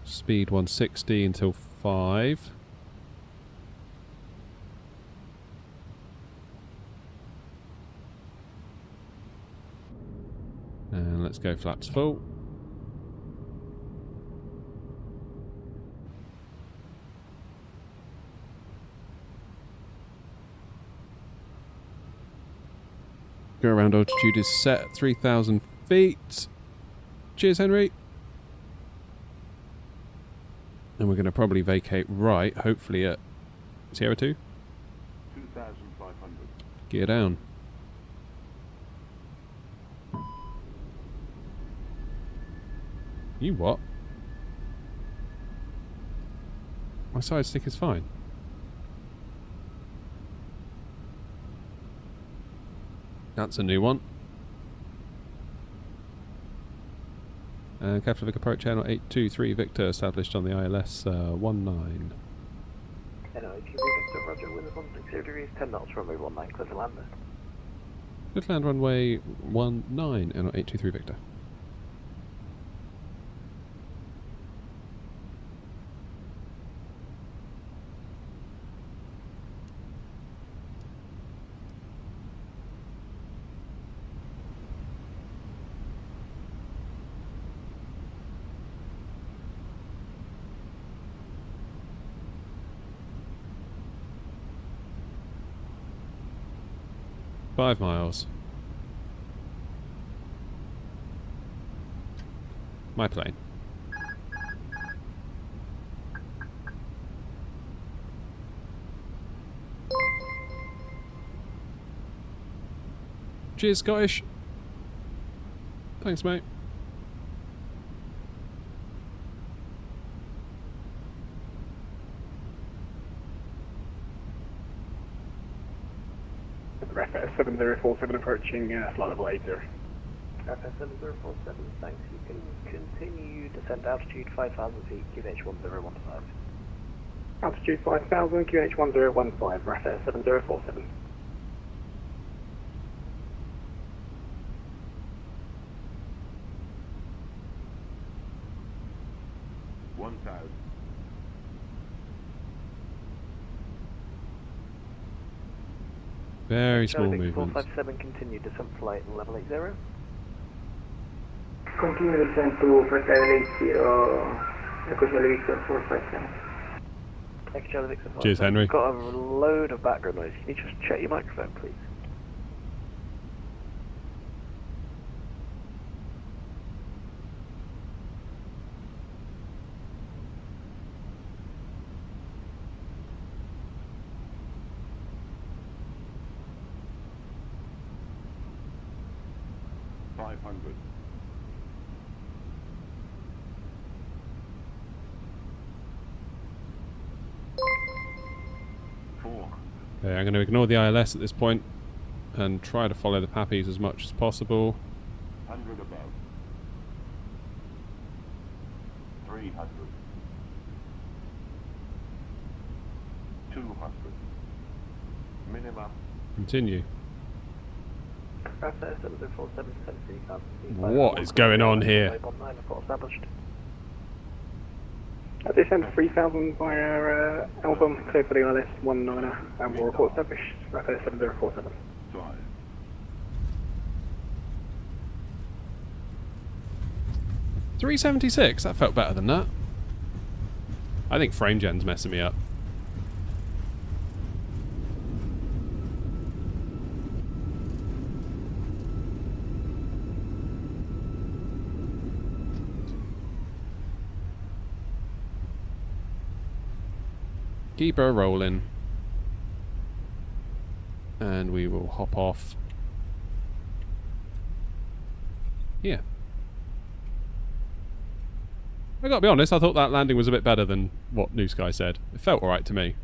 Speed 160 until 5. And let's go flaps full. Go around altitude is set at 3,000 feet. Cheers, Henry. And we're going to probably vacate right, hopefully at Sierra 2. 2,500. Gear down. You what? My side stick is fine. That's a new one. And Keflavik approach channel 823 Victor established on the ILS 19. AirNOTT 83 Victor, roger, wind 160 degrees, 10 knots, runway 19, clear to land. Clear to land runway 19, AirNOTT 823 Victor. Five miles. My plane. Cheers, Scottish. Thanks, mate. FS 7047 approaching flight level 80. FS 7047, thanks. You can continue descent altitude 5,000 feet, QNH 1015. Altitude 5,000, QNH 1015, FS 7047. Very small Charlie movements. 457, continue descent flight and level 80. Continue descent to flight level 80, Echo Charlie Victor 457. Echo Charlie Victor 457. Cheers, Henry. You've got a load of background noise. Can you just check your microphone, please? Okay, I'm going to ignore the ILS at this point and try to follow the Pappies as much as possible. 100 above. 300. 200. Minimum. Continue. FS 7047, descent 3,000 feet. What is going on here? 19, report established. Descent 3000 via Album, clear for the ILS 19, and we'll report established, FS 7047. 376. That felt better than that. I think frame gen's messing me up. Keep her rolling. And we will hop off here. I gotta be honest, I thought that landing was a bit better than what New Sky said. It felt alright to me.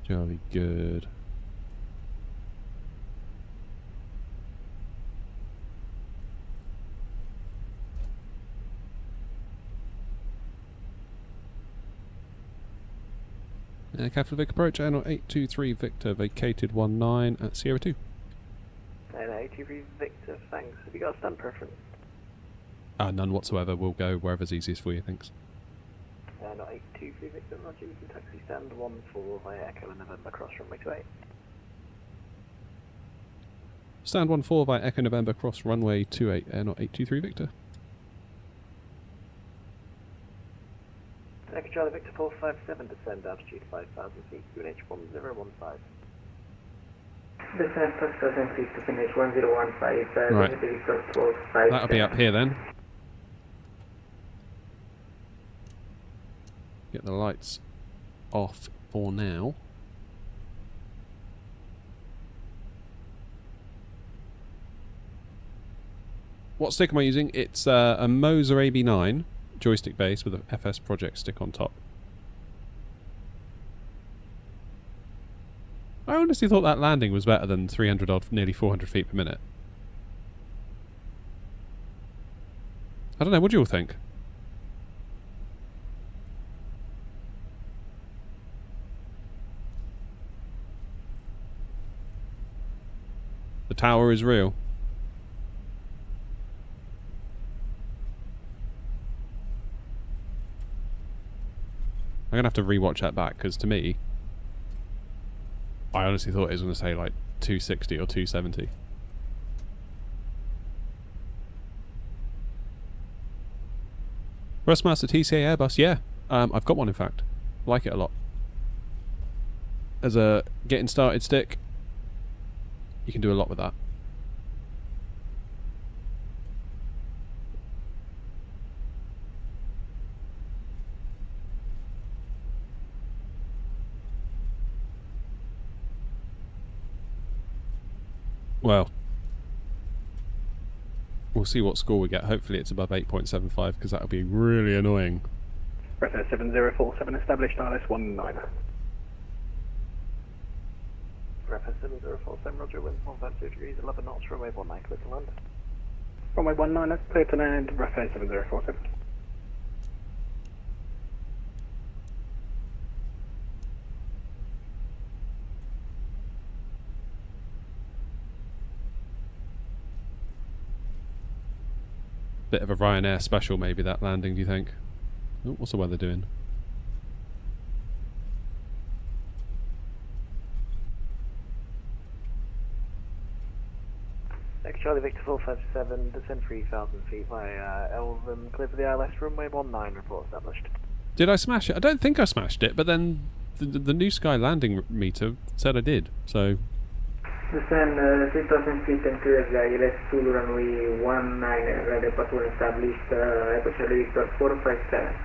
Jolly good. Keflavik approach, AirNOTT 823 Victor, vacated 19 at Sierra 2. AirNOTT 823 Victor, thanks. Have you got a stand preference? None whatsoever. We'll go wherever's easiest for you, thanks. AirNOTT 823 Victor, roger, you can taxi stand 14 via Echo and November cross runway 28. Stand 14 by Echo November, cross runway 28, AirNOTT 823 Victor. Echo Charlie Victor 457, descend altitude 5,000 feet, QNH 1015. Descend 5,000 feet to finish 1015, Right. Victor 457. That'll be up here then. Get the lights off for now. What stick am I using? It's a Moser AB9 joystick base with a FS Project stick on top. I honestly thought that landing was better than 300 odd, nearly 400 feet per minute. I don't know, what do you all think? The tower is real. I'm going to have to rewatch that back, because to me, I honestly thought it was going to say like 260 or 270. Thrustmaster TCA Airbus, yeah. I've got one in fact. Like it a lot. As a getting started stick, you can do a lot with that. Well, we'll see what score we get. Hopefully it's above 8.75, because that would be really annoying. Bravo 7047 established, ILS 19. Bravo 7047, roger, wind 152 degrees, 11 knots, runway 19, clear to land. Runway 19, that's clear to land, Bravo 7047. Bit of a Ryanair special maybe, that landing, do you think? Oh, what's the weather doing? Echo Charlie Victor 457, descend 3,000 feet via Elven, clear for the ILS, runway 19, report established. Did I smash it? I don't think I smashed it, but then the New Sky landing meter said I did, so... Descend 3,000 feet and clear the ILS to runway 19, radar patrol established, Echo Charlie Victor 457.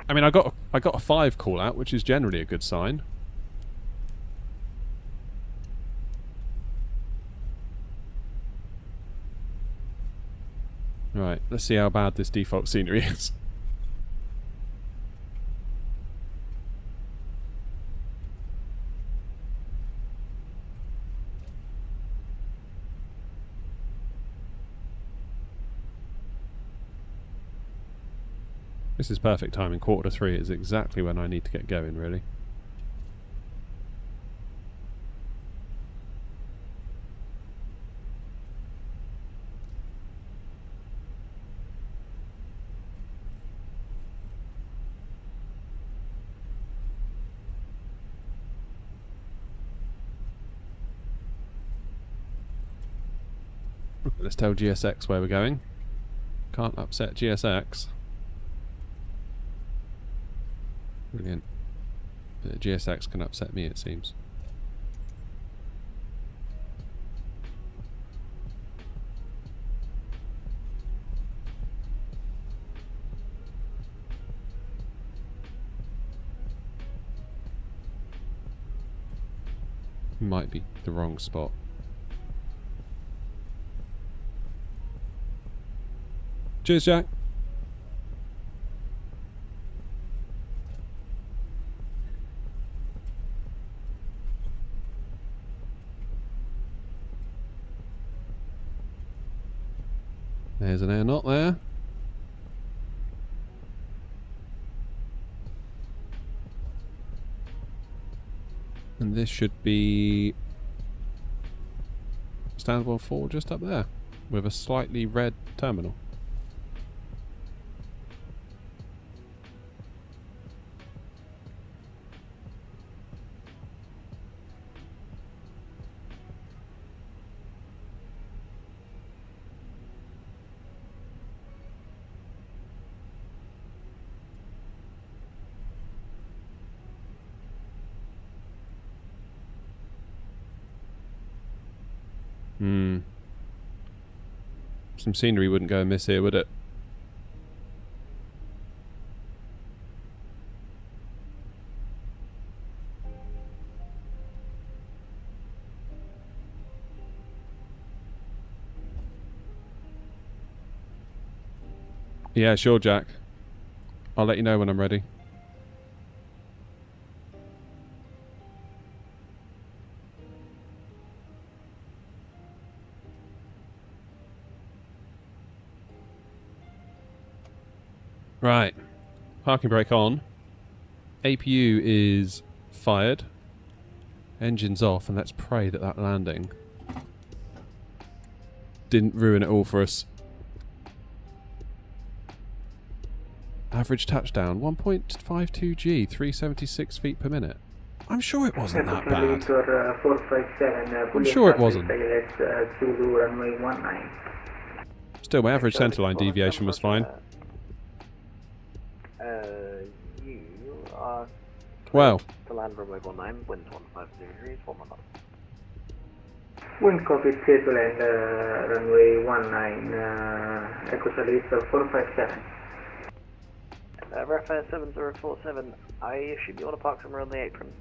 I mean, I got a 5 call out, which is generally a good sign. Right, let's see how bad this default scenery is. This is perfect timing. 2:45 is exactly when I need to get going, really. Let's tell GSX where we're going. Can't upset GSX. Brilliant. But GSX can upset me, it seems. Might be the wrong spot. Cheers, Jack. There's an AirNOTT there. And this should be standable 4 just up there with a slightly red terminal. Some scenery wouldn't go amiss here, would it? Yeah, sure, Jack. I'll let you know when I'm ready. Right. Parking brake on. APU is fired. Engine's off, and let's pray that that landing didn't ruin it all for us. Average touchdown, 1.52G, 376 feet per minute. I'm sure it wasn't that bad. 457, I'm sure it wasn't. Zulu runway 19. Still, my average centerline deviation was fine. You are Well, to land runway 19, wind 150 degrees, 119. Wind copy schedule and runway 19, Echo Charlie 457. RFA 7047, I assume you want to park somewhere on the apron.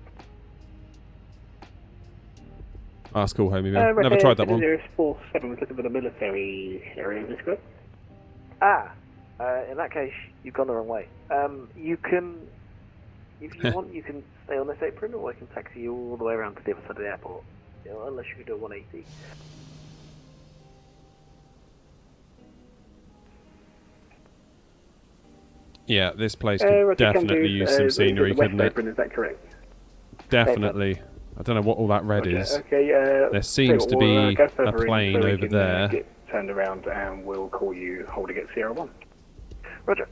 that's cool, homie man. Never tried that one. 047 was looking for the military area, is this good? In that case, you've gone the wrong way. You can, if you want, you can stay on this apron, or I can taxi you all the way around to the other side of the airport. You know, unless you can do a 180. Yeah, this place could definitely use some scenery, couldn't it? Apron, is that correct? Definitely. I don't know what all that red is. Okay, there seems to be a plane over there. Get turned around and we'll call you holding at Sierra 1. Roger.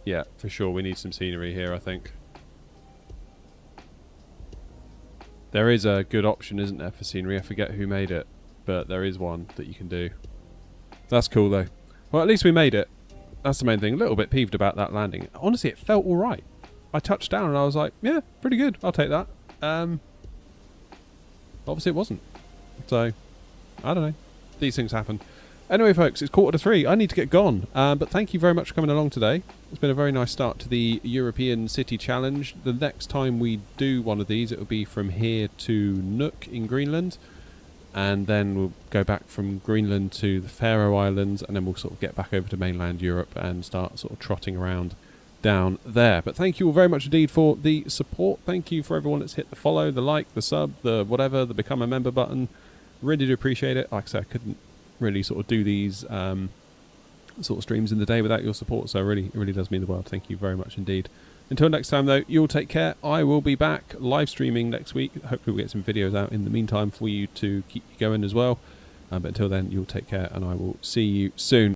Yeah, for sure. We need some scenery here, I think. There is a good option, isn't there, for scenery? I forget who made it, but there is one that you can do. That's cool, though. Well, at least we made it. That's the main thing. A little bit peeved about that landing. Honestly, it felt alright. I touched down and I was like, yeah, pretty good. I'll take that. Obviously it wasn't. So, I don't know. These things happen. Anyway, folks, it's 2:45. I need to get gone. But thank you very much for coming along today. It's been a very nice start to the European City Challenge. The next time we do one of these, it will be from here to Nuuk in Greenland. And then we'll go back from Greenland to the Faroe Islands, and then we'll sort of get back over to mainland Europe and start sort of trotting around down there. But thank you all very much indeed for the support. Thank you for everyone that's hit the follow, the like, the sub, the whatever, the become a member button. Really do appreciate it. Like I said, I couldn't really sort of do these sort of streams in the day without your support, so it really does mean the world. Thank you very much indeed. Until next time, though, you'll take care. I will be back live streaming next week. Hopefully we'll get some videos out in the meantime for you to keep you going as well. But until then, you'll take care, and I will see you soon.